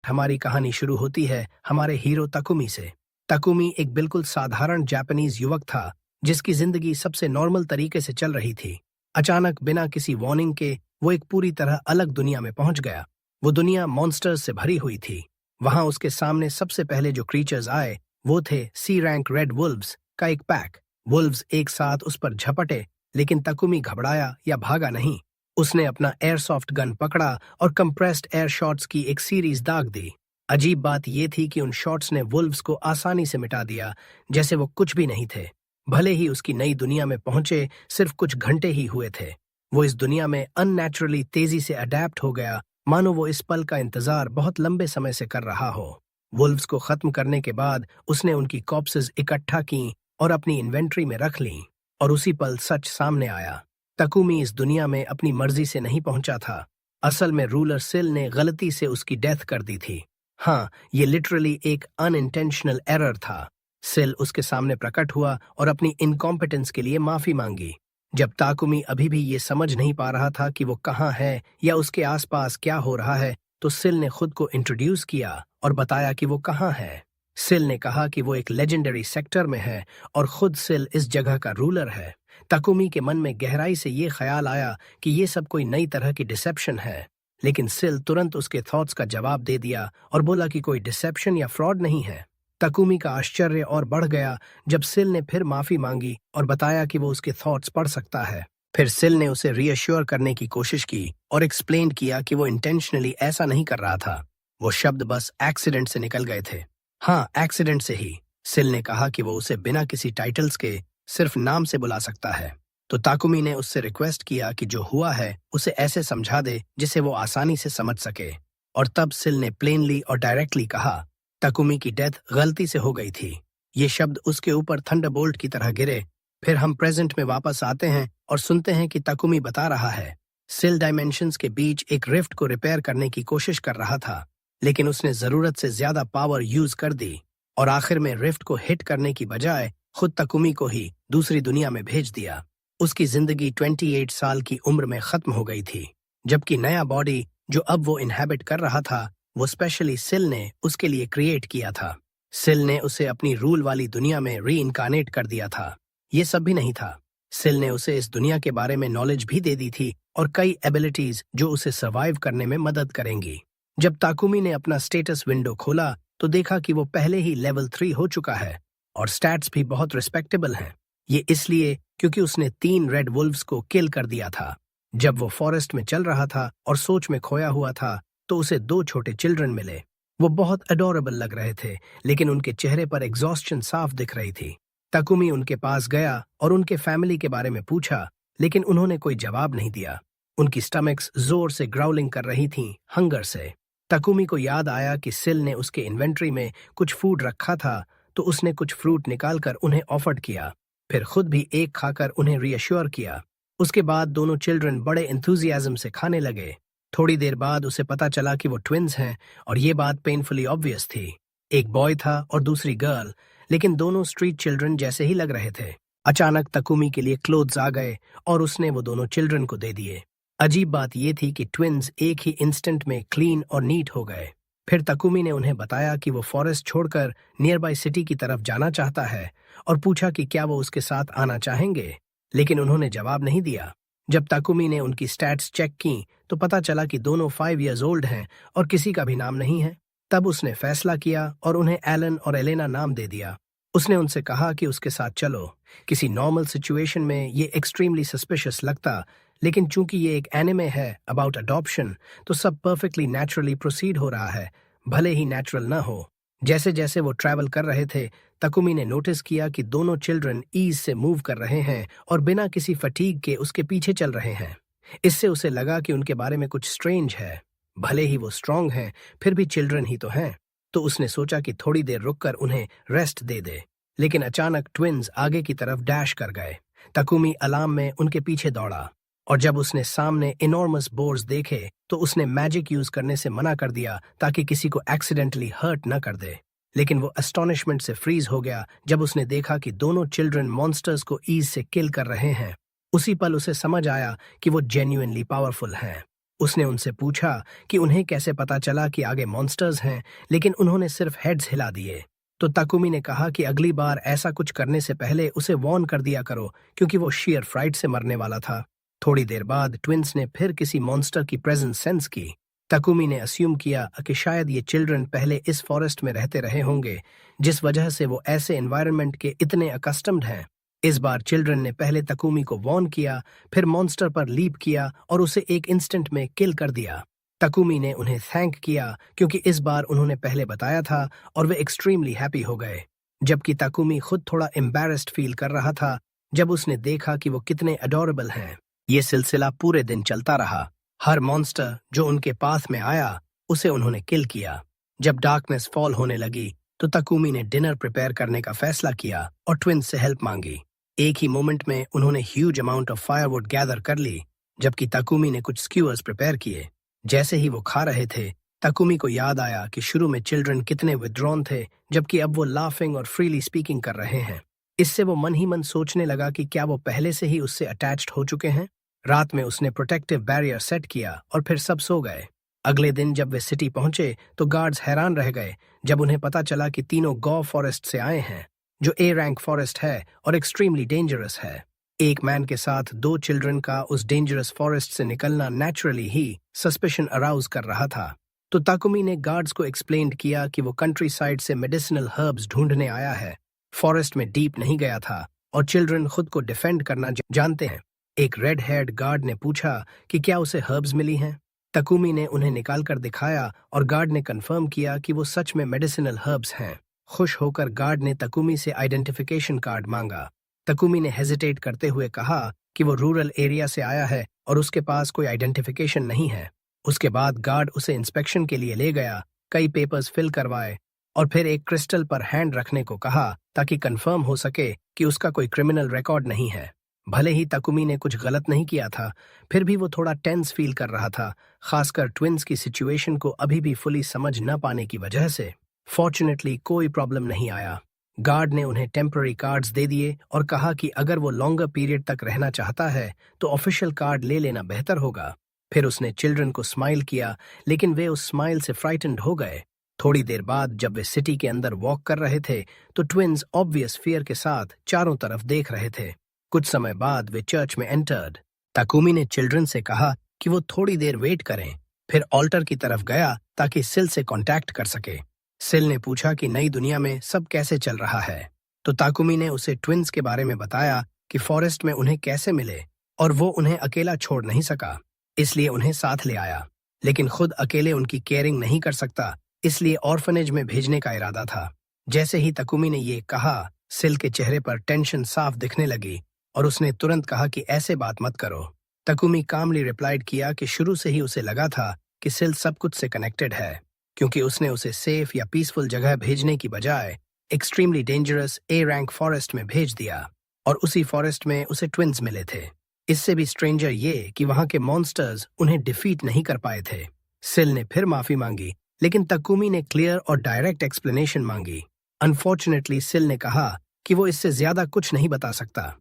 हमारी कहानी शुरू होती है हमारे हीरो तकुमी से। तकुमी एक बिल्कुल साधारण जापानीज युवक था जिसकी जिंदगी सबसे नॉर्मल तरीके से चल रही थी। अचानक बिना किसी वार्निंग के वो एक पूरी तरह अलग दुनिया में पहुंच गया। वो दुनिया मॉन्स्टर्स से भरी हुई थी। वहां उसके सामने सबसे पहले जो क्रीचर्स आए वो थे सी रैंक रेड वुल्व्स का एक पैक। वुल्व्स एक साथ उस पर झपटे, लेकिन तकुमी घबराया या भागा नहीं। उसने अपना एयरसॉफ्ट गन पकड़ा और कंप्रेस्ड एयर शॉट्स की एक सीरीज दाग दी। अजीब बात यह थी कि उन शॉट्स ने वुल्व्स को आसानी से मिटा दिया, जैसे वो कुछ भी नहीं थे। भले ही उसकी नई दुनिया में पहुंचे सिर्फ कुछ घंटे ही हुए थे, वो इस दुनिया में अननेचुरली तेजी से अडेप्ट हो गया, मानो वो इस पल का इंतजार बहुत लंबे समय से कर रहा हो। वुल्व्स को खत्म करने के बाद उसने उनकी कॉर्प्सेस इकट्ठा की और अपनी इन्वेंट्री में रख ली, और उसी पल सच सामने आया। तकुमी इस दुनिया में अपनी मर्जी से नहीं पहुंचा था। असल में रूलर सिल ने गलती से उसकी डेथ कर दी थी। हाँ, ये लिटरली एक अनइंटेंशनल एरर था। सिल उसके सामने प्रकट हुआ और अपनी इनकॉम्पिटेंस के लिए माफी मांगी। जब ताकुमी अभी भी ये समझ नहीं पा रहा था कि वो कहाँ है या उसके आसपास क्या हो रहा है, तो सिल ने खुद को इंट्रोड्यूस किया और बताया कि वो कहाँ है। सिल ने कहा कि वो एक लेजेंडरी सेक्टर में है और खुद सिल इस जगह का रूलर है। तकुमी के मन में गहराई से ये ख्याल आया कि ये सब कोई नई तरह की डिसेप्शन है, लेकिन सिल तुरंत उसके थॉट्स का जवाब दे दिया और बोला कि कोई डिसेप्शन या फ्रॉड नहीं है। तकुमी का आश्चर्य और बढ़ गया जब सिल ने फिर माफी मांगी और बताया कि वो उसके थॉट्स पढ़ सकता है। फिर सिल ने उसे रीअश्योर करने की कोशिश की और एक्सप्लेन किया कि वो इंटेंशनली ऐसा नहीं कर रहा था, वो शब्द बस एक्सीडेंट से निकल गए थे। हाँ, एक्सीडेंट से ही। सिल ने कहा कि वो उसे बिना किसी टाइटल्स के सिर्फ नाम से बुला सकता है। तो ताकुमी ने उससे रिक्वेस्ट किया कि जो हुआ है उसे ऐसे समझा दे जिसे वो आसानी से समझ सके। और तब सिल ने प्लेनली और डायरेक्टली कहा, तकुमी की डेथ गलती से हो गई थी। ये शब्द उसके ऊपर थंडरबोल्ट की तरह गिरे। फिर हम प्रेजेंट में वापस आते हैं और सुनते हैं कि तकुमी बता रहा है सिल डायमेंशंस के बीच एक रिफ्ट को रिपेयर करने की कोशिश कर रहा था, लेकिन उसने जरूरत से ज्यादा पावर यूज कर दी और आखिर में रिफ्ट को हिट करने की बजाय खुद तकुमी को ही दूसरी दुनिया में भेज दिया। उसकी जिंदगी 28 साल की उम्र में खत्म हो गई थी, जबकि नया बॉडी जो अब वो इनहैबिट कर रहा था वो स्पेशली सिल ने उसके लिए क्रिएट किया था। सिल ने उसे अपनी रूल वाली दुनिया में री इनकारनेट कर दिया था। ये सब भी नहीं था, सिल ने उसे इस दुनिया के बारे में नॉलेज भी दे दी थी और कई एबिलिटीज जो उसे सर्वाइव करने में मदद करेंगी। जब ताकुमी ने अपना स्टेटस विंडो खोला तो देखा कि वो पहले ही लेवल 3 हो चुका है और स्टैट्स भी बहुत रिस्पेक्टेबल हैं। ये इसलिए क्योंकि उसने 3 रेड वुल्व्स को किल कर दिया था। जब वो फॉरेस्ट में चल रहा था और सोच में खोया हुआ था तो उसे 2 छोटे चिल्ड्रन मिले। वो बहुत अडोरेबल लग रहे थे, लेकिन उनके चेहरे पर एग्जॉस्शन साफ दिख रही थी। तकुमी उनके पास गया और उनके फैमिली के बारे में पूछा, लेकिन उन्होंने कोई जवाब नहीं दिया। उनकी स्टमक्स जोर से ग्राउलिंग कर रही थीं, हंगर से। तकुमी को याद आया कि सिल ने उसके इन्वेंट्री में कुछ फूड रखा था, तो उसने कुछ फ्रूट निकालकर उन्हें ऑफर्ड किया, फिर खुद भी एक खाकर उन्हें रीअश्योर किया। उसके बाद दोनों चिल्ड्रन बड़े एंथुजियाज्म से खाने लगे। थोड़ी देर बाद उसे पता चला कि वो ट्विन्स हैं और ये बात पेनफुली ऑब्वियस थी। एक बॉय था और दूसरी गर्ल, लेकिन दोनों स्ट्रीट चिल्ड्रन जैसे ही लग रहे थे। अचानक तकुमी के लिए क्लोथ्स आ गए और उसने वो दोनों चिल्ड्रन को दे दिए। अजीब बात ये थी कि ट्विन्स एक ही इंस्टेंट में क्लीन और नीट हो गए। फिर तकुमी ने उन्हें बताया कि वो फॉरेस्ट छोड़कर नियर बाय सिटी की तरफ जाना चाहता है और पूछा कि क्या वो उसके साथ आना चाहेंगे, लेकिन उन्होंने जवाब नहीं दिया। जब तकुमी ने उनकी स्टैट्स चेक की तो पता चला कि दोनों 5 इयर्स ओल्ड हैं और किसी का भी नाम नहीं है। तब उसने फैसला किया और उन्हें एलन और एलेना नाम दे दिया। उसने उनसे कहा कि उसके साथ चलो। किसी नॉर्मल सिचुएशन में ये एक्सट्रीमली सस्पिशियस लगता, लेकिन चूंकि ये एक एनिमे है अबाउट अडॉप्शन, तो सब परफेक्टली नेचुरली प्रोसीड हो रहा है, भले ही नेचुरल न हो। जैसे जैसे वो ट्रैवल कर रहे थे, तकुमी ने नोटिस किया कि दोनों चिल्ड्रन ईज से मूव कर रहे हैं और बिना किसी फटीग के उसके पीछे चल रहे हैं। इससे उसे लगा कि उनके बारे में कुछ स्ट्रेंज है। भले ही वो स्ट्रांग हैं, फिर भी चिल्ड्रन ही तो हैं। तो उसने सोचा कि थोड़ी देर रुककर उन्हें रेस्ट दे दे, लेकिन अचानक ट्विन्स आगे की तरफ डैश कर गए। तकुमी अलार्म में उनके पीछे दौड़ा और जब उसने सामने इनॉर्मस बोर्स देखे तो उसने मैजिक यूज करने से मना कर दिया ताकि किसी को एक्सीडेंटली हर्ट न कर दे। लेकिन वो एस्टोनिशमेंट से फ्रीज हो गया जब उसने देखा कि दोनों चिल्ड्रन मॉन्स्टर्स को ईज से किल कर रहे हैं। उसी पल उसे समझ आया कि वो जेन्युइनली पावरफुल हैं। उसने उनसे पूछा कि उन्हें कैसे पता चला कि आगे मॉन्स्टर्स हैं, लेकिन उन्होंने सिर्फ हेड्स हिला दिए। तो ताकुमी ने कहा कि अगली बार ऐसा कुछ करने से पहले उसे वॉर्न कर दिया करो, क्योंकि वो शियर फ्राइट से मरने वाला था। थोड़ी देर बाद ट्विंस ने फिर किसी मॉन्स्टर की प्रेजेंस सेंस की। ताकुमी ने अस्यूम किया कि शायद ये चिल्ड्रन पहले इस फॉरेस्ट में रहते रहे होंगे, जिस वजह से वो ऐसे एनवायरनमेंट के इतने अकस्टम्ड हैं। इस बार चिल्ड्रन ने पहले तकुमी को वॉर्न किया, फिर मॉन्स्टर पर लीप किया और उसे एक इंस्टेंट में किल कर दिया। तकुमी ने उन्हें थैंक किया क्योंकि इस बार उन्होंने पहले बताया था और वे एक्सट्रीमली हैप्पी हो गए। जबकि तकुमी खुद थोड़ा एम्बैरेस्ड फील कर रहा था जब उसने देखा कि वो कितने अडोरेबल हैं। ये सिलसिला पूरे दिन चलता रहा। हर मॉन्स्टर जो उनके पास में आया उसे उन्होंने किल किया। जब डार्कनेस फॉल होने लगी तो तकुमी ने डिनर प्रिपेयर करने का फैसला किया और ट्विंस से हेल्प मांगी। एक ही मोमेंट में उन्होंने huge amount of firewood gather कर ली, जबकि तकुमी ने कुछ स्क्यूअर्स प्रिपेयर किए। जैसे ही वो खा रहे थे, तकुमी को याद आया कि शुरू में चिल्ड्रन कितने विथड्रॉन थे, जबकि अब वो लाफिंग और फ्रीली स्पीकिंग कर रहे हैं। इससे वो मन ही मन सोचने लगा कि क्या वो पहले से ही उससे अटैच्ड हो चुके हैं। रात में उसने प्रोटेक्टिव बैरियर सेट किया और फिर सब सो गए। अगले दिन जब वे सिटी पहुंचे तो गार्ड्स हैरान रह गए जब उन्हें पता चला कि तीनों गौ फॉरेस्ट से आए हैं, जो ए रैंक फॉरेस्ट है और एक्सट्रीमली डेंजरस है। एक मैन के साथ दो चिल्ड्रन का उस डेंजरस फॉरेस्ट से निकलना नेचुरली ही सस्पिशन अराउज कर रहा था। तो ताकुमी ने गार्ड्स को एक्सप्लेन किया कि वो कंट्री साइड से मेडिसिनल हर्ब्स ढूंढने आया है, फॉरेस्ट में डीप नहीं गया था और चिल्ड्रन खुद को डिफेंड करना जानते हैं। एक रेड हेयर्ड गार्ड ने पूछा कि क्या उसे हर्ब्स मिली हैं। तकुमी ने उन्हें निकाल कर दिखाया और गार्ड ने कंफर्म किया कि वो सच में मेडिसिनल हर्ब्स हैं। खुश होकर गार्ड ने तकुमी से आइडेंटिफिकेशन कार्ड मांगा। तकुमी ने हेजिटेट करते हुए कहा कि वो रूरल एरिया से आया है और उसके पास कोई आइडेंटिफिकेशन नहीं है। उसके बाद गार्ड उसे इंस्पेक्शन के लिए ले गया, कई पेपर्स फिल करवाए और फिर एक क्रिस्टल पर हैंड रखने को कहा ताकि कंफर्म हो सके कि उसका कोई क्रिमिनल रिकॉर्ड नहीं है। भले ही तकुमी ने कुछ गलत नहीं किया था, फिर भी वो थोड़ा टेंस फील कर रहा था, खासकर ट्विंस की सिचुएशन को अभी भी फुली समझ न पाने की वजह से। फॉर्चुनेटली कोई प्रॉब्लम नहीं आया। गार्ड ने उन्हें टेम्पररी कार्ड्स दे दिए और कहा कि अगर वो लॉन्गर पीरियड तक रहना चाहता है तो ऑफिशियल कार्ड ले लेना बेहतर होगा। फिर उसने चिल्ड्रन को स्माइल किया, लेकिन वे उस स्माइल से फ्राइटन्ड हो गए। थोड़ी देर बाद जब वे सिटी के अंदर वॉक कर रहे थे तो ट्विंस ऑब्वियस फियर के साथ चारों तरफ देख रहे थे। कुछ समय बाद वे चर्च में एंटर्ड। ताकुमी ने चिल्ड्रन से कहा कि वो थोड़ी देर वेट करें, फिर ऑल्टर की तरफ गया ताकि सिल से कांटेक्ट कर सके। सिल ने पूछा कि नई दुनिया में सब कैसे चल रहा है, तो ताकुमी ने उसे ट्विंस के बारे में बताया कि फॉरेस्ट में उन्हें कैसे मिले और वो उन्हें अकेला छोड़ नहीं सका, इसलिए उन्हें साथ ले आया, लेकिन खुद अकेले उनकी केयरिंग नहीं कर सकता, इसलिए ऑर्फनेज में भेजने का इरादा था। जैसे ही ताकुमी ने ये कहा, सिल के चेहरे पर टेंशन साफ दिखने लगी और उसने तुरंत कहा कि ऐसे बात मत करो। ताकुमी कामली रिप्लाइड किया कि शुरू से ही उसे लगा था कि सिल सब कुछ से कनेक्टेड है, क्योंकि उसने उसे सेफ या पीसफुल जगह भेजने की बजाय extremely dangerous A rank forest में भेज दिया और उसी फॉरेस्ट में उसे ट्विंस मिले थे। इससे भी स्ट्रेंजर ये कि वहां के मॉन्स्टर्स उन्हें डिफीट नहीं कर पाए थे। सिल ने फिर माफी मांगी, लेकिन ताकुमी ने क्लियर और डायरेक्ट एक्सप्लेनेशन मांगी। अनफॉर्चुनेटली सिल ने कहा कि वो इससे ज्यादा कुछ नहीं बता सकता।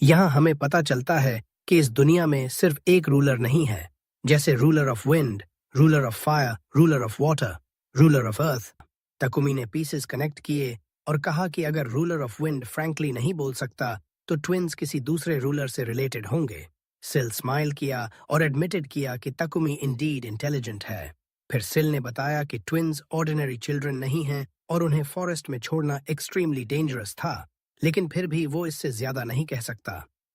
यहाँ हमें पता चलता है कि इस दुनिया में सिर्फ एक रूलर नहीं है, जैसे ruler of wind, ruler of fire, ruler of water, ruler of earth. Takumi ने पीसेस कनेक्ट किए और कहा कि अगर रूलर ऑफ विंड फ्रैंकली नहीं बोल सकता तो ट्विंस किसी दूसरे रूलर से रिलेटेड होंगे। सिल स्माइल किया और एडमिटेड किया कि ताकुमी इंडीड इंटेलिजेंट है। फिर सिल ने बताया कि ट्विंस ऑर्डिनरी चिल्ड्रन नहीं हैं और उन्हें फॉरेस्ट में छोड़ना एक्सट्रीमली डेंजरस था, लेकिन फिर भी वो इससे ज्यादा नहीं कह सकता।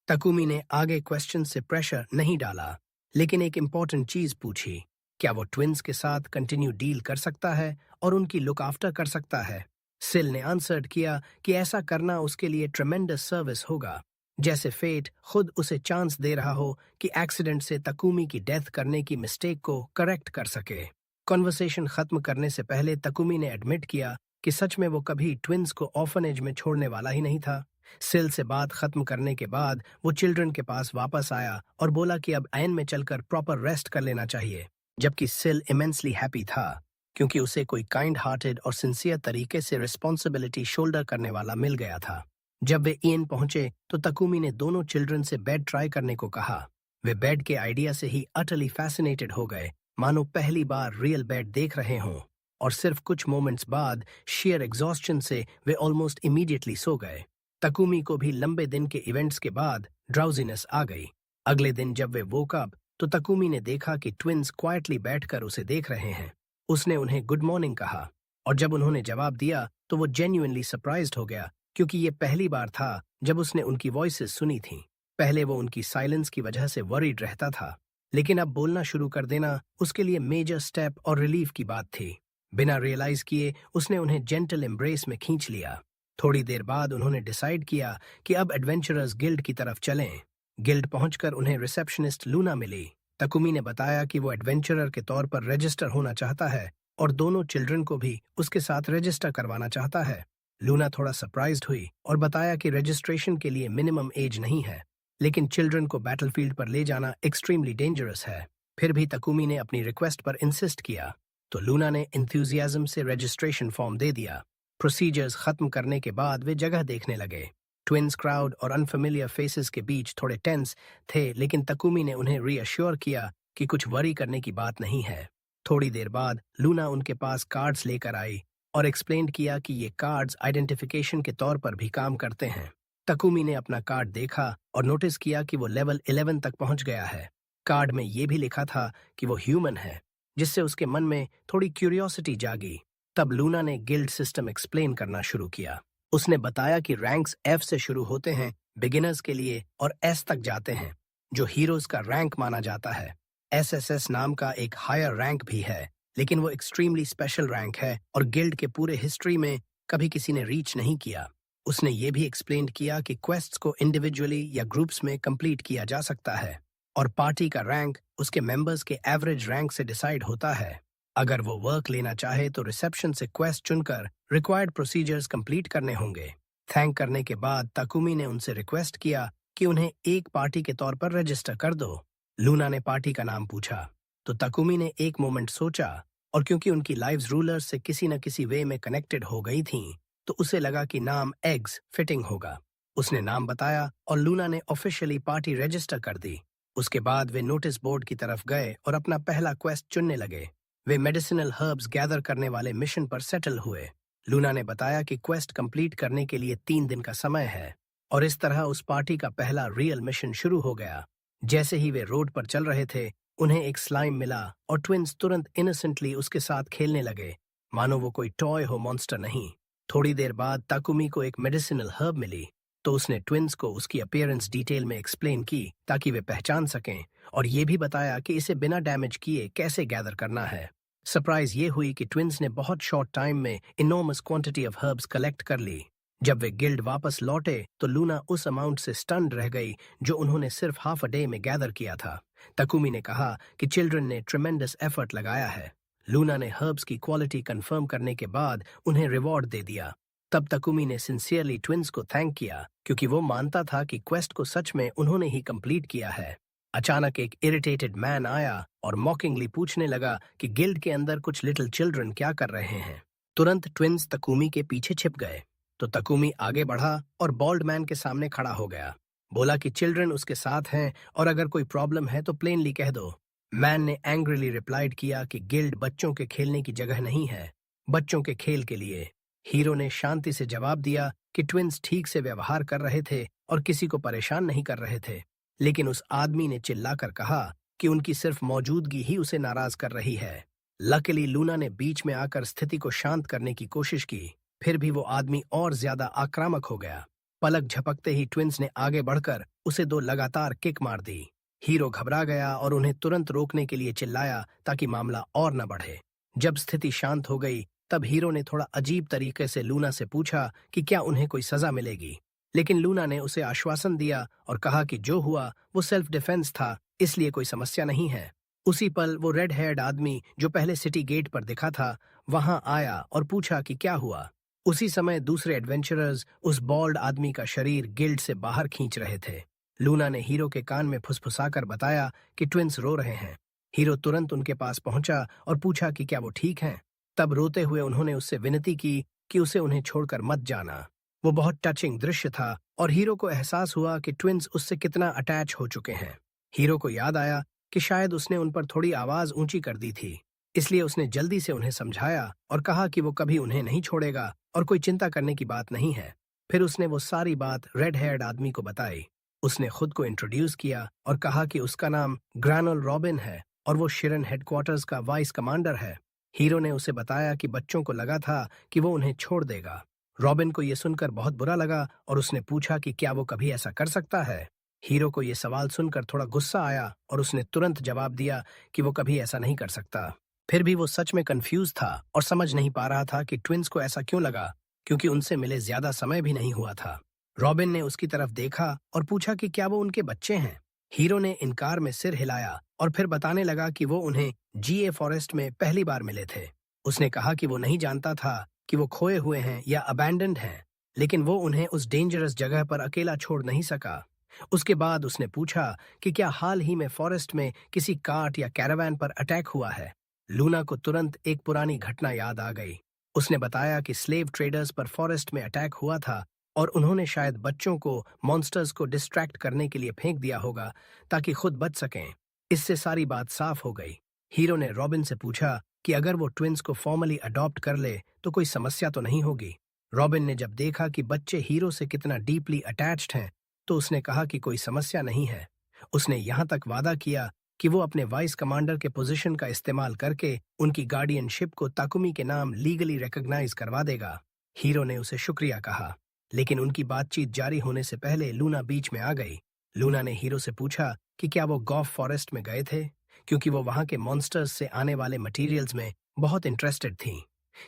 ताकुमी ने आगे क्वेश्चन से प्रेशर नहीं डाला, लेकिन एक इम्पॉर्टेंट चीज पूछी, क्या वो ट्विंस के साथ कंटिन्यू डील कर सकता है और उनकी लुक आफ्टर कर सकता है। सिल ने आंसर्ड किया कि ऐसा करना उसके लिए ट्रेमेंडस सर्विस होगा, जैसे फेट खुद उसे चांस दे रहा हो कि एक्सीडेंट से ताकुमी की डेथ करने की मिस्टेक को करेक्ट कर सके। कॉन्वर्सेशन खत्म करने से पहले ताकुमी ने एडमिट किया कि सच में वो कभी ट्विंस को ऑर्फनेज में छोड़ने वाला ही नहीं था। सिल से बात खत्म करने के बाद वो चिल्ड्रन के पास वापस आया और बोला कि अब ऐन में चलकर प्रॉपर रेस्ट कर लेना चाहिए, जबकि सिल इमेंसली हैप्पी था क्योंकि उसे कोई काइंड हार्टेड और सिंसियर तरीके से रिस्पॉन्सिबिलिटी शोल्डर करने वाला मिल गया था। जब वे ईएन पहुंचे तो ताकुमी ने दोनों चिल्ड्रन से बेड ट्राई करने को कहा। वे बेड के आइडिया से ही अटली फैसिनेटेड हो गए, मानो पहली बार रियल बेड देख रहे हों। और सिर्फ कुछ मोमेंट्स बाद शेयर एग्जॉस्शन से वे ऑलमोस्ट इमीडिएटली सो गए। तकुमी को भी लंबे दिन के इवेंट्स के बाद ड्राउजीनेस आ गई। अगले दिन जब वे वोक अप तो तकुमी ने देखा कि ट्विन्स क्वाइटली बैठकर उसे देख रहे हैं। उसने उन्हें गुड मॉर्निंग कहा और जब उन्होंने जवाब दिया तो वो जेन्युइनली सरप्राइज्ड हो गया, क्योंकि ये पहली बार था जब उसने उनकी वॉइसेस सुनी थीं। पहले वो उनकी साइलेंस की वजह से वरीड रहता था, लेकिन अब बोलना शुरू कर देना उसके लिए मेजर स्टेप और रिलीफ की बात थी। बिना रियलाइज किए उसने उन्हें जेंटल एम्ब्रेस में खींच लिया। थोड़ी देर बाद उन्होंने डिसाइड किया कि अब एडवेंचरर्स गिल्ड की तरफ चलें। गिल्ड पहुंचकर उन्हें रिसेप्शनिस्ट लूना मिली। तकुमी ने बताया कि वो एडवेंचरर के तौर पर रजिस्टर होना चाहता है और दोनों चिल्ड्रन को भी उसके साथ रजिस्टर करवाना चाहता है। लूना थोड़ा सरप्राइज्ड हुई और बताया कि रजिस्ट्रेशन के लिए मिनिमम एज नहीं है, लेकिन चिल्ड्रन को बैटलफील्ड पर ले जाना एक्सट्रीमली डेंजरस है। फिर भी तकुमी ने अपनी रिक्वेस्ट पर इंसिस्ट किया, तो लूना ने इंथ्यूजियाज्म से रजिस्ट्रेशन फॉर्म दे दिया। प्रोसीजर्स खत्म करने के बाद वे जगह देखने लगे। ट्विन्स क्राउड और अनफेमिलियर फेसेस के बीच थोड़े टेंस थे, लेकिन तकुमी ने उन्हें रीअश्योर किया कि कुछ वरी करने की बात नहीं है। थोड़ी देर बाद लूना उनके पास कार्ड्स लेकर आई और एक्सप्लेन किया कि ये कार्ड्स आइडेंटिफिकेशन के तौर पर भी काम करते हैं। तकुमी ने अपना कार्ड देखा और नोटिस किया कि वो लेवल 11 तक पहुंच गया है। कार्ड में ये भी लिखा था कि वो ह्यूमन है, जिससे उसके मन में थोड़ी क्यूरियोसिटी जागी। तब लूना ने गिल्ड सिस्टम एक्सप्लेन करना शुरू किया। उसने बताया कि रैंक्स F से शुरू होते हैं बिगिनर्स के लिए और S तक जाते हैं, जो हीरोज का रैंक माना जाता है। SSS नाम का एक हायर रैंक भी है, लेकिन वो एक्सट्रीमली स्पेशल रैंक है और गिल्ड के पूरे हिस्ट्री में कभी किसी ने रीच नहीं किया। उसने ये भी एक्सप्लेन किया कि क्वेस्ट्स को इंडिविजुअली या ग्रुप्स में कंप्लीट किया जा सकता है और पार्टी का रैंक उसके मेंबर्स के एवरेज रैंक से डिसाइड होता है। अगर वो वर्क लेना चाहे तो रिसेप्शन से क्वेस्ट चुनकर रिक्वायर्ड प्रोसीजर्स कंप्लीट करने होंगे। थैंक करने के बाद तकुमी ने उनसे रिक्वेस्ट किया कि उन्हें एक पार्टी के तौर पर रजिस्टर कर दो। लूना ने पार्टी का नाम पूछा तो तकुमी ने एक मोमेंट सोचा, और क्योंकि उनकी लाइव्स रूलर्स से किसी न किसी वे में कनेक्टेड हो गई थीं, तो उसे लगा कि नाम एग्स फिटिंग होगा। उसने नाम बताया और लूना ने ऑफिशियली पार्टी रजिस्टर कर दी। उसके बाद वे नोटिस बोर्ड की तरफ गए और अपना पहला क्वेस्ट चुनने लगे। वे मेडिसिनल हर्ब्स गैदर करने वाले मिशन पर सेटल हुए। लूना ने बताया कि क्वेस्ट कंप्लीट करने के लिए 3 दिन का समय है और इस तरह उस पार्टी का पहला रियल मिशन शुरू हो गया। जैसे ही वे रोड पर चल रहे थे, उन्हें एक स्लाइम मिला और ट्विन्स तुरंत इनोसेंटली उसके साथ खेलने लगे, मानो वो कोई टॉय हो, मॉन्स्टर नहीं। थोड़ी देर बाद ताकुमी को एक मेडिसिनल हर्ब मिली, तो उसने ट्विन्स को उसकी अपीयरेंस डिटेल में एक्सप्लेन की ताकि वे पहचान सकें, और ये भी बताया कि इसे बिना डैमेज किए कैसे गैदर करना है। सरप्राइज ये हुई कि ट्विन्स ने बहुत शॉर्ट टाइम में enormous quantity of herbs collect कर ली। जब वे गिल्ड वापस लौटे तो लूना उस अमाउंट से स्टन्ड रह गई जो उन्होंने सिर्फ हाफ अ डे में गैदर किया था। तकुमी ने कहा कि चिल्ड्रन ने ट्रेमेंडस एफर्ट लगाया है। लूना ने हर्ब्स की क्वालिटी कंफर्म करने के बाद उन्हें रिवॉर्ड दे दिया। तब तकुमी ने सिंसियरली ट्विन्स को थैंक किया, क्योंकि वो मानता था कि क्वेस्ट को सच में उन्होंने ही कंप्लीट किया है। अचानक एक इरिटेटेड मैन आया और मॉकिंगली पूछने लगा कि गिल्ड के अंदर कुछ लिटिल चिल्ड्रन क्या कर रहे हैं। तुरंत ट्विन्स तकुमी के पीछे छिप गए, तो तकुमी आगे बढ़ा और बॉल्ड मैन के सामने खड़ा हो गया। बोला कि चिल्ड्रन उसके साथ हैं और अगर कोई प्रॉब्लम है तो प्लेनली कह दो। मैन ने एंग्रीली रिप्लाइड किया कि गिल्ड बच्चों के खेलने की जगह नहीं है, बच्चों के खेल के लिए। हीरो ने शांति से जवाब दिया कि ट्विन्स ठीक से व्यवहार कर रहे थे और किसी को परेशान नहीं कर रहे थे, लेकिन उस आदमी ने चिल्लाकर कहा कि उनकी सिर्फ मौजूदगी ही उसे नाराज कर रही है। लकीली लूना ने बीच में आकर स्थिति को शांत करने की कोशिश की, फिर भी वो आदमी और ज्यादा आक्रामक हो गया। पलक झपकते ही ट्विन्स ने आगे बढ़कर उसे 2 लगातार किक मार दी। हीरो घबरा गया और उन्हें तुरंत रोकने के लिए चिल्लाया ताकि मामला और न बढ़े। जब स्थिति शांत हो गई तब हीरो ने थोड़ा अजीब तरीके से लूना से पूछा कि क्या उन्हें कोई सजा मिलेगी, लेकिन लूना ने उसे आश्वासन दिया और कहा कि जो हुआ वो सेल्फ डिफेंस था, इसलिए कोई समस्या नहीं है। उसी पल वो रेड हेयर्ड आदमी जो पहले सिटी गेट पर दिखा था वहां आया और पूछा कि क्या हुआ। उसी समय दूसरे एडवेंचरर्स उस बॉल्ड आदमी का शरीर गिल्ड से बाहर खींच रहे थे। लूना ने हीरो के कान में फुसफुसाकर बताया कि ट्विन्स रो रहे हैं। हीरो तुरंत उनके पास पहुंचा और पूछा कि क्या वो ठीक हैं। तब रोते हुए उन्होंने उससे विनती की कि उसे उन्हें छोड़कर मत जाना। वो बहुत टचिंग दृश्य था और हीरो को एहसास हुआ कि ट्विन्स उससे कितना अटैच हो चुके हैं। हीरो को याद आया कि शायद उसने उन पर थोड़ी आवाज ऊंची कर दी थी, इसलिए उसने जल्दी से उन्हें समझाया और कहा कि वो कभी उन्हें नहीं छोड़ेगा और कोई चिंता करने की बात नहीं है। फिर उसने वो सारी बात रेड हेयर्ड आदमी को बताई। उसने खुद को इंट्रोड्यूस किया और कहा कि उसका नाम ग्रैनुल रॉबिन है और वो शिरन हेडक्वार्टर्स का वाइस कमांडर है। हीरो ने उसे बताया कि बच्चों को लगा था कि वो उन्हें छोड़ देगा। रॉबिन को यह सुनकर बहुत बुरा लगा और उसने पूछा कि क्या वो कभी ऐसा कर सकता है। हीरो को यह सवाल सुनकर थोड़ा गुस्सा आया और उसने तुरंत जवाब दिया कि वो कभी ऐसा नहीं कर सकता। फिर भी वो सच में कंफ्यूज था और समझ नहीं पा रहा था कि ट्विंस को ऐसा क्यों लगा, क्योंकि उनसे मिले ज्यादा समय भी नहीं हुआ था। रॉबिन ने उसकी तरफ देखा और पूछा कि क्या वो उनके बच्चे हैं। हीरो ने इनकार में सिर हिलाया और फिर बताने लगा कि वो उन्हें जीए फॉरेस्ट में पहली बार मिले थे। उसने कहा कि वो नहीं जानता था कि वो खोए हुए हैं या अबैंडन्ड हैं, लेकिन वो उन्हें उस डेंजरस जगह पर अकेला छोड़ नहीं सका। उसके बाद उसने पूछा कि क्या हाल ही में फॉरेस्ट में किसी कार्ट या कैरावैन पर अटैक हुआ है। लूना को तुरंत एक पुरानी घटना याद आ गई। उसने बताया कि स्लेव ट्रेडर्स पर फॉरेस्ट में अटैक हुआ था और उन्होंने शायद बच्चों को मॉन्स्टर्स को डिस्ट्रैक्ट करने के लिए फेंक दिया होगा ताकि खुद बच सकें। इससे सारी बात साफ हो गई। हीरो ने रॉबिन से पूछा कि अगर वो ट्विंस को फॉर्मली अडॉप्ट कर ले तो कोई समस्या तो नहीं होगी। रॉबिन ने जब देखा कि बच्चे हीरो से कितना डीपली अटैच्ड हैं, तो उसने कहा कि कोई समस्या नहीं है। उसने यहाँ तक वादा किया कि वो अपने वाइस कमांडर के पोजीशन का इस्तेमाल करके उनकी गार्डियनशिप को ताकुमी के नाम लीगली रिकॉग्नाइज करवा देगा। हीरो ने उसे शुक्रिया कहा, लेकिन उनकी बातचीत जारी होने से पहले लूना बीच में आ गई। लूना ने हीरो से पूछा कि क्या वो गॉफ फॉरेस्ट में गए थे, क्योंकि वो वहां के मॉन्स्टर्स से आने वाले मटेरियल्स में बहुत इंटरेस्टेड थी।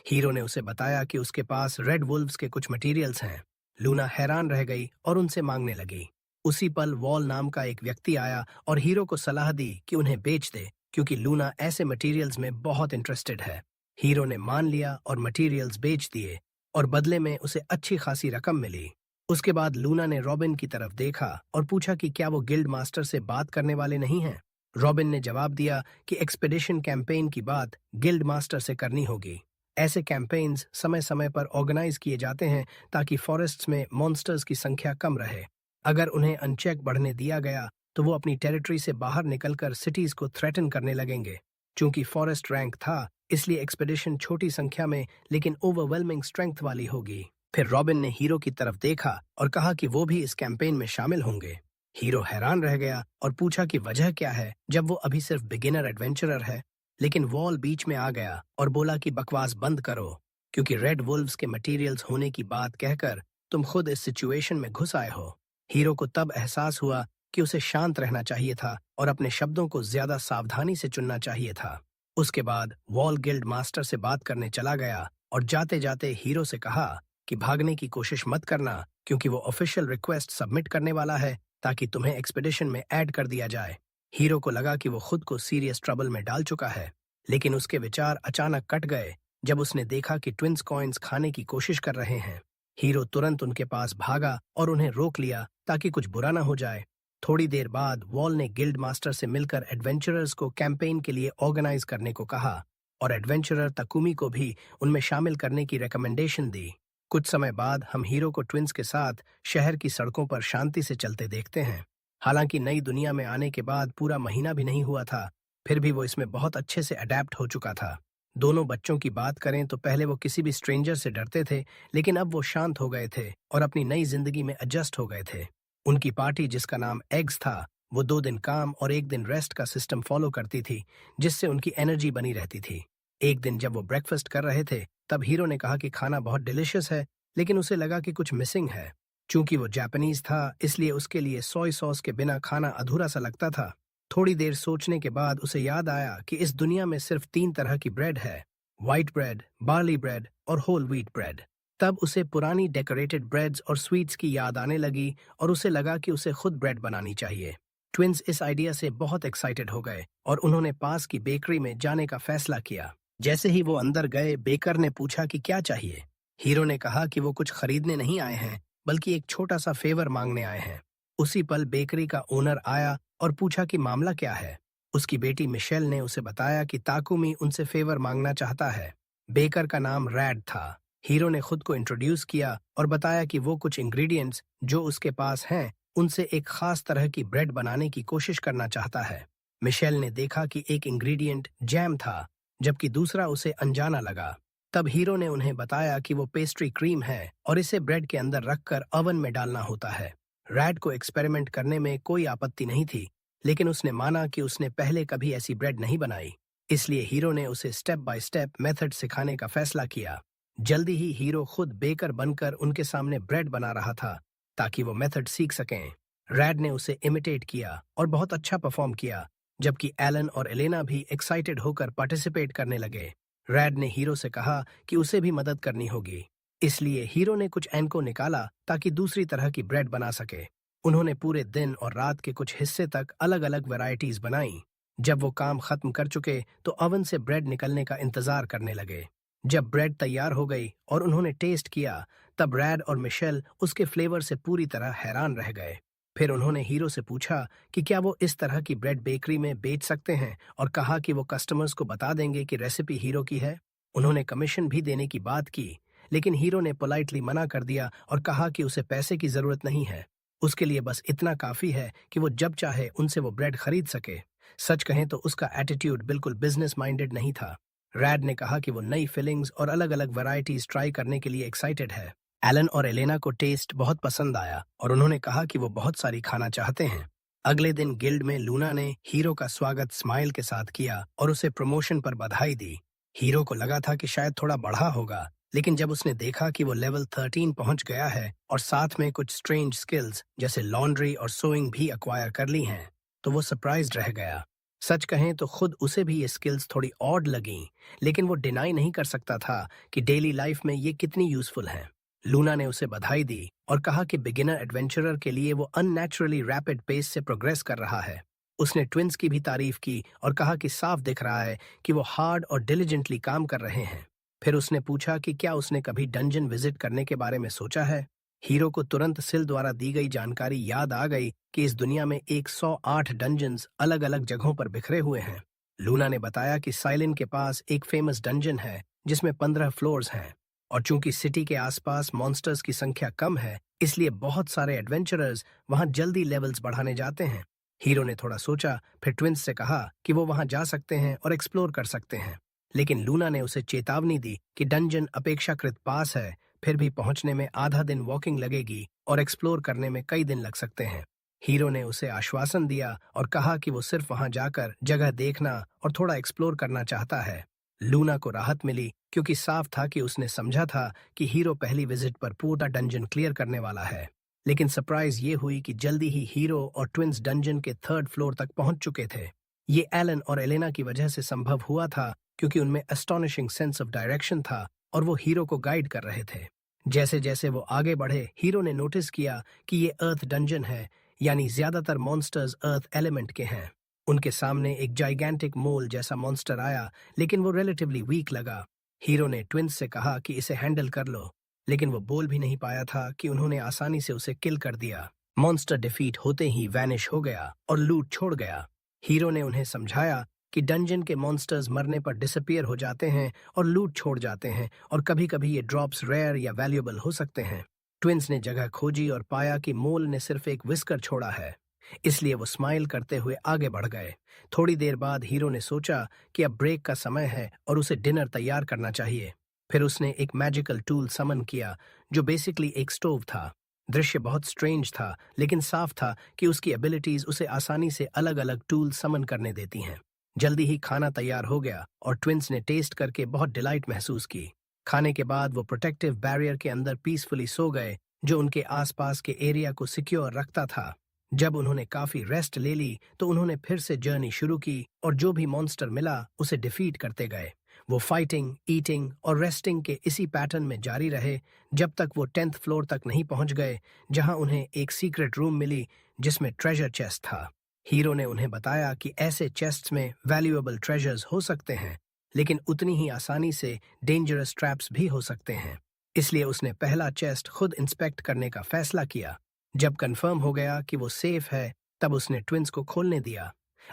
हीरो ने उसे बताया कि उसके पास रेड वुल्व्स के कुछ मटेरियल्स हैं। लूना हैरान रह गई और उनसे मांगने लगी। उसी पल वॉल नाम का एक व्यक्ति आया और हीरो को सलाह दी कि उन्हें बेच दे, क्योंकि लूना ऐसे मटेरियल्स में बहुत इंटरेस्टेड है। हीरो ने मान लिया और मटेरियल्स बेच दिए और बदले में उसे अच्छी खासी रकम मिली। उसके बाद लूना ने रॉबिन की तरफ देखा और पूछा कि क्या वो गिल्ड मास्टर से बात करने वाले नहीं हैं। रॉबिन ने जवाब दिया कि एक्सपेडिशन कैंपेन की बात गिल्ड मास्टर से करनी होगी। ऐसे कैंपेन्स समय समय पर ऑर्गेनाइज किए जाते हैं ताकि फॉरेस्ट्स में मॉन्स्टर्स की संख्या कम रहे। अगर उन्हें अनचेक बढ़ने दिया गया तो वो अपनी टेरिटरी से बाहर निकलकर सिटीज को थ्रेटन करने लगेंगे। चूंकि फॉरेस्ट रैंक था, इसलिए एक्सपेडिशन छोटी संख्या में लेकिन ओवरवेलमिंग स्ट्रेंथ वाली होगी। फिर रॉबिन ने हीरो की तरफ देखा और कहा कि वो भी इस कैंपेन में शामिल होंगे। हीरो हैरान रह गया और पूछा कि वजह क्या है, जब वो अभी सिर्फ बिगिनर एडवेंचरर है। लेकिन वॉल बीच में आ गया और बोला कि बकवास बंद करो, क्योंकि रेड वुल्व्स के मटेरियल्स होने की बात कहकर तुम खुद इस सिचुएशन में घुस आए हो। हीरो को तब एहसास हुआ कि उसे शांत रहना चाहिए था और अपने शब्दों को ज्यादा सावधानी से चुनना चाहिए था। उसके बाद वॉल गिल्ड मास्टर से बात करने चला गया और जाते जाते हीरो से कहा कि भागने की कोशिश मत करना, क्योंकि वो ऑफिशियल रिक्वेस्ट सबमिट करने वाला है ताकि तुम्हें एक्सपेडिशन में ऐड कर दिया जाए। हीरो को लगा कि वो खुद को सीरियस ट्रबल में डाल चुका है, लेकिन उसके विचार अचानक कट गए जब उसने देखा कि ट्विंस कॉइन्स खाने की कोशिश कर रहे हैं। हीरो तुरंत उनके पास भागा और उन्हें रोक लिया ताकि कुछ बुरा ना हो जाए। थोड़ी देर बाद वॉल ने गिल्ड मास्टर से मिलकर एडवेंचरर्स को कैंपेन के लिए ऑर्गेनाइज करने को कहा और एडवेंचरर तकुमी को भी उनमें शामिल करने की रिकमेंडेशन दी। कुछ समय बाद हम हीरो को ट्विंस के साथ शहर की सड़कों पर शांति से चलते देखते हैं। हालांकि नई दुनिया में आने के बाद पूरा महीना भी नहीं हुआ था, फिर भी वो इसमें बहुत अच्छे से अडेप्ट हो चुका था। दोनों बच्चों की बात करें तो पहले वो किसी भी स्ट्रेंजर से डरते थे, लेकिन अब वो शांत हो गए थे और अपनी नई जिंदगी में एडजस्ट हो गए थे। उनकी पार्टी, जिसका नाम एग्स था, वो 2 दिन काम और 1 दिन रेस्ट का सिस्टम फॉलो करती थी, जिससे उनकी एनर्जी बनी रहती थी। एक दिन जब वो ब्रेकफास्ट कर रहे थे, तब हीरो ने कहा कि खाना बहुत डिलिशियस है, लेकिन उसे लगा कि कुछ मिसिंग है। चूंकि वो जापानीज था, इसलिए उसके लिए सोय सॉस के बिना खाना अधूरा सा लगता था। थोड़ी देर सोचने के बाद उसे याद आया कि इस दुनिया में सिर्फ 3 तरह की ब्रेड है, व्हाइट ब्रेड, बार्ली ब्रेड और होल व्हीट ब्रेड। तब उसे पुरानी डेकोरेटेड ब्रेड्स और स्वीट्स की याद आने लगी और उसे लगा कि उसे खुद ब्रेड बनानी चाहिए। ट्विंस इस आइडिया से बहुत एक्साइटेड हो गए और उन्होंने पास की बेकरी में जाने का फैसला किया। जैसे ही वो अंदर गए, बेकर ने पूछा कि क्या चाहिए। हीरो ने कहा कि वो कुछ खरीदने नहीं आए हैं, बल्कि एक छोटा सा फेवर मांगने आए हैं। उसी पल बेकरी का ओनर आया और पूछा कि मामला क्या है। उसकी बेटी मिशेल ने उसे बताया कि ताकुमी उनसे फेवर मांगना चाहता है। बेकर का नाम रैड था। हीरो ने खुद को इंट्रोड्यूस किया और बताया कि वो कुछ इंग्रेडिएंट्स जो उसके पास हैं उनसे एक खास तरह की ब्रेड बनाने की कोशिश करना चाहता है। मिशेल ने देखा कि एक इंग्रेडिएंट जैम था, जबकि दूसरा उसे अनजाना लगा। तब हीरो ने उन्हें बताया कि वो पेस्ट्री क्रीम है और इसे ब्रेड के अंदर रखकर ओवन में डालना होता है। रैड को एक्सपेरिमेंट करने में कोई आपत्ति नहीं थी, लेकिन उसने माना कि उसने पहले कभी ऐसी ब्रेड नहीं बनाई। इसलिए हीरो ने उसे स्टेप बाय स्टेप मेथड सिखाने का फैसला किया। जल्दी ही हीरो खुद बेकर बनकर उनके सामने ब्रेड बना रहा था, ताकि वो मेथड सीख सकें। रैड ने उसे इमिटेट किया और बहुत अच्छा परफॉर्म किया, जबकि एलन और एलेना भी एक्साइटेड होकर पार्टिसिपेट करने लगे। रैड ने हीरो से कहा कि उसे भी मदद करनी होगी, इसलिए हीरो ने कुछ एनको निकाला ताकि दूसरी तरह की ब्रेड बना सके। उन्होंने पूरे दिन और रात के कुछ हिस्से तक अलग अलग वैरायटीज बनाई। जब वो काम खत्म कर चुके तो ओवन से ब्रेड निकलने का इंतजार करने लगे। जब ब्रेड तैयार हो गई और उन्होंने टेस्ट किया, तब रैड और मिशेल उसके फ्लेवर से पूरी तरह हैरान रह गए। फिर उन्होंने हीरो से पूछा कि क्या वो इस तरह की ब्रेड बेकरी में बेच सकते हैं, और कहा कि वो कस्टमर्स को बता देंगे कि रेसिपी हीरो की है। उन्होंने कमीशन भी देने की बात की, लेकिन हीरो ने पोलाइटली मना कर दिया और कहा कि उसे पैसे की जरूरत नहीं है। उसके लिए बस इतना काफी है कि वो जब चाहे उनसे वो ब्रेड खरीद सके। सच कहें तो उसका एटीट्यूड बिल्कुल बिजनेस माइंडेड नहीं था। रैड ने कहा कि वो नई फिलिंग्स और अलग अलग वैरायटीज ट्राई करने के लिए एक्साइटेड है। एलन और एलेना को टेस्ट बहुत पसंद आया और उन्होंने कहा कि वो बहुत सारी खाना चाहते हैं। अगले दिन गिल्ड में लूना ने हीरो का स्वागत स्माइल के साथ किया और उसे प्रमोशन पर बधाई दी। हीरो को लगा था कि शायद थोड़ा बढ़ा होगा, लेकिन जब उसने देखा कि वो लेवल 13 पहुंच गया है और साथ में कुछ स्ट्रेंज स्किल्स जैसे लॉन्ड्री और सोइंग भी अक्वायर कर ली हैं, तो वो सरप्राइज्ड रह गया। सच कहें तो खुद उसे भी ये स्किल्स थोड़ी ऑड लगीं, लेकिन वो डिनाई नहीं कर सकता था कि डेली लाइफ में ये कितनी यूजफुल हैं। लूना ने उसे बधाई दी और कहा कि बिगिनर एडवेंचरर के लिए वो अननेचुरली रैपिड पेस से प्रोग्रेस कर रहा है। उसने ट्विंस की भी तारीफ की और कहा कि साफ दिख रहा है कि वो हार्ड और डिलिजेंटली काम कर रहे हैं। फिर उसने पूछा कि क्या उसने कभी डंजन विजिट करने के बारे में सोचा है। हीरो को तुरंत सिल द्वारा दी गई जानकारी याद आ गई कि इस दुनिया में 108 डंजन्स अलग अलग जगहों पर बिखरे हुए हैं। लूना ने बताया कि साइलिन के पास एक फेमस डंजन है जिसमें 15 फ्लोर्स हैं, और चूंकि सिटी के आसपास मॉन्स्टर्स की संख्या कम है, इसलिए बहुत सारे एडवेंचरर्स वहां जल्दी लेवल्स बढ़ाने जाते हैं। हीरो ने थोड़ा सोचा, फिर ट्विंस से कहा कि वो वहां जा सकते हैं और एक्सप्लोर कर सकते हैं, लेकिन लूना ने उसे चेतावनी दी कि डंजन अपेक्षाकृत पास है, फिर भी पहुंचने में आधा दिन वॉकिंग लगेगी और एक्सप्लोर करने में कई दिन लग सकते हैं। हीरो ने उसे आश्वासन दिया और कहा कि वो सिर्फ वहां जाकर जगह देखना और थोड़ा एक्सप्लोर करना चाहता है। लूना को राहत मिली क्योंकि साफ था कि उसने समझा था कि हीरो पहली विजिट पर पूरा डंजन क्लियर करने वाला है। लेकिन सरप्राइज ये हुई कि जल्दी ही हीरो और ट्विंस डंजन के 3rd फ्लोर तक पहुंच चुके थे। ये एलन और एलेना की वजह से संभव हुआ था, क्योंकि उनमें एस्टोनिशिंग सेंस ऑफ डायरेक्शन था और वो हीरो को गाइड कर रहे थे। जैसे जैसे वो आगे बढ़े, हीरो ने नोटिस किया कि ये अर्थ डंजन है, यानी ज्यादातर मॉन्स्टर्स अर्थ एलिमेंट के हैं। उनके सामने एक जाइगैंटिक मोल जैसा मॉन्स्टर आया, लेकिन वो रिलेटिवली वीक लगा। हीरो ने ट्विंस से कहा कि इसे हैंडल कर लो, लेकिन वो बोल भी नहीं पाया था कि उन्होंने आसानी से उसे किल कर दिया। मॉन्स्टर डिफीट होते ही वैनिश हो गया और लूट छोड़ गया। हीरो ने उन्हें समझाया कि डंजन के मॉन्स्टर्स मरने पर डिसअपियर हो जाते हैं और लूट छोड़ जाते हैं, और कभी कभी ये ड्रॉप्स रेयर या वैल्यूएबल हो सकते हैं। ट्विंस ने जगह खोजी और पाया कि मोल ने सिर्फ एक विस्कर छोड़ा है, इसलिए वो स्माइल करते हुए आगे बढ़ गए। थोड़ी देर बाद हीरो ने सोचा कि अब ब्रेक का समय है और उसे डिनर तैयार करना चाहिए। फिर उसने एक मैजिकल टूल समन किया जो बेसिकली एक स्टोव था। दृश्य बहुत स्ट्रेंज था, लेकिन साफ था कि उसकी एबिलिटीज उसे आसानी से अलग अलग टूल समन करने देती हैं। जल्दी ही खाना तैयार हो गया और ट्विंस ने टेस्ट करके बहुत डिलाइट महसूस की। खाने के बाद वो प्रोटेक्टिव बैरियर के अंदर पीसफुली सो गए, जो उनके आसपास के एरिया को सिक्योर रखता था। जब उन्होंने काफी रेस्ट ले ली तो उन्होंने फिर से जर्नी शुरू की और जो भी मॉन्स्टर मिला उसे डिफीट करते गए। वो फाइटिंग, ईटिंग और रेस्टिंग के इसी पैटर्न में जारी रहे जब तक वो 10th फ्लोर तक नहीं पहुंच गए, जहां उन्हें एक सीक्रेट रूम मिली जिसमें ट्रेजर चेस्ट था। हीरो ने उन्हें बताया कि ऐसे चेस्ट्स में वैल्यूएबल ट्रेजर्स हो सकते हैं, लेकिन उतनी ही आसानी से डेंजरस ट्रैप्स भी हो सकते हैं। इसलिए उसने पहला चेस्ट खुद इंस्पेक्ट करने का फैसला किया। जब कंफर्म हो गया कि वो सेफ है, तब उसने ट्विंस को खोलने दिया।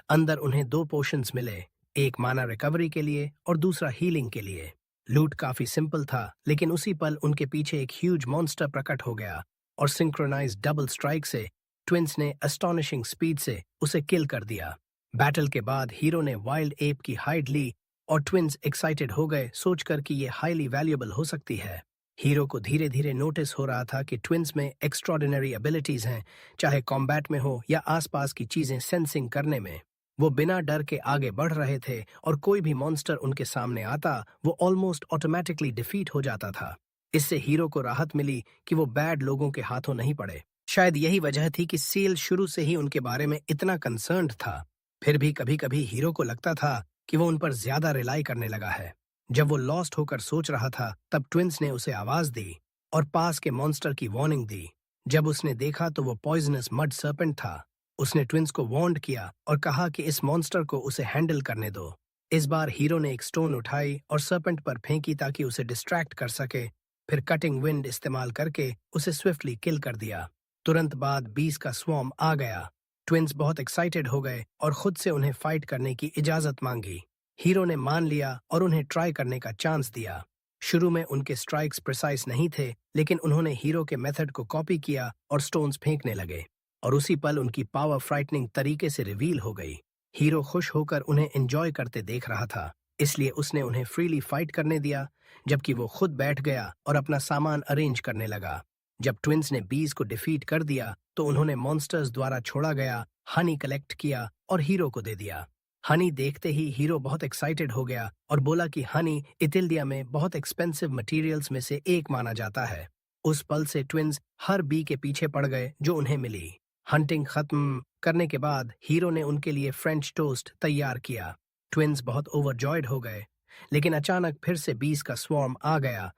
अंदर उन्हें 2 पोशंस मिले, एक माना रिकवरी के लिए और दूसरा हीलिंग के लिए। लूट काफी सिंपल था, लेकिन उसी पल उनके पीछे एक ह्यूज मॉन्स्टर प्रकट हो गया और सिंक्रोनाइज्ड डबल स्ट्राइक से ट्विंस ने अस्टॉनिशिंग स्पीड से उसे किल कर दिया। बैटल के बाद हीरो ने वाइल्ड एप की हाइड ली और ट्विंस एक्साइटेड हो गए सोचकर कि ये हाईली वैल्यूएबल हो सकती है। हीरो को धीरे धीरे नोटिस हो रहा था कि ट्विंस में एक्स्ट्रॉर्डिनरी एबिलिटीज हैं, चाहे कॉम्बैट में हो या आसपास की चीजें सेंसिंग करने में। वो बिना डर के आगे बढ़ रहे थे और कोई भी मॉन्स्टर उनके सामने आता वो ऑलमोस्ट ऑटोमेटिकली डिफीट हो जाता था। इससे हीरो को राहत मिली कि वो बैड लोगों के हाथों नहीं पड़े। शायद यही वजह थी कि सील शुरू से ही उनके बारे में इतना कंसर्न्ड था। फिर भी कभी कभी हीरो को लगता था कि वो उन पर ज्यादा रिलाई करने लगा है। जब वो लॉस्ट होकर सोच रहा था तब ट्विंस ने उसे आवाज दी और पास के मॉन्स्टर की वार्निंग दी। जब उसने देखा तो वो पॉइजनस मड सर्पेंट था। उसने ट्विंस को वार्न किया और कहा कि इस मॉन्स्टर को उसे हैंडल करने दो। इस बार हीरो ने एक स्टोन उठाई और सर्पेंट पर फेंकी ताकि उसे डिस्ट्रैक्ट कर सके। फिर कटिंग विंड इस्तेमाल करके उसे स्विफ्टली किल कर दिया। तुरंत बाद बीस का स्वॉर्म आ गया। ट्विंस बहुत एक्साइटेड हो गए और खुद से उन्हें फाइट करने की इजाजत मांगी। हीरो ने मान लिया और उन्हें ट्राई करने का चांस दिया। शुरू में उनके स्ट्राइक्स प्रिसाइज नहीं थे, लेकिन उन्होंने हीरो के मेथड को कॉपी किया और स्टोन्स फेंकने लगे और उसी पल उनकी पावर फ्राइटनिंग तरीके से रिवील हो गई। हीरो खुश होकर उन्हें एंजॉय करते देख रहा था, इसलिए उसने उन्हें फ्रीली फाइट करने दिया, जबकि वो खुद बैठ गया और अपना सामान अरेंज करने लगा। जब ट्विंस ने बीज को डिफीट कर दिया तो उन्होंने मॉन्स्टर्स द्वारा छोड़ा गया हनी कलेक्ट किया और हीरो को दे दिया। हनी देखते ही हीरो बहुत एक्साइटेड हो गया और बोला कि हनी इथिल्डिया में बहुत एक्सपेंसिव मटेरियल्स में से एक माना जाता है। उस पल से ट्विंस हर बी के पीछे पड़ गए जो उन्हें मिली। हंटिंग खत्म करने के बाद हीरो ने उनके लिए फ्रेंच टोस्ट तैयार किया। ट्विंस बहुत ओवरजॉयड हो गए, लेकिन अचानक फिर से बीस का स्वॉर्म आ गया।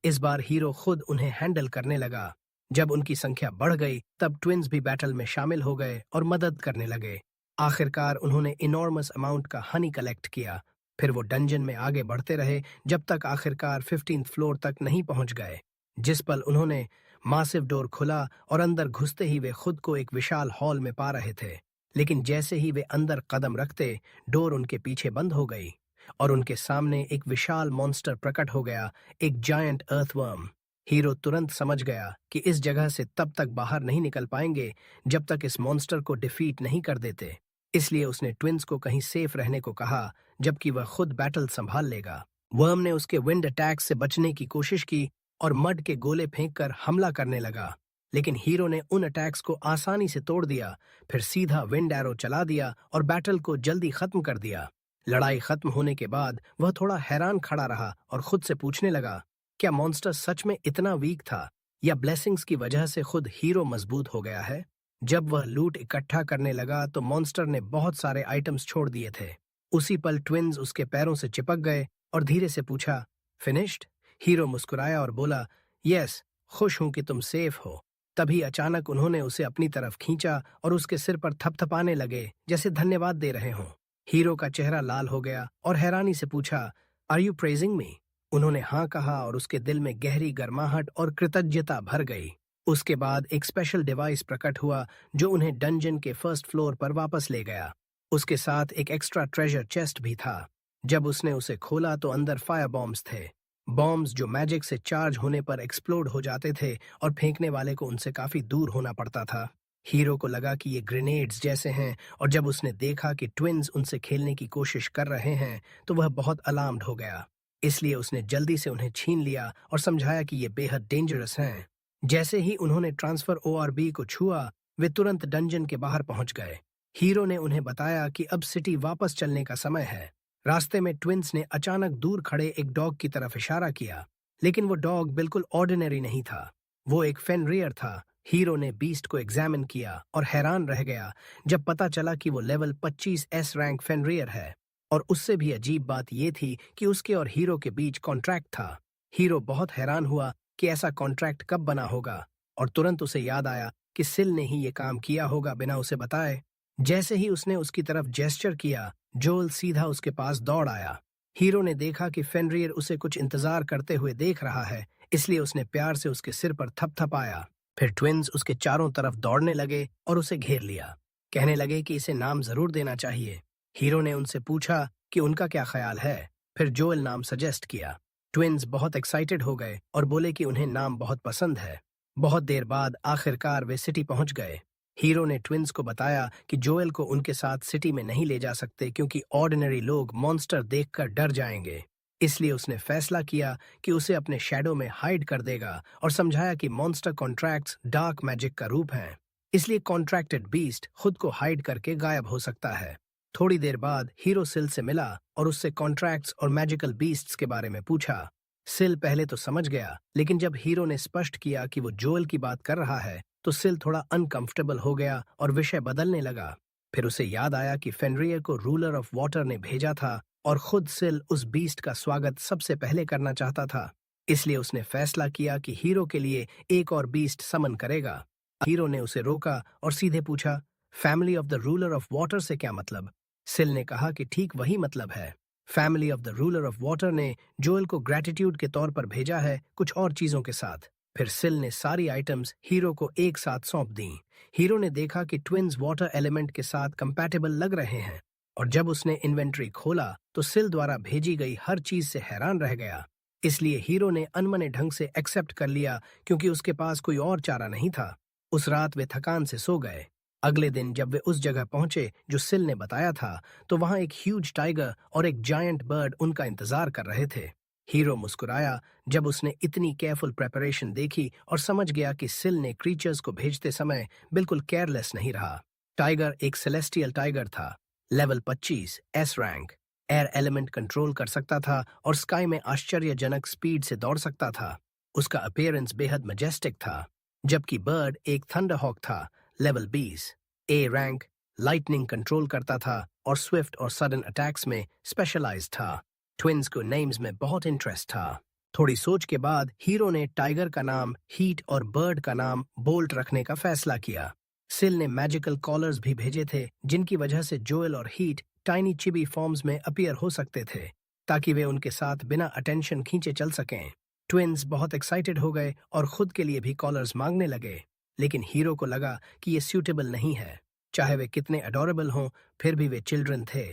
इस बार हीरो खुद उन्हें हैंडल करने लगा। जब उनकी संख्या बढ़ गई तब ट्विंस भी बैटल में शामिल हो गए और मदद करने लगे। आखिरकार उन्होंने इनॉर्मस अमाउंट का हनी कलेक्ट किया। फिर वो डंजन में आगे बढ़ते रहे जब तक आखिरकार 15th फ्लोर तक नहीं पहुंच गए। जिस पल उन्होंने मासिव डोर खुला और अंदर घुसते ही वे खुद को एक विशाल हॉल में पा रहे थे। लेकिन जैसे ही वे अंदर कदम रखते डोर उनके पीछे बंद हो गई और उनके सामने एक विशाल मॉन्स्टर प्रकट हो गया, एक जायंट अर्थवर्म। हीरो तुरंत समझ गया कि इस जगह से तब तक बाहर नहीं निकल पाएंगे जब तक इस मॉन्स्टर को डिफीट नहीं कर देते। इसलिए उसने ट्विंस को कहीं सेफ रहने को कहा, जबकि वह खुद बैटल संभाल लेगा। वर्म ने उसके विंड अटैक से बचने की कोशिश की और मड के गोले फेंककर हमला करने लगा, लेकिन हीरो ने उन अटैक्स को आसानी से तोड़ दिया। फिर सीधा विंड एरो चला दिया और बैटल को जल्दी खत्म कर दिया। लड़ाई खत्म होने के बाद वह थोड़ा हैरान खड़ा रहा और खुद से पूछने लगा, क्या मॉन्स्टर सच में इतना वीक था या ब्लेसिंग्स की वजह से खुद हीरो मजबूत हो गया है? जब वह लूट इकट्ठा करने लगा तो मॉन्स्टर ने बहुत सारे आइटम्स छोड़ दिए थे। उसी पल ट्विंस उसके पैरों से चिपक गए और धीरे से पूछा, फिनिश्ड? हीरो मुस्कुराया और बोला, यस, खुश हूं कि तुम सेफ हो। तभी अचानक उन्होंने उसे अपनी तरफ खींचा और उसके सिर पर थपथपाने लगे जैसे धन्यवाद दे रहे हों। हीरो का चेहरा लाल हो गया और हैरानी से पूछा, आर यू प्रेजिंग मी? उन्होंने हाँ कहा और उसके दिल में गहरी गर्माहट और कृतज्ञता भर गई। उसके बाद एक स्पेशल डिवाइस प्रकट हुआ जो उन्हें डंजन के फर्स्ट फ्लोर पर वापस ले गया। उसके साथ एक एक्स्ट्रा ट्रेजर चेस्ट भी था। जब उसने उसे खोला तो अंदर फायर बॉम्ब्स थे, बॉम्ब्स जो मैजिक से चार्ज होने पर एक्सप्लोड हो जाते थे और फेंकने वाले को उनसे काफी दूर होना पड़ता था। हीरो को लगा कि ये ग्रेनेड्स जैसे हैं और जब उसने देखा कि ट्विंस उनसे खेलने की कोशिश कर रहे हैं तो वह बहुत अलार्म्ड हो गया। इसलिए उसने जल्दी से उन्हें छीन लिया और समझाया कि ये बेहद डेंजरस हैं। जैसे ही उन्होंने ट्रांसफर ओआरबी को छुआ वे तुरंत डंजन के बाहर पहुंच गए। हीरो ने उन्हें बताया कि अब सिटी वापस चलने का समय है। रास्ते में ट्विंस ने अचानक दूर खड़े एक डॉग की तरफ इशारा किया, लेकिन वो डॉग बिल्कुल ऑर्डिनरी नहीं था। वो एक फेनरियर था। हीरो ने बीस्ट को एग्जामिन किया और हैरान रह गया जब पता चला कि वो लेवल 25S रैंक फेनरियर है। और उससे भी अजीब बात ये थी कि उसके और हीरो के बीच कॉन्ट्रैक्ट था। हीरो बहुत हैरान हुआ कि ऐसा कॉन्ट्रैक्ट कब बना होगा और तुरंत उसे याद आया कि सिल ने ही ये काम किया होगा बिना उसे बताए। जैसे ही उसने उसकी तरफ जेस्चर किया जोल सीधा उसके पास दौड़ आया। हीरो ने देखा कि फेनरियर उसे कुछ इंतजार करते हुए देख रहा है, इसलिए उसने प्यार से उसके सिर पर थपथपाया। फिर ट्विंस उसके चारों तरफ दौड़ने लगे और उसे घेर लिया। कहने लगे कि इसे नाम जरूर देना चाहिए। हीरो ने उनसे पूछा कि उनका क्या ख्याल है। फिर जोएल नाम सजेस्ट किया। ट्विंस बहुत एक्साइटेड हो गए और बोले कि उन्हें नाम बहुत पसंद है। बहुत देर बाद आखिरकार वे सिटी पहुंच गए। हीरो ने ट्विंस को बताया कि जोएल को उनके साथ सिटी में नहीं ले जा सकते क्योंकि ऑर्डिनरी लोग मॉन्स्टर देखकर डर जाएंगे। इसलिए उसने फैसला किया कि उसे अपने शैडो में हाइड कर देगा और समझाया कि मॉन्स्टर कॉन्ट्रैक्ट्स डार्क मैजिक का रूप हैं। इसलिए कॉन्ट्रैक्टेड बीस्ट खुद को हाइड करके गायब हो सकता है। थोड़ी देर बाद हीरो सिल से मिला और उससे कॉन्ट्रैक्ट्स और मैजिकल बीस्ट्स के बारे में पूछा। सिल पहले तो समझ गया, लेकिन जब हीरो ने स्पष्ट किया कि वो जोएल की बात कर रहा है तो सिल थोड़ा अनकंफर्टेबल हो गया और विषय बदलने लगा। फिर उसे याद आया कि फेनरियर को रूलर ऑफ वाटर ने भेजा था और खुद सिल उस बीस्ट का स्वागत सबसे पहले करना चाहता था। इसलिए उसने फैसला किया कि हीरो के लिए एक और बीस्ट समन करेगा। हीरो ने उसे रोका और सीधे पूछा, family of the ruler of water से क्या मतलब? सिल ने कहा कि ठीक वही मतलब है। Family of the ruler of water ने जोएल को ग्रैटिट्यूड के तौर पर भेजा है, कुछ और चीजों के साथ। फिर सिल ने सारी आइटम्स हीरो को एक साथ सौंप दी। हीरो ने देखा कि ट्विन्स वाटर एलिमेंट के साथ कंपैटिबल लग रहे हैं, और जब उसने इन्वेंट्री खोला तो सिल द्वारा भेजी गई हर चीज से हैरान रह गया। इसलिए हीरो ने अनमने ढंग से एक्सेप्ट कर लिया क्योंकि उसके पास कोई और चारा नहीं था। उस रात वे थकान से सो गए। अगले दिन जब वे उस जगह पहुंचे जो सिल ने बताया था, तो वहां एक ह्यूज टाइगर और एक जायंट बर्ड उनका इंतजार कर रहे थे। हीरो मुस्कुराया जब उसने इतनी केयरफुल प्रेपरेशन देखी और समझ गया कि सिल ने क्रीचर्स को भेजते समय बिल्कुल केयरलेस नहीं रहा। टाइगर एक सेलेस्टियल टाइगर था, level 25 S rank, air element control कर सकता था और स्काई में आश्चर्यजनक स्पीड से दौड़ सकता था। उसका अपीयरेंस बेहद मजेस्टिक था। जबकि बर्ड एक थंडरहॉक था, level 20 A rank, lightning control करता था और स्विफ्ट और सडन अटैक्स में स्पेशलाइज्ड था। ट्विन्स को नेम्स में बहुत इंटरेस्ट था। थोड़ी सोच के बाद हीरो ने टाइगर का नाम हीट और बर्ड का नाम बोल्ट रखने का फैसला किया। सिल ने मैजिकल कॉलर्स भी भेजे थे जिनकी वजह से जोएल और हीट टाइनी चिबी फॉर्म्स में अपीयर हो सकते थे, ताकि वे उनके साथ बिना अटेंशन खींचे चल सकें। ट्विन्स बहुत एक्साइटेड हो गए और खुद के लिए भी कॉलर्स मांगने लगे, लेकिन हीरो को लगा कि ये सूटेबल नहीं है। चाहे वे कितने अडोरेबल हों, फिर भी वे चिल्ड्रन थे।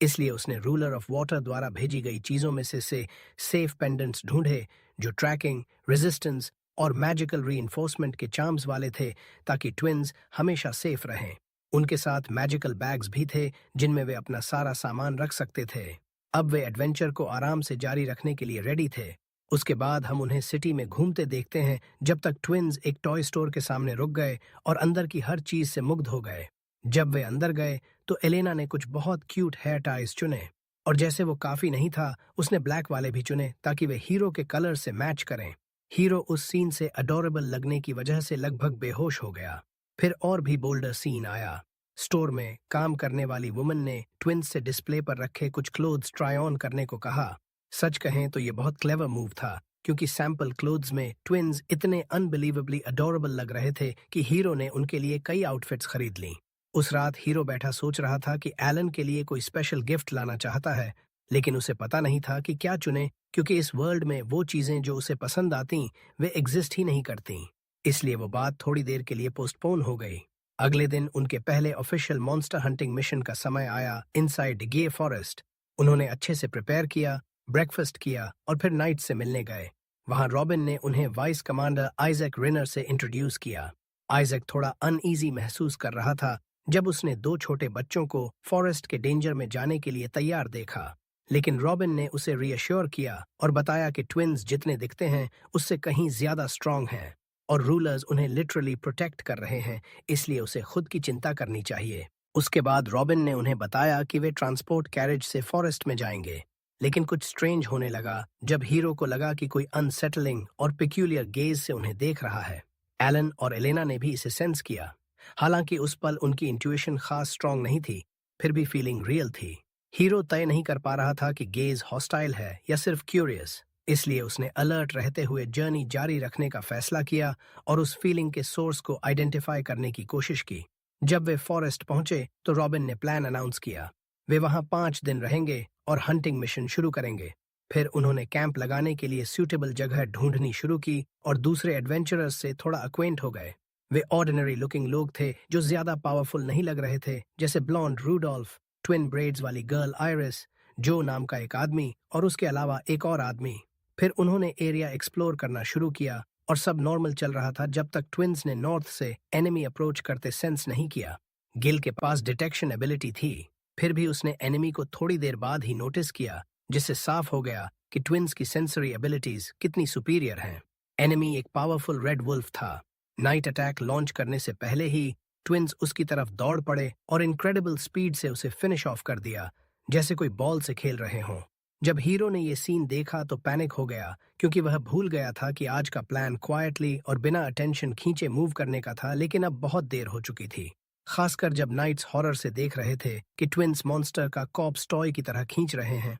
इसलिए उसने रूलर ऑफ वाटर द्वारा भेजी गई चीजों में से सेफ पेंडेंट्स ढूंढे जो ट्रैकिंग, रेजिस्टेंस और मैजिकल रीइंफोर्समेंट के चार्म्स वाले थे, ताकि ट्विन्स हमेशा सेफ रहें। उनके साथ मैजिकल बैग्स भी थे जिनमें वे अपना सारा सामान रख सकते थे। अब वे एडवेंचर को आराम से जारी रखने के लिए रेडी थे। उसके बाद हम उन्हें सिटी में घूमते देखते हैं जब तक ट्विन्स एक टॉय स्टोर के सामने रुक गए और अंदर की हर चीज से मुग्ध हो गए। जब वे अंदर गए तो एलेना ने कुछ बहुत क्यूट हेयर टाइज चुने, और जैसे वो काफी नहीं था, उसने ब्लैक वाले भी चुने ताकि वे हीरो के कलर से मैच करें। हीरो उस सीन से अडोरेबल लगने की वजह से लगभग बेहोश हो गया। फिर और भी बोल्डर सीन आया। स्टोर में काम करने वाली वुमन ने ट्विन्स से डिस्प्ले पर रखे कुछ क्लोथ्स ट्राई ऑन करने को कहा। सच कहें तो ये बहुत क्लेवर मूव था, क्योंकि सैंपल क्लोथ्स में ट्विन्स इतने अनबिलीवेबली अडोरेबल लग रहे थे कि हीरो ने उनके लिए कई आउटफिट्स खरीद लीं। उस रात हीरो बैठा सोच रहा था कि एलन के लिए कोई स्पेशल गिफ्ट लाना चाहता है, लेकिन उसे पता नहीं था कि क्या चुने, क्योंकि इस वर्ल्ड में वो चीजें जो उसे पसंद आती वे एग्जिस्ट ही नहीं करती। इसलिए वो बात थोड़ी देर के लिए पोस्टपोन हो गई। अगले दिन उनके पहले ऑफिशियल मॉन्स्टर हंटिंग मिशन का समय आया इनसाइड गे फॉरेस्ट। उन्होंने अच्छे से प्रिपेयर किया, ब्रेकफास्ट किया और फिर नाइट से मिलने गए। वहां रॉबिन ने उन्हें वाइस कमांडर आइजैक रिनर से इंट्रोड्यूस किया। आइजैक थोड़ा अनईजी महसूस कर रहा था जब उसने दो छोटे बच्चों को फॉरेस्ट के डेंजर में जाने के लिए तैयार देखा, लेकिन रॉबिन ने उसे रियश्योर किया और बताया कि ट्विन्स जितने दिखते हैं उससे कहीं ज्यादा स्ट्रांग हैं और रूलर्स उन्हें लिटरली प्रोटेक्ट कर रहे हैं, इसलिए उसे खुद की चिंता करनी चाहिए। उसके बाद रॉबिन ने उन्हें बताया कि वे ट्रांसपोर्ट कैरेज से फॉरेस्ट में जाएंगे, लेकिन कुछ स्ट्रेंज होने लगा जब हीरो को लगा कि कोई अनसेटलिंग और पिक्यूलियर गेज से उन्हें देख रहा है। एलन और एलेना ने भी इसे सेंस किया। हालांकि उस पल उनकी इंट्यूशन खास स्ट्रांग नहीं थी, फिर भी फीलिंग रियल थी। हीरो तय नहीं कर पा रहा था कि गेज हॉस्टाइल है या सिर्फ क्यूरियस, इसलिए उसने अलर्ट रहते हुए जर्नी जारी रखने का फैसला किया और उस फीलिंग के सोर्स को आइडेंटिफाई करने की कोशिश की। जब वे फॉरेस्ट पहुंचे तो रॉबिन ने प्लान अनाउंस किया। वे वहां 5 दिन रहेंगे और हंटिंग मिशन शुरू करेंगे। फिर उन्होंने कैंप लगाने के लिए सूटेबल जगह ढूंढनी शुरू की और दूसरे एडवेंचरर्स से थोड़ा अक्वेंट हो गए। वे ऑर्डिनरी लुकिंग लोग थे जो ज्यादा पावरफुल नहीं लग रहे थे, जैसे ब्लॉन्ड रूडोल्फ, ट्विन ब्रेड्स वाली गर्ल आयरिस, जो नाम का एक आदमी और उसके अलावा एक और आदमी। फिर उन्होंने एरिया एक्सप्लोर करना शुरू किया और सब नॉर्मल चल रहा था जब तक ट्विंस ने नॉर्थ से एनिमी अप्रोच करते सेंस नहीं किया। गिल के पास डिटेक्शन एबिलिटी थी, फिर भी उसने एनिमी को थोड़ी देर बाद ही नोटिस किया, जिससे साफ हो गया कि ट्विंस की सेंसरी एबिलिटीज कितनी सुपीरियर हैं। एनिमी एक पावरफुल रेड वुल्फ था। नाइट अटैक लॉन्च करने से पहले ही ट्विंस उसकी तरफ दौड़ पड़े और इनक्रेडिबल स्पीड से उसे फिनिश ऑफ कर दिया, जैसे कोई बॉल से खेल रहे हों। जब हीरो ने ये सीन देखा तो पैनिक हो गया, क्योंकि वह भूल गया था कि आज का प्लान क्वाइटली और बिना अटेंशन खींचे मूव करने का था, लेकिन अब बहुत देर हो चुकी थी। खासकर जब नाइट्स हॉरर से देख रहे थे कि ट्विंस मॉन्स्टर का कॉप्स टॉय की तरह खींच रहे हैं।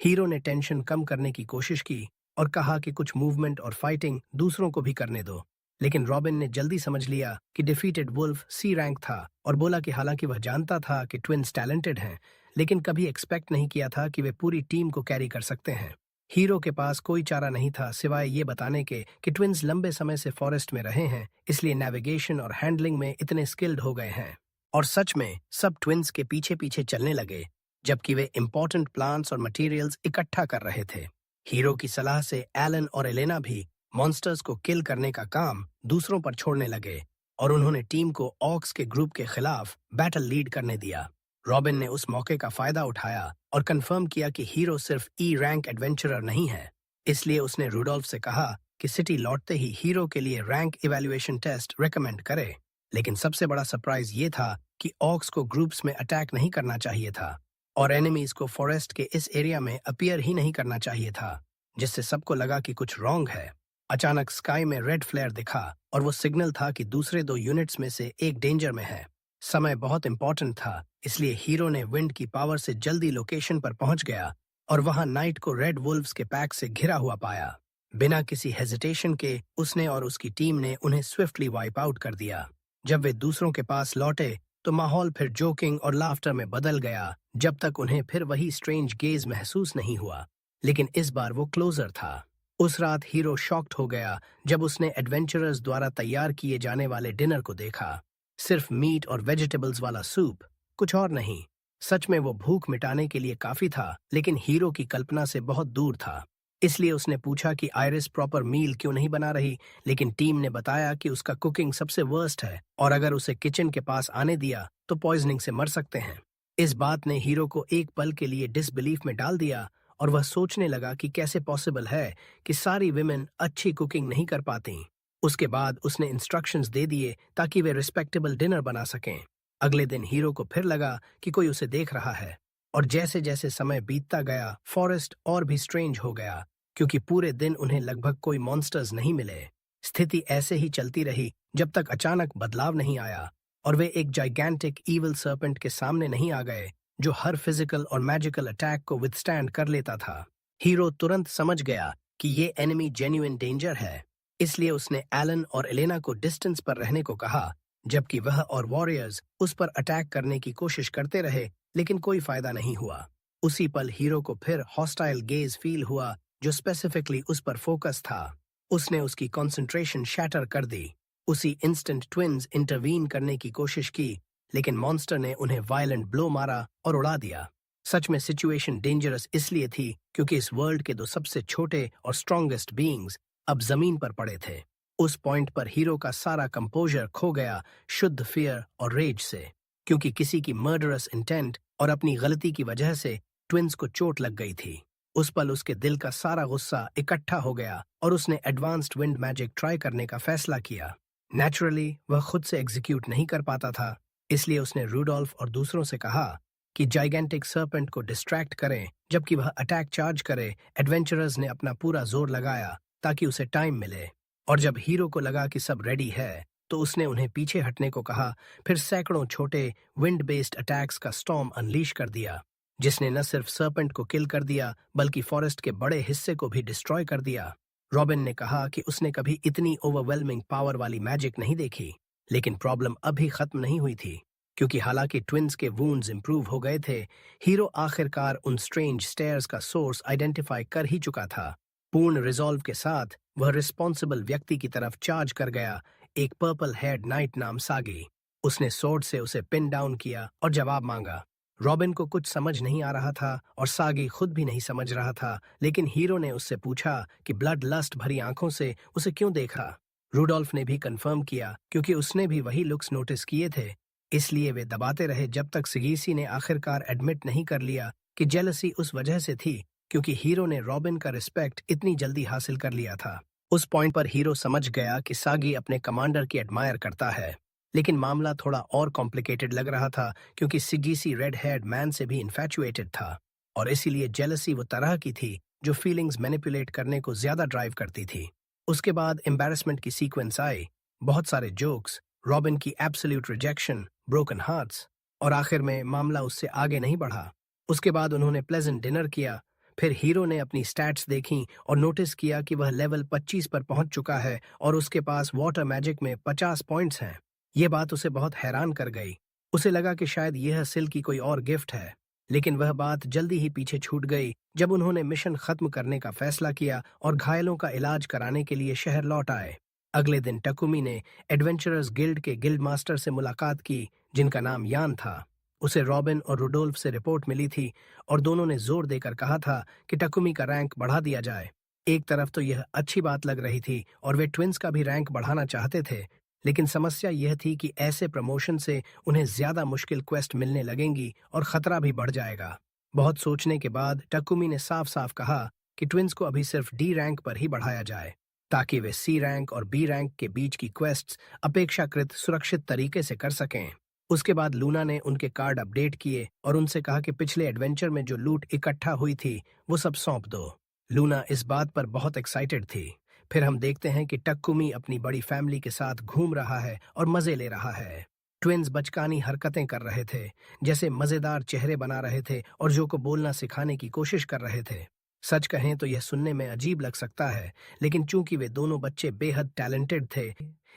हीरो ने टेंशन कम करने की कोशिश की और कहा कि कुछ मूवमेंट और फाइटिंग दूसरों को भी करने दो, लेकिन रॉबिन ने जल्दी समझ लिया कि डिफीटेड वुल्फ सी रैंक था और बोला कि हालांकि वह जानता था कि ट्विंस टैलेंटेड हैं, लेकिन कभी एक्सपेक्ट नहीं किया था कि वे पूरी टीम को कैरी कर सकते हैं। हीरो के पास कोई चारा नहीं था सिवाय ये बताने के कि ट्विंस लंबे समय से फॉरेस्ट में रहे हैं, इसलिए नेविगेशन और हैंडलिंग में इतने स्किल्ड हो गए हैं। और सच में सब ट्विंस के पीछे पीछे चलने लगे, जबकि वे इंपॉर्टेंट प्लांट्स और मटेरियल्स इकट्ठा कर रहे थे। हीरो की सलाह से एलन और एलेना भी मॉन्स्टर्स को किल करने का काम दूसरों पर छोड़ने लगे और उन्होंने टीम को ऑक्स के ग्रुप के खिलाफ बैटल लीड करने दिया। रॉबिन ने उस मौके का फायदा उठाया और कंफर्म किया कि हीरो सिर्फ ई रैंक एडवेंचरर नहीं है, इसलिए उसने रूडोल्फ से कहा कि सिटी लौटते ही हीरो के लिए रैंक इवैल्यूएशन टेस्ट रेकमेंड करे। लेकिन सबसे बड़ा सरप्राइज ये था कि ऑक्स को ग्रुप्स में अटैक नहीं करना चाहिए था और एनिमीज को फॉरेस्ट के इस एरिया में अपीयर ही नहीं करना चाहिए था, जिससे सबको लगा कि कुछ रॉन्ग है। अचानक स्काई में रेड फ्लेयर दिखा और वो सिग्नल था कि दूसरे 2 यूनिट्स में से एक डेंजर में है। समय बहुत इंपॉर्टेंट था, इसलिए हीरो ने विंड की पावर से जल्दी लोकेशन पर पहुंच गया और वहां नाइट को रेड वुल्व्स के पैक से घिरा हुआ पाया। बिना किसी हेजिटेशन के उसने और उसकी टीम ने उन्हें स्विफ्टली वाइप आउट कर दिया। जब वे दूसरों के पास लौटे तो माहौल फिर जोकिंग और लाफ्टर में बदल गया, जब तक उन्हें फिर वही स्ट्रेंज गेज महसूस नहीं हुआ, लेकिन इस बार वो क्लोजर था। उस रात हीरो शॉक्ड हो गया जब उसने एडवेंचरर्स द्वारा तैयार किए जाने वाले डिनर को देखा। सिर्फ मीट और वेजिटेबल्स वाला सूप, कुछ और नहीं। सच में वो भूख मिटाने के लिए काफी था, लेकिन हीरो की कल्पना से बहुत दूर था। इसलिए उसने पूछा कि आयरिस प्रॉपर मील क्यों नहीं बना रही, लेकिन टीम ने बताया कि उसका कुकिंग सबसे वर्स्ट है और अगर उसे किचन के पास आने दिया तो पॉइजनिंग से मर सकते हैं। इस बात ने हीरो को एक पल के लिए डिसबिलीफ में डाल दिया और वह सोचने लगा कि कैसे पॉसिबल है कि सारी विमेन अच्छी कुकिंग नहीं कर पाती। उसके बाद उसने इंस्ट्रक्शंस दे दिए ताकि वे रिस्पेक्टेबल डिनर बना सकें। अगले दिन हीरो को फिर लगा कि कोई उसे देख रहा है और जैसे जैसे समय बीतता गया फॉरेस्ट और भी स्ट्रेंज हो गया, क्योंकि पूरे दिन उन्हें लगभग कोई मॉन्स्टर्स नहीं मिले। स्थिति ऐसे ही चलती रही जब तक अचानक बदलाव नहीं आया और वे एक जाइगैंटिक ईविल सर्पेंट के सामने नहीं आ गए जो हर फिजिकल और मैजिकल अटैक को विथस्टैंड कर लेता था। हीरो तुरंत समझ गया कि ये एनिमी जेन्युइन डेंजर है, इसलिए उसने एलन और एलेना को डिस्टेंस पर रहने को कहा, जबकि वह और वॉरियर्स उस पर अटैक करने की कोशिश करते रहे, लेकिन कोई फायदा नहीं हुआ। उसी पल हीरो को फिर हॉस्टाइल गेज फील हुआ जो स्पेसिफिकली उस पर फोकस था। उसने उसकी कंसंट्रेशन शैटर कर दी। उसी इंस्टेंट ट्विंस इंटरवीन करने की कोशिश की, लेकिन मॉन्स्टर ने उन्हें वायलेंट ब्लो मारा और उड़ा दिया। सच में सिचुएशन डेंजरस इसलिए थी क्योंकि इस वर्ल्ड के 2 सबसे छोटे और स्ट्रॉन्गेस्ट बीइंग्स अब जमीन पर पड़े थे। उस पॉइंट पर हीरो का सारा कंपोजर खो गया, शुद्ध फियर और रेज से, क्योंकि किसी की मर्डरस इंटेंट और अपनी गलती की वजह से ट्विंस को चोट लग गई थी। उस पल उसके दिल का सारा गुस्सा इकट्ठा हो गया और उसने एडवांस्ड विंड मैजिक ट्राई करने का फैसला किया। नेचुरली वह खुद से एग्जीक्यूट नहीं कर पाता था, इसलिए उसने रूडोल्फ और दूसरों से कहा कि जाइगेंटिक सर्पेंट को डिस्ट्रैक्ट करें जबकि वह अटैक चार्ज करे। एडवेंचरर्स ने अपना पूरा जोर लगाया ताकि उसे टाइम मिले, और जब हीरो को लगा कि सब रेडी है तो उसने उन्हें पीछे हटने को कहा। फिर सैकड़ों छोटे विंड बेस्ड अटैक्स का स्टॉर्म अनलीश कर दिया, जिसने न सिर्फ सर्पेंट को किल कर दिया बल्कि फॉरेस्ट के बड़े हिस्से को भी डिस्ट्रॉय कर दिया। रॉबिन ने कहा कि उसने कभी इतनी ओवरवेलमिंग पावर वाली मैजिक नहीं देखी, लेकिन प्रॉब्लम अभी खत्म नहीं हुई थी, क्योंकि हालांकि ट्विंस के वुंड्स इंप्रूव हो गए थे, हीरो आखिरकार उन स्ट्रेंज स्टेयर्स का सोर्स आइडेंटिफाई कर ही चुका था। पूर्ण रिजॉल्व के साथ वह रिस्पॉन्सिबल व्यक्ति की तरफ चार्ज कर गया, एक पर्पल हेड नाइट नाम सागी। उसने सोर्ड से उसे पिन डाउन किया और जवाब मांगा। रॉबिन को कुछ समझ नहीं आ रहा था और सागी खुद भी नहीं समझ रहा था, लेकिन हीरो ने उससे पूछा कि ब्लड लस्ट भरी आंखों से उसे क्यों देखा। रूडोल्फ ने भी कंफर्म किया क्योंकि उसने भी वही लुक्स नोटिस किए थे। इसलिए वे दबाते रहे जब तक सिगीसी ने आखिरकार एडमिट नहीं कर लिया कि जेलसी उस वजह से थी क्योंकि हीरो ने रॉबिन का रिस्पेक्ट इतनी जल्दी हासिल कर लिया था। उस पॉइंट पर हीरो समझ गया कि सागी अपने कमांडर की एडमायर करता है। लेकिन मामला थोड़ा और कॉम्प्लिकेटेड लग रहा था क्योंकि सिगीसी रेड हेयर्ड मैन से भी इन्फैचुएटेड था और इसीलिए जेलसी वो तरह की थी जो फीलिंग्स मैनिपुलेट करने को ज्यादा ड्राइव करती थी। उसके बाद एम्बैरेसमेंट की सीक्वेंस आई, बहुत सारे जोक्स, रॉबिन की एब्सोल्यूट रिजेक्शन, ब्रोकन हार्ट्स और आखिर में मामला उससे आगे नहीं बढ़ा। उसके बाद उन्होंने प्लेजेंट डिनर किया। फिर हीरो ने अपनी स्टैट्स देखी और नोटिस किया कि वह लेवल 25 पर पहुंच चुका है और उसके पास वाटर मैजिक में 50 पॉइंट्स हैं। ये बात उसे बहुत हैरान कर गई। उसे लगा कि शायद यह सिल की कोई और गिफ्ट है, लेकिन वह बात जल्दी ही पीछे छूट गई जब उन्होंने मिशन खत्म करने का फैसला किया और घायलों का इलाज कराने के लिए शहर लौट आए। अगले दिन टकुमी ने एडवेंचरर्स गिल्ड के गिल्ड मास्टर से मुलाकात की जिनका नाम यान था। उसे रॉबिन और रुडोल्फ से रिपोर्ट मिली थी और दोनों ने जोर देकर कहा था कि टकुमी का रैंक बढ़ा दिया जाए। एक तरफ तो यह अच्छी बात लग रही थी और वे ट्विंस का भी रैंक बढ़ाना चाहते थे, लेकिन समस्या यह थी कि ऐसे प्रमोशन से उन्हें ज्यादा मुश्किल क्वेस्ट मिलने लगेंगी और खतरा भी बढ़ जाएगा। बहुत सोचने के बाद टकुमी ने साफ साफ कहा कि ट्विंस को अभी सिर्फ डी रैंक पर ही बढ़ाया जाए ताकि वे सी रैंक और बी रैंक के बीच की क्वेस्ट्स अपेक्षाकृत सुरक्षित तरीके से कर सकें। उसके बाद लूना ने उनके कार्ड अपडेट किए और उनसे कहा कि पिछले एडवेंचर में जो लूट इकट्ठा हुई थी वो सब सौंप दो। लूना इस बात पर बहुत एक्साइटेड थी। फिर हम देखते हैं कि टक्कुमी अपनी बड़ी फैमिली के साथ घूम रहा है और मजे ले रहा है। ट्विंस बचकानी हरकतें कर रहे थे, जैसे मजेदार चेहरे बना रहे थे और जो को बोलना सिखाने की कोशिश कर रहे थे। सच कहें तो यह सुनने में अजीब लग सकता है, लेकिन चूंकि वे दोनों बच्चे बेहद टैलेंटेड थे,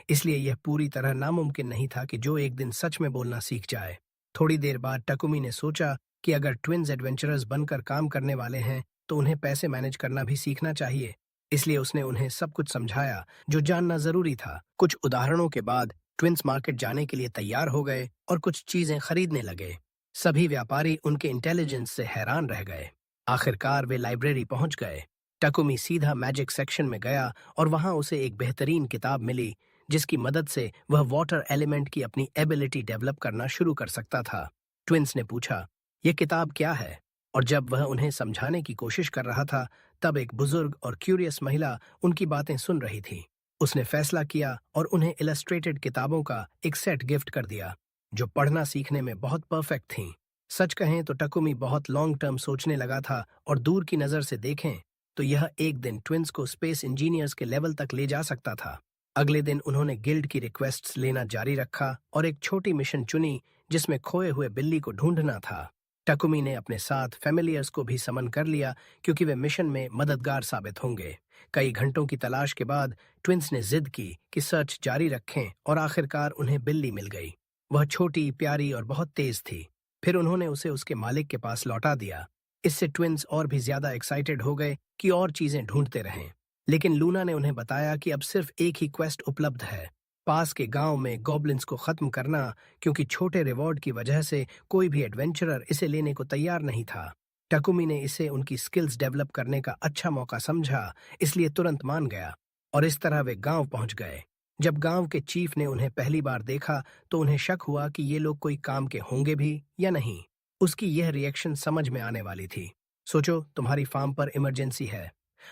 इसलिए यह पूरी तरह नामुमकिन नहीं था कि जो एक दिन सच में बोलना सीख जाए। थोड़ी देर बाद टकुमी ने सोचा कि अगर ट्विंस एडवेंचरर्स बनकर काम करने वाले हैं तो उन्हें पैसे मैनेज करना भी सीखना चाहिए। इसलिए उसने उन्हें सब कुछ समझाया जो जानना जरूरी था। कुछ उदाहरणों के बाद ट्विंस मार्केट जाने के लिए तैयार हो गए और कुछ चीजें खरीदने लगे। सभी व्यापारी उनके इंटेलिजेंस से हैरान रह गए। आखिरकार वे लाइब्रेरी पहुंच गए। टकुमी सीधा मैजिक सेक्शन में गया और वहां उसे एक बेहतरीन किताब मिली जिसकी मदद से वह वाटर एलिमेंट की अपनी एबिलिटी डेवलप करना शुरू कर सकता था। ट्विंस ने पूछा, यह किताब क्या है? और जब वह उन्हें समझाने की कोशिश कर रहा था तब एक बुजुर्ग और क्यूरियस महिला उनकी बातें सुन रही थी। उसने फैसला किया और उन्हें इलस्ट्रेटेड किताबों का एक सेट गिफ्ट कर दिया जो पढ़ना सीखने में बहुत परफेक्ट थीं। सच कहें तो टकुमी बहुत लॉन्ग टर्म सोचने लगा था और दूर की नजर से देखें तो यह एक दिन ट्विंस को स्पेस इंजीनियर्स के लेवल तक ले जा सकता था। अगले दिन उन्होंने गिल्ड की रिक्वेस्ट्स लेना जारी रखा और एक छोटी मिशन चुनी जिसमें खोए हुए बिल्ली को ढूंढना था। टकुमी ने अपने साथ फैमिलियर्स को भी समन कर लिया क्योंकि वे मिशन में मददगार साबित होंगे। कई घंटों की तलाश के बाद ट्विंस ने जिद की कि सर्च जारी रखें और आखिरकार उन्हें बिल्ली मिल गई। वह छोटी, प्यारी और बहुत तेज थी। फिर उन्होंने उसे उसके मालिक के पास लौटा दिया। इससे ट्विंस और भी ज्यादा एक्साइटेड हो गए कि और चीजें ढूंढते रहें। लेकिन लूना ने उन्हें बताया कि अब सिर्फ एक ही क्वेस्ट उपलब्ध है, पास के गांव में गॉब्लिन्स को खत्म करना, क्योंकि छोटे रिवॉर्ड की वजह से कोई भी एडवेंचरर इसे लेने को तैयार नहीं था। टकुमी ने इसे उनकी स्किल्स डेवलप करने का अच्छा मौका समझा, इसलिए तुरंत मान गया और इस तरह वे गांव पहुंच गए। जब गांव के चीफ ने उन्हें पहली बार देखा तो उन्हें शक हुआ कि ये लोग कोई काम के होंगे भी या नहीं। उसकी यह रिएक्शन समझ में आने वाली थी। सोचो, तुम्हारी फार्म पर इमरजेंसी है,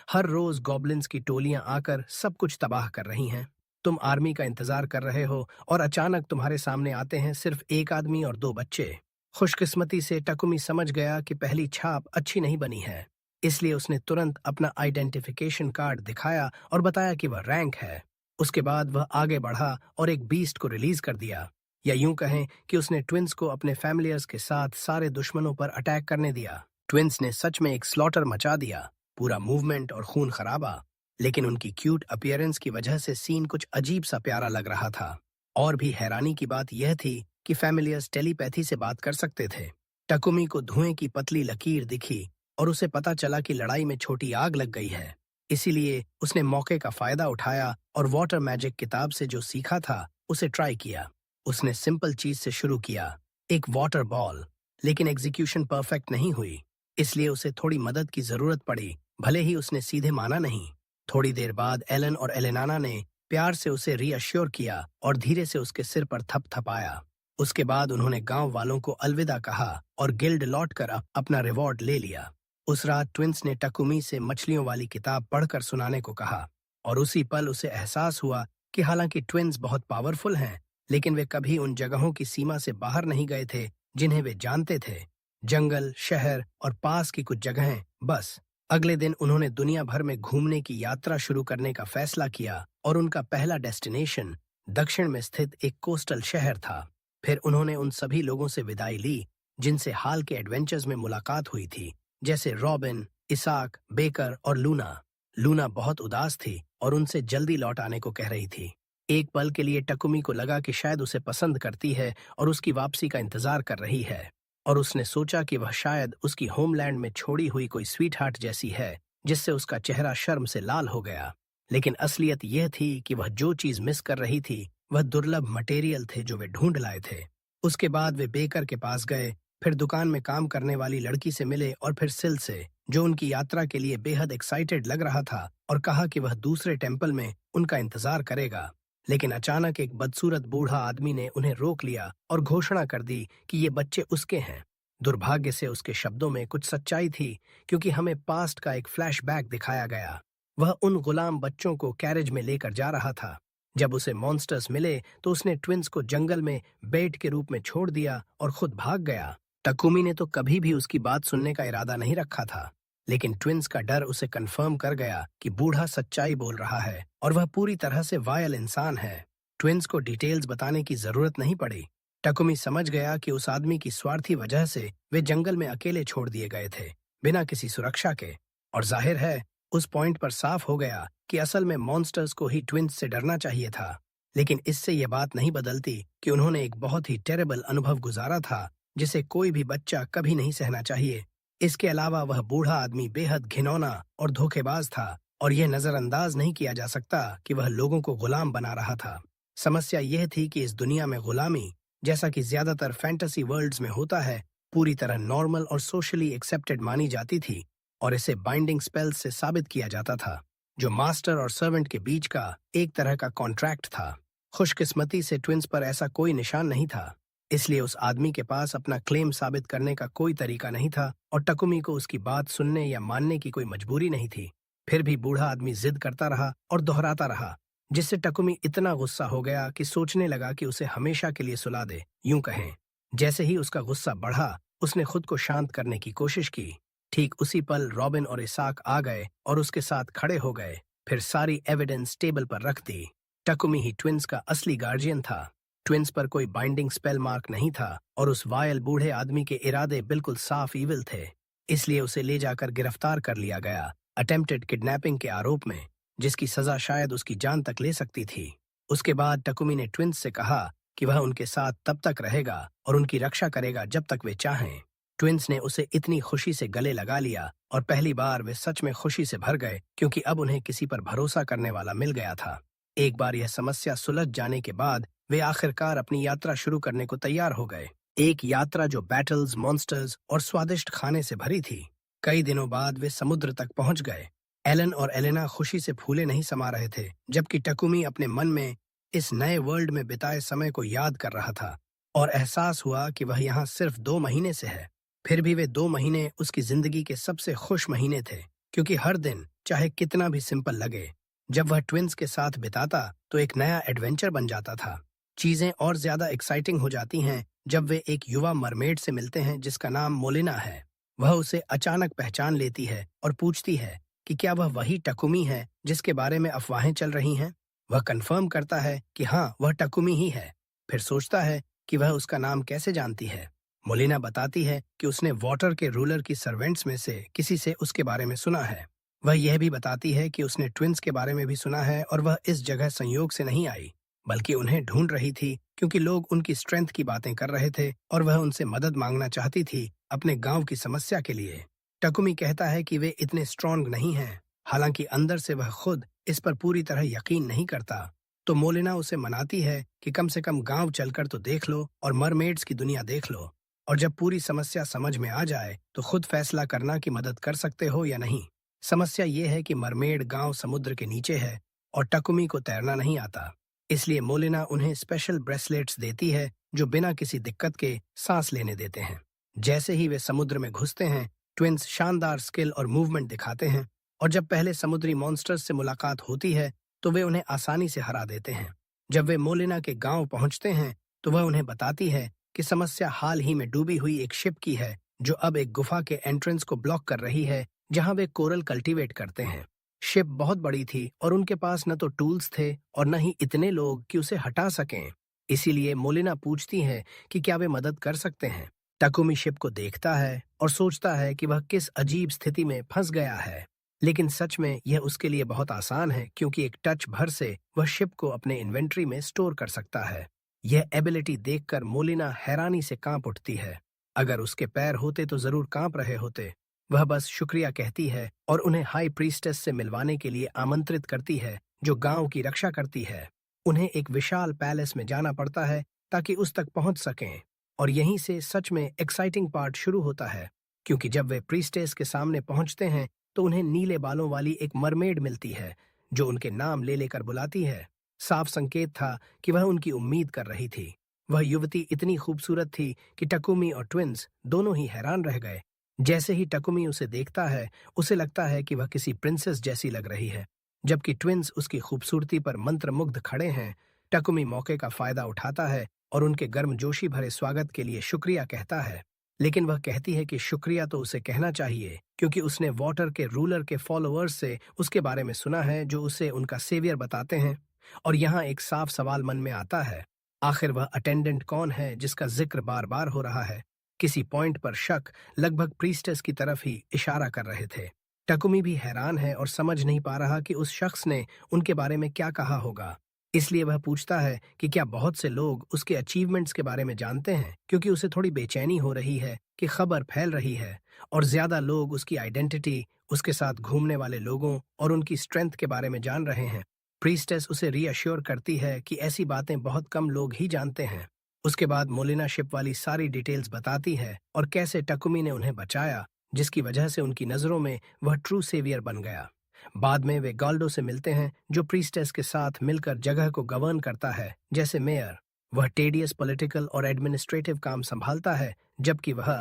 हर रोज गॉब्लिन्स की टोलियां आकर सब कुछ तबाह कर रही हैं। तुम आर्मी का इंतजार कर रहे हो और अचानक तुम्हारे सामने आते हैं सिर्फ एक आदमी और 2 बच्चे। खुशकिस्मती से टकुमी समझ गया कि पहली छाप अच्छी नहीं बनी है, इसलिए उसने तुरंत अपना आइडेंटिफिकेशन कार्ड दिखाया और बताया कि वह रैंक है। उसके बाद वह आगे बढ़ा और एक बीस्ट को रिलीज कर दिया, या यूं कहें कि उसने ट्विंस को अपने फैमिलियर्स के साथ सारे दुश्मनों पर अटैक करने दिया। ट्विंस ने सच में एक स्लॉटर मचा दिया, पूरा मूवमेंट और खून खराबा, लेकिन उनकी क्यूट अपीयरेंस की वजह से सीन कुछ अजीब सा प्यारा लग रहा था। और भी हैरानी की बात यह थी कि फैमिलियर्स टेलीपैथी से बात कर सकते थे। टकुमी को धुएं की पतली लकीर दिखी और उसे पता चला कि लड़ाई में छोटी आग लग गई है। इसीलिए उसने मौके का फायदा उठाया और वाटर मैजिक किताब से जो सीखा था उसे ट्राई किया। उसने सिंपल चीज से शुरू किया, एक वाटर बॉल। लेकिन एग्जीक्यूशन परफेक्ट नहीं हुई, इसलिए उसे थोड़ी मदद की जरूरत पड़ी, भले ही उसने सीधे माना नहीं। थोड़ी देर बाद एलन और एलेनाना ने प्यार से उसे रीअश्योर किया और धीरे से उसके सिर पर थपथपाया। उसके बाद उन्होंने गांव वालों को अलविदा कहा और गिल्ड लौटकर अपना रिवॉर्ड ले लिया। उस रात ट्विंस ने टकुमी से मछलियों वाली किताब पढ़कर सुनाने को कहा, और उसी पल उसे एहसास हुआ कि हालांकि ट्विंस बहुत पावरफुल हैं, लेकिन वे कभी उन जगहों की सीमा से बाहर नहीं गए थे जिन्हें वे जानते थे। जंगल, शहर और पास की कुछ जगहें बस। अगले दिन उन्होंने दुनिया भर में घूमने की यात्रा शुरू करने का फैसला किया और उनका पहला डेस्टिनेशन दक्षिण में स्थित एक कोस्टल शहर था। फिर उन्होंने उन सभी लोगों से विदाई ली जिनसे हाल के एडवेंचर्स में मुलाकात हुई थी, जैसे रॉबिन, इसाक, बेकर और लूना। लूना बहुत उदास थी और उनसे जल्दी लौट आने को कह रही थी। एक पल के लिए टकुमी को लगा कि शायद उसे पसंद करती है और उसकी वापसी का इंतजार कर रही है, और उसने सोचा कि वह शायद उसकी होमलैंड में छोड़ी हुई कोई स्वीट हार्ट जैसी है, जिससे उसका चेहरा शर्म से लाल हो गया। लेकिन असलियत यह थी कि वह जो चीज मिस कर रही थी वह दुर्लभ मटेरियल थे जो वे ढूंढ लाए थे। उसके बाद वे बेकर के पास गए, फिर दुकान में काम करने वाली लड़की से मिले और फिर सिल से, जो उनकी यात्रा के लिए बेहद एक्साइटेड लग रहा था, और कहा कि वह दूसरे टेम्पल में उनका इंतजार करेगा। लेकिन अचानक एक बदसूरत बूढ़ा आदमी ने उन्हें रोक लिया और घोषणा कर दी कि ये बच्चे उसके हैं। दुर्भाग्य से उसके शब्दों में कुछ सच्चाई थी, क्योंकि हमें पास्ट का एक फ्लैशबैक दिखाया गया। वह उन गुलाम बच्चों को कैरेज में लेकर जा रहा था। जब उसे मॉन्स्टर्स मिले तो उसने ट्विंस को जंगल में बेट के रूप में छोड़ दिया और खुद भाग गया। टकुमी ने तो कभी भी उसकी बात सुनने का इरादा नहीं रखा था, लेकिन ट्विंस का डर उसे कंफर्म कर गया कि बूढ़ा सच्चाई बोल रहा है और वह पूरी तरह से वायल इंसान है। ट्विंस को डिटेल्स बताने की जरूरत नहीं पड़ी। टकुमी समझ गया कि उस आदमी की स्वार्थी वजह से वे जंगल में अकेले छोड़ दिए गए थे, बिना किसी सुरक्षा के। और जाहिर है उस पॉइंट पर साफ हो गया कि असल में मॉन्स्टर्स को ही ट्विंस से डरना चाहिए था। लेकिन इससे यह बात नहीं बदलती कि उन्होंने एक बहुत ही टेरेबल अनुभव गुजारा था, जिसे कोई भी बच्चा कभी नहीं सहना चाहिए। इसके अलावा वह बूढ़ा आदमी बेहद घिनौना और धोखेबाज था, और यह नजरअंदाज नहीं किया जा सकता कि वह लोगों को गुलाम बना रहा था। समस्या यह थी कि इस दुनिया में गुलामी, जैसा कि ज्यादातर फैंटेसी वर्ल्ड्स में होता है, पूरी तरह नॉर्मल और सोशली एक्सेप्टेड मानी जाती थी, और इसे बाइंडिंग स्पेल्स से साबित किया जाता था, जो मास्टर और सर्वेंट के बीच का एक तरह का कॉन्ट्रैक्ट था। खुशकिस्मती से ट्विंस पर ऐसा कोई निशान नहीं था, इसलिए उस आदमी के पास अपना क्लेम साबित करने का कोई तरीका नहीं था, और टकुमी को उसकी बात सुनने या मानने की कोई मजबूरी नहीं थी। फिर भी बूढ़ा आदमी जिद करता रहा और दोहराता रहा, जिससे टकुमी इतना गुस्सा हो गया कि सोचने लगा कि उसे हमेशा के लिए सुला दे। यूं कहें, जैसे ही उसका गुस्सा बढ़ा, उसने खुद को शांत करने की कोशिश की। ठीक उसी पल रॉबिन और इसाक आ गए और उसके साथ खड़े हो गए। फिर सारी एविडेंस टेबल पर रख दी। टकुमी ही ट्विंस का असली गार्जियन था। ट्विंस पर कोई बाइंडिंग स्पेल मार्क नहीं था, और उस वायल बूढ़े आदमी के इरादे बिल्कुल साफ ईविल थे। इसलिए उसे ले जाकर गिरफ्तार कर लिया गया, अटेम्प्टेड किडनैपिंग के आरोप में, जिसकी सजा शायद उसकी जान तक ले सकती थी। उसके बाद टकुमी ने ट्विंस से कहा कि वह उनके साथ तब तक रहेगा और उनकी रक्षा करेगा जब तक वे चाहें। ट्विंस ने उसे इतनी खुशी से गले लगा लिया, और पहली बार वे सच में खुशी से भर गए, क्योंकि अब उन्हें किसी पर भरोसा करने वाला मिल गया था। एक बार यह समस्या सुलझ जाने के बाद वे आखिरकार अपनी यात्रा शुरू करने को तैयार हो गए। एक यात्रा जो बैटल्स, मॉन्स्टर्स और स्वादिष्ट खाने से भरी थी। कई दिनों बाद वे समुद्र तक पहुंच गए। एलन और एलेना खुशी से फूले नहीं समा रहे थे, जबकि टकुमी अपने मन में इस नए वर्ल्ड में बिताए समय को याद कर रहा था, और एहसास हुआ कि वह यहाँ सिर्फ 2 महीने से है। फिर भी वे 2 महीने उसकी जिंदगी के सबसे खुश महीने थे, क्योंकि हर दिन, चाहे कितना भी सिंपल लगे, जब वह ट्विंस के साथ बिताता तो एक नया एडवेंचर बन जाता था। चीजें और ज्यादा एक्साइटिंग हो जाती हैं जब वे एक युवा मरमेड से मिलते हैं जिसका नाम मोलिना है। वह उसे अचानक पहचान लेती है और पूछती है कि क्या वह वही टकुमी है जिसके बारे में अफवाहें चल रही हैं। वह कंफर्म करता है कि हाँ, वह टकुमी ही है। फिर सोचता है कि वह उसका नाम कैसे जानती है। मोलिना बताती है कि उसने वाटर के रूलर की सर्वेंट्स में से किसी से उसके बारे में सुना है। वह यह भी बताती है कि उसने ट्विंस के बारे में भी सुना है, और वह इस जगह संयोग से नहीं आई, बल्कि उन्हें ढूंढ रही थी, क्योंकि लोग उनकी स्ट्रेंथ की बातें कर रहे थे और वह उनसे मदद मांगना चाहती थी अपने गांव की समस्या के लिए। टकुमी कहता है कि वे इतने स्ट्रॉन्ग नहीं हैं, हालांकि अंदर से वह खुद इस पर पूरी तरह यकीन नहीं करता। तो मोलिना उसे मनाती है कि कम से कम गांव चलकर तो देख लो और मरमेड्स की दुनिया देख लो। और जब पूरी समस्या समझ में आ जाए तो खुद फैसला करना कि मदद कर सकते हो या नहीं। समस्या ये है कि मरमेड गांव समुद्र के नीचे है और टकुमी को तैरना नहीं आता। इसलिए मोलिना उन्हें स्पेशल ब्रेसलेट्स देती है जो बिना किसी दिक्कत के सांस लेने देते हैं। जैसे ही वे समुद्र में घुसते हैं, ट्विंस शानदार स्किल और मूवमेंट दिखाते हैं, और जब पहले समुद्री मॉन्स्टर्स से मुलाकात होती है तो वे उन्हें आसानी से हरा देते हैं। जब वे मोलिना के गांव पहुंचते हैं तो वह उन्हें बताती है कि समस्या हाल ही में डूबी हुई एक शिप की है जो अब एक गुफा के एंट्रेंस को ब्लॉक कर रही है जहां वे कोरल कल्टीवेट करते हैं। शिप बहुत बड़ी थी और उनके पास न तो टूल्स थे और न ही इतने लोग कि उसे हटा सकें। इसीलिए मोलिना पूछती है कि क्या वे मदद कर सकते हैं। टकुमी शिप को देखता है और सोचता है कि वह किस अजीब स्थिति में फंस गया है, लेकिन सच में यह उसके लिए बहुत आसान है क्योंकि एक टच भर से वह शिप को अपने इन्वेंट्री में स्टोर कर सकता है। यह एबिलिटी देखकर मोलिना हैरानी से कांप उठती है। अगर उसके पैर होते तो जरूर कांप रहे होते। वह बस शुक्रिया कहती है और उन्हें हाई प्रीस्टेस से मिलवाने के लिए आमंत्रित करती है जो गांव की रक्षा करती है। उन्हें एक विशाल पैलेस में जाना पड़ता है ताकि उस तक पहुंच सकें, और यहीं से सच में एक्साइटिंग पार्ट शुरू होता है क्योंकि जब वे प्रीस्टेस के सामने पहुंचते हैं तो उन्हें नीले बालों वाली एक मरमेड मिलती है जो उनके नाम ले लेकर बुलाती है। साफ संकेत था कि वह उनकी उम्मीद कर रही थी। वह युवती इतनी खूबसूरत थी कि टकुमी और ट्विंस दोनों ही हैरान रह गए। जैसे ही टकुमी उसे देखता है उसे लगता है कि वह किसी प्रिंसेस जैसी लग रही है, जबकि ट्विंस उसकी खूबसूरती पर मंत्रमुग्ध खड़े हैं। टकुमी मौके का फायदा उठाता है और उनके गर्मजोशी भरे स्वागत के लिए शुक्रिया कहता है, लेकिन वह कहती है कि शुक्रिया तो उसे कहना चाहिए क्योंकि उसने वाटर के रूलर के फॉलोअर्स से उसके बारे में सुना है जो उसे उनका सेवियर बताते हैं। और यहाँ एक साफ सवाल मन में आता है, आखिर वह अटेंडेंट कौन है जिसका जिक्र बार बार हो रहा है। किसी पॉइंट पर शक लगभग प्रीस्टेस की तरफ ही इशारा कर रहे थे। टकुमी भी हैरान है और समझ नहीं पा रहा कि उस शख्स ने उनके बारे में क्या कहा होगा। इसलिए वह पूछता है कि क्या बहुत से लोग उसके अचीवमेंट्स के बारे में जानते हैं, क्योंकि उसे थोड़ी बेचैनी हो रही है कि खबर फैल रही है और ज्यादा लोग उसकी आइडेंटिटी, उसके साथ घूमने वाले लोगों और उनकी स्ट्रेंथ के बारे में जान रहे हैं। प्रीस्टेस उसे रीअश्योर करती है कि ऐसी बातें बहुत कम लोग ही जानते हैं। उसके बाद मोलिना शिप वाली सारी डिटेल्स बताती है और कैसे टकुमी ने उन्हें बचाया, जिसकी वजह से उनकी नजरों में वह ट्रू सेवियर बन गया। बाद में वे गाल्डो से मिलते हैं जो प्रीस्टेस के साथ मिलकर जगह को गवर्न करता है जैसे मेयर। वह टेडियस पॉलिटिकल और एडमिनिस्ट्रेटिव काम संभालता है, जबकि वह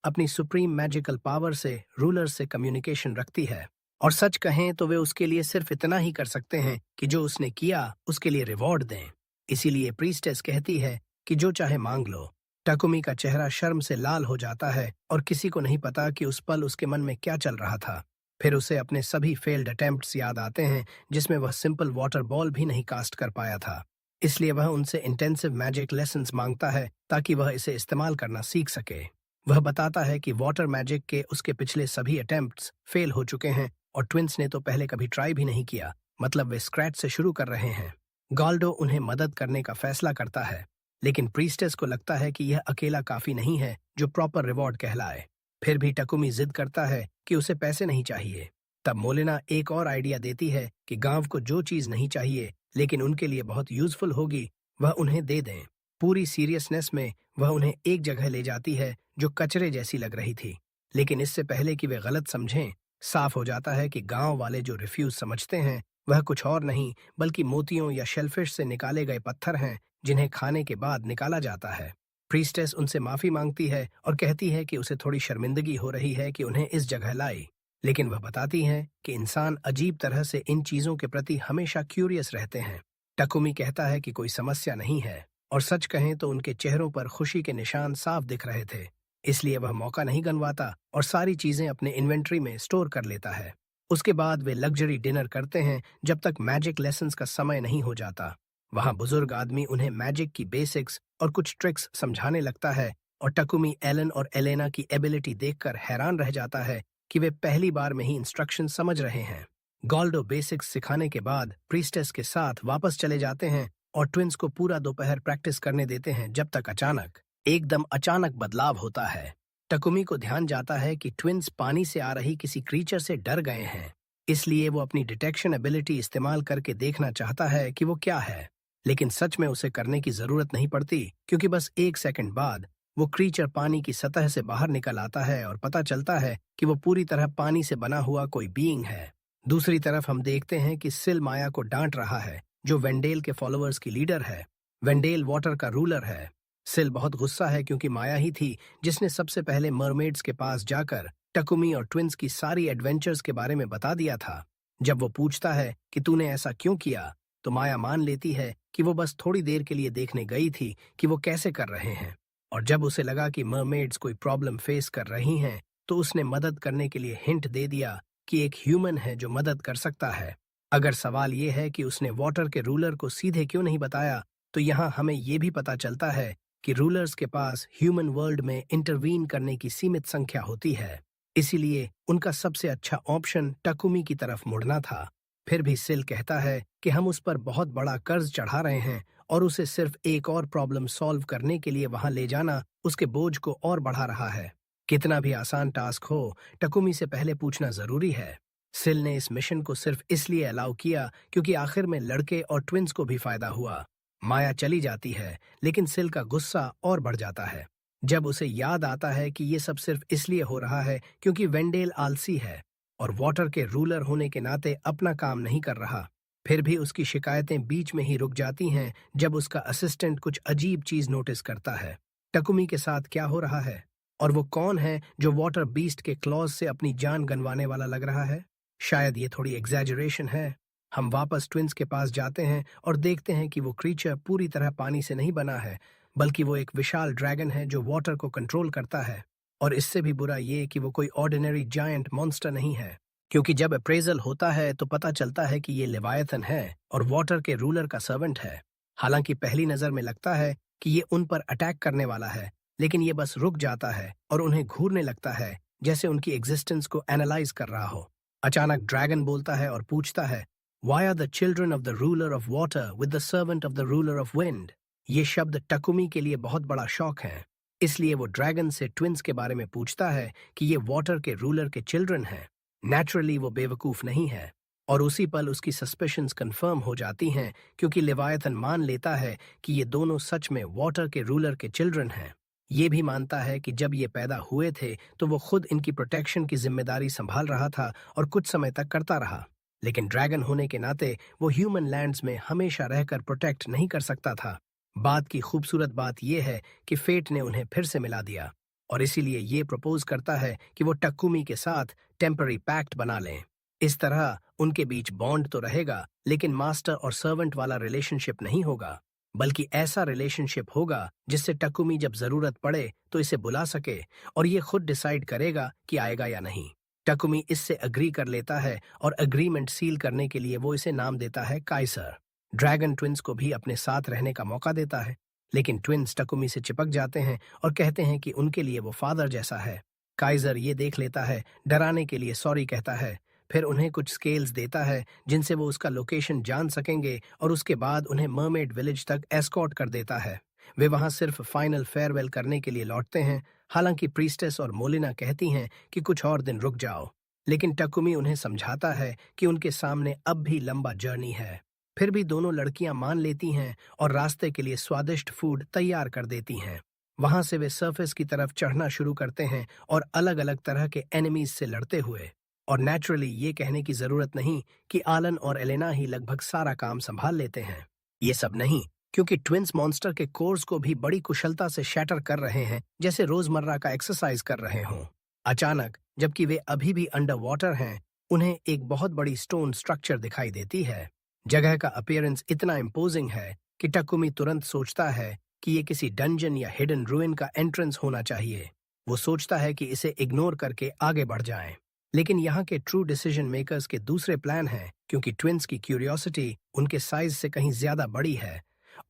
अपनी सुप्रीम मैजिकल पावर से रूलर से कम्युनिकेशन रखती है। और सच कहें तो वे उसके लिए सिर्फ इतना ही कर सकते हैं कि जो उसने किया उसके लिए रिवॉर्ड दें। इसीलिए प्रीस्टेस कहती है कि जो चाहे मांग लो। टकुमी का चेहरा शर्म से लाल हो जाता है और किसी को नहीं पता कि उस पल उसके मन में क्या चल रहा था। फिर उसे अपने सभी फेल्ड अटेम्प्ट्स याद आते हैं जिसमें वह सिंपल वाटर बॉल भी नहीं कास्ट कर पाया था। इसलिए वह उनसे इंटेंसिव मैजिक लेसन्स मांगता है ताकि वह इसे इस्तेमाल करना सीख सके। वह बताता है कि वाटर मैजिक के उसके पिछले सभी अटेम्प्ट्स फेल हो चुके हैं और ट्विंस ने तो पहले कभी ट्राई भी नहीं किया, मतलब वे स्क्रैच से शुरू कर रहे हैं। गाल्डो उन्हें मदद करने का फैसला करता है, लेकिन प्रीस्टेस को लगता है कि यह अकेला काफी नहीं है जो प्रॉपर रिवॉर्ड कहलाए। फिर भी टकुमी जिद करता है कि उसे पैसे नहीं चाहिए। तब मोलिना एक और आइडिया देती है कि गांव को जो चीज नहीं चाहिए लेकिन उनके लिए बहुत यूजफुल होगी वह उन्हें दे दें। पूरी सीरियसनेस में वह उन्हें एक जगह ले जाती है जो कचरे जैसी लग रही थी, लेकिन इससे पहले कि वे गलत समझें, साफ हो जाता है कि गांव वाले जो रिफ्यूज समझते हैं वह कुछ और नहीं बल्कि मोतियों या शेलफिश से निकाले गए पत्थर हैं जिन्हें खाने के बाद निकाला जाता है। प्रीस्टेस उनसे माफी मांगती है और कहती है कि उसे थोड़ी शर्मिंदगी हो रही है कि उन्हें इस जगह लाई, लेकिन वह बताती है कि इंसान अजीब तरह से इन चीजों के प्रति हमेशा क्यूरियस रहते हैं। टकुमी कहता है कि कोई समस्या नहीं है, और सच कहें तो उनके चेहरों पर खुशी के निशान साफ दिख रहे थे। इसलिए वह मौका नहीं गंवाता और सारी चीजें अपने इन्वेंट्री में स्टोर कर लेता है। उसके बाद वे लग्जरी डिनर करते हैं जब तक मैजिक लेसन्स का समय नहीं हो जाता। वहां बुजुर्ग आदमी उन्हें मैजिक की बेसिक्स और कुछ ट्रिक्स समझाने लगता है और टकुमी एलन और एलेना की एबिलिटी देखकर हैरान रह जाता है कि वे पहली बार में ही इंस्ट्रक्शन समझ रहे हैं। गाल्डो बेसिक्स सिखाने के बाद प्रीस्टेस के साथ वापस चले जाते हैं और ट्विंस को पूरा दोपहर प्रैक्टिस करने देते हैं जब तक एकदम अचानक बदलाव होता है। टकुमी को ध्यान जाता है कि ट्विंस पानी से आ रही किसी क्रीचर से डर गए हैं, इसलिए वो अपनी डिटेक्शन एबिलिटी इस्तेमाल करके देखना चाहता है कि वो क्या है, लेकिन सच में उसे करने की जरूरत नहीं पड़ती क्योंकि बस 1 सेकंड बाद वो क्रीचर पानी की सतह से बाहर निकल आता है और पता चलता है कि वो पूरी तरह पानी से बना हुआ कोई बीइंग है। दूसरी तरफ हम देखते हैं कि सिल माया को डांट रहा है, जो वेंडेल के फॉलोअर्स की लीडर है। वेंडेल वाटर का रूलर है। सिल बहुत गुस्सा है क्योंकि माया ही थी जिसने सबसे पहले मरमेड्स के पास जाकर टकुमी और ट्विंस की सारी एडवेंचर्स के बारे में बता दिया था। जब वो पूछता है कि तूने ऐसा क्यों किया, तो माया मान लेती है कि वो बस थोड़ी देर के लिए देखने गई थी कि वो कैसे कर रहे हैं। और जब उसे लगा कि मरमेड्स कोई प्रॉब्लम फेस कर रही हैं, तो उसने मदद करने के लिए हिंट दे दिया कि एक ह्यूमन है जो मदद कर सकता है। अगर सवाल ये है कि उसने वाटर के रूलर को सीधे क्यों नहीं बताया, तो यहाँ हमें ये भी पता चलता है कि रूलर्स के पास ह्यूमन वर्ल्ड में इंटरवीन करने की सीमित संख्या होती है। इसीलिए उनका सबसे अच्छा ऑप्शन टकुमी की तरफ मुड़ना था। फिर भी सिल कहता है कि हम उस पर बहुत बड़ा कर्ज चढ़ा रहे हैं और उसे सिर्फ एक और प्रॉब्लम सॉल्व करने के लिए वहां ले जाना उसके बोझ को और बढ़ा रहा है। कितना भी आसान टास्क हो, टकुमी से पहले पूछना जरूरी है। सिल ने इस मिशन को सिर्फ इसलिए अलाउ किया क्योंकि आखिर में लड़के और ट्विंस को भी फायदा हुआ। माया चली जाती है, लेकिन सिल का गुस्सा और बढ़ जाता है जब उसे याद आता है कि ये सब सिर्फ इसलिए हो रहा है क्योंकि वेंडेल आलसी है और वाटर के रूलर होने के नाते अपना काम नहीं कर रहा। फिर भी उसकी शिकायतें बीच में ही रुक जाती हैं जब उसका असिस्टेंट कुछ अजीब चीज नोटिस करता है। टकुमी के साथ क्या हो रहा है और वो कौन है जो वाटर बीस्ट के क्लॉज से अपनी जान गंवाने वाला लग रहा है? शायद ये थोड़ी एग्जैजरेशन है। हम वापस ट्विंस के पास जाते हैं और देखते हैं कि वो क्रीचर पूरी तरह पानी से नहीं बना है, बल्कि वो एक विशाल ड्रैगन है जो वाटर को कंट्रोल करता है। और इससे भी बुरा ये कि वो कोई ऑर्डिनरी जायंट मॉन्स्टर नहीं है, क्योंकि जब अप्रेजल होता है तो पता चलता है कि ये लेवायथन है और वाटर के रूलर का सर्वेंट है। हालांकि पहली नजर में लगता है कि ये उन पर अटैक करने वाला है, लेकिन ये बस रुक जाता है और उन्हें घूरने लगता है, जैसे उनकी एग्जिस्टेंस को एनालाइज कर रहा हो। अचानक ड्रैगन बोलता है और पूछता है, Why are the children of the ruler of water with the servant of the ruler of wind? ये शब्द टकुमी के लिए बहुत बड़ा शौक है। इसलिए वो ड्रैगन से ट्विंस के बारे में पूछता है कि ये वाटर के रूलर के चिल्ड्रन हैं। नेचुरली वो बेवकूफ नहीं है और उसी पल उसकी सस्पिशंस कंफर्म हो जाती हैं, क्योंकि लेवायथन मान लेता है कि ये दोनों सच में वाटर के रूलर के चिल्ड्रन हैं। ये भी मानता है कि जब ये पैदा हुए थे तो वो खुद इनकी प्रोटेक्शन की जिम्मेदारी संभाल रहा था और कुछ समय तक करता रहा, लेकिन ड्रैगन होने के नाते वो ह्यूमन लैंड्स में हमेशा रहकर प्रोटेक्ट नहीं कर सकता था। बात की खूबसूरत बात यह है कि फेट ने उन्हें फिर से मिला दिया और इसीलिए ये प्रपोज करता है कि वो टकुमी के साथ टेम्पररी पैक्ट बना लें। इस तरह उनके बीच बॉन्ड तो रहेगा, लेकिन मास्टर और सर्वेंट वाला रिलेशनशिप नहीं होगा, बल्कि ऐसा रिलेशनशिप होगा जिससे टकुमी जब जरूरत पड़े तो इसे बुला सके और ये खुद डिसाइड करेगा कि आएगा या नहीं। टकुमी इससे अग्री कर लेता है और अग्रीमेंट सील करने के लिए वो इसे नाम देता है काइसर। ड्रैगन ट्विंस को भी अपने साथ रहने का मौका देता है, लेकिन ट्विंस टकुमी से चिपक जाते हैं और कहते हैं कि उनके लिए वो फादर जैसा है। काइजर ये देख लेता है, डराने के लिए सॉरी कहता है, फिर उन्हें कुछ स्केल्स देता है जिनसे वो उसका लोकेशन जान सकेंगे और उसके बाद उन्हें मरमेड विलेज तक एस्कॉर्ट कर देता है। वे वहां सिर्फ फाइनल फेयरवेल करने के लिए लौटते हैं। हालांकि प्रीस्टेस और मोलिना कहती हैं कि कुछ और दिन रुक जाओ, लेकिन टकुमी उन्हें समझाता है कि उनके सामने अब भी लंबा जर्नी है। फिर भी दोनों लड़कियां मान लेती हैं और रास्ते के लिए स्वादिष्ट फूड तैयार कर देती हैं। वहां से वे सरफेस की तरफ चढ़ना शुरू करते हैं और अलग अलग तरह के एनिमीज से लड़ते हुए। और नेचुरली ये कहने की जरूरत नहीं कि आलन और एलेना ही लगभग सारा काम संभाल लेते हैं। ये सब नहीं, क्योंकि ट्विंस मॉन्स्टर के कोर्स को भी बड़ी कुशलता से शैटर कर रहे हैं, जैसे रोजमर्रा का एक्सरसाइज कर रहे हों। अचानक, जबकि वे अभी भी अंडर वाटर हैं, उन्हें एक बहुत बड़ी स्टोन स्ट्रक्चर दिखाई देती है। जगह का अपीयरेंस इतना इम्पोजिंग है कि टकुमी तुरंत सोचता है कि ये किसी डंजन या हिडन रूइन का एंट्रेंस होना चाहिए। वो सोचता है कि इसे इग्नोर करके आगे बढ़ जाएं। लेकिन यहाँ के ट्रू डिसीजन मेकर्स के दूसरे प्लान हैं, क्योंकि ट्विंस की क्यूरियोसिटी उनके साइज से कहीं ज्यादा बड़ी है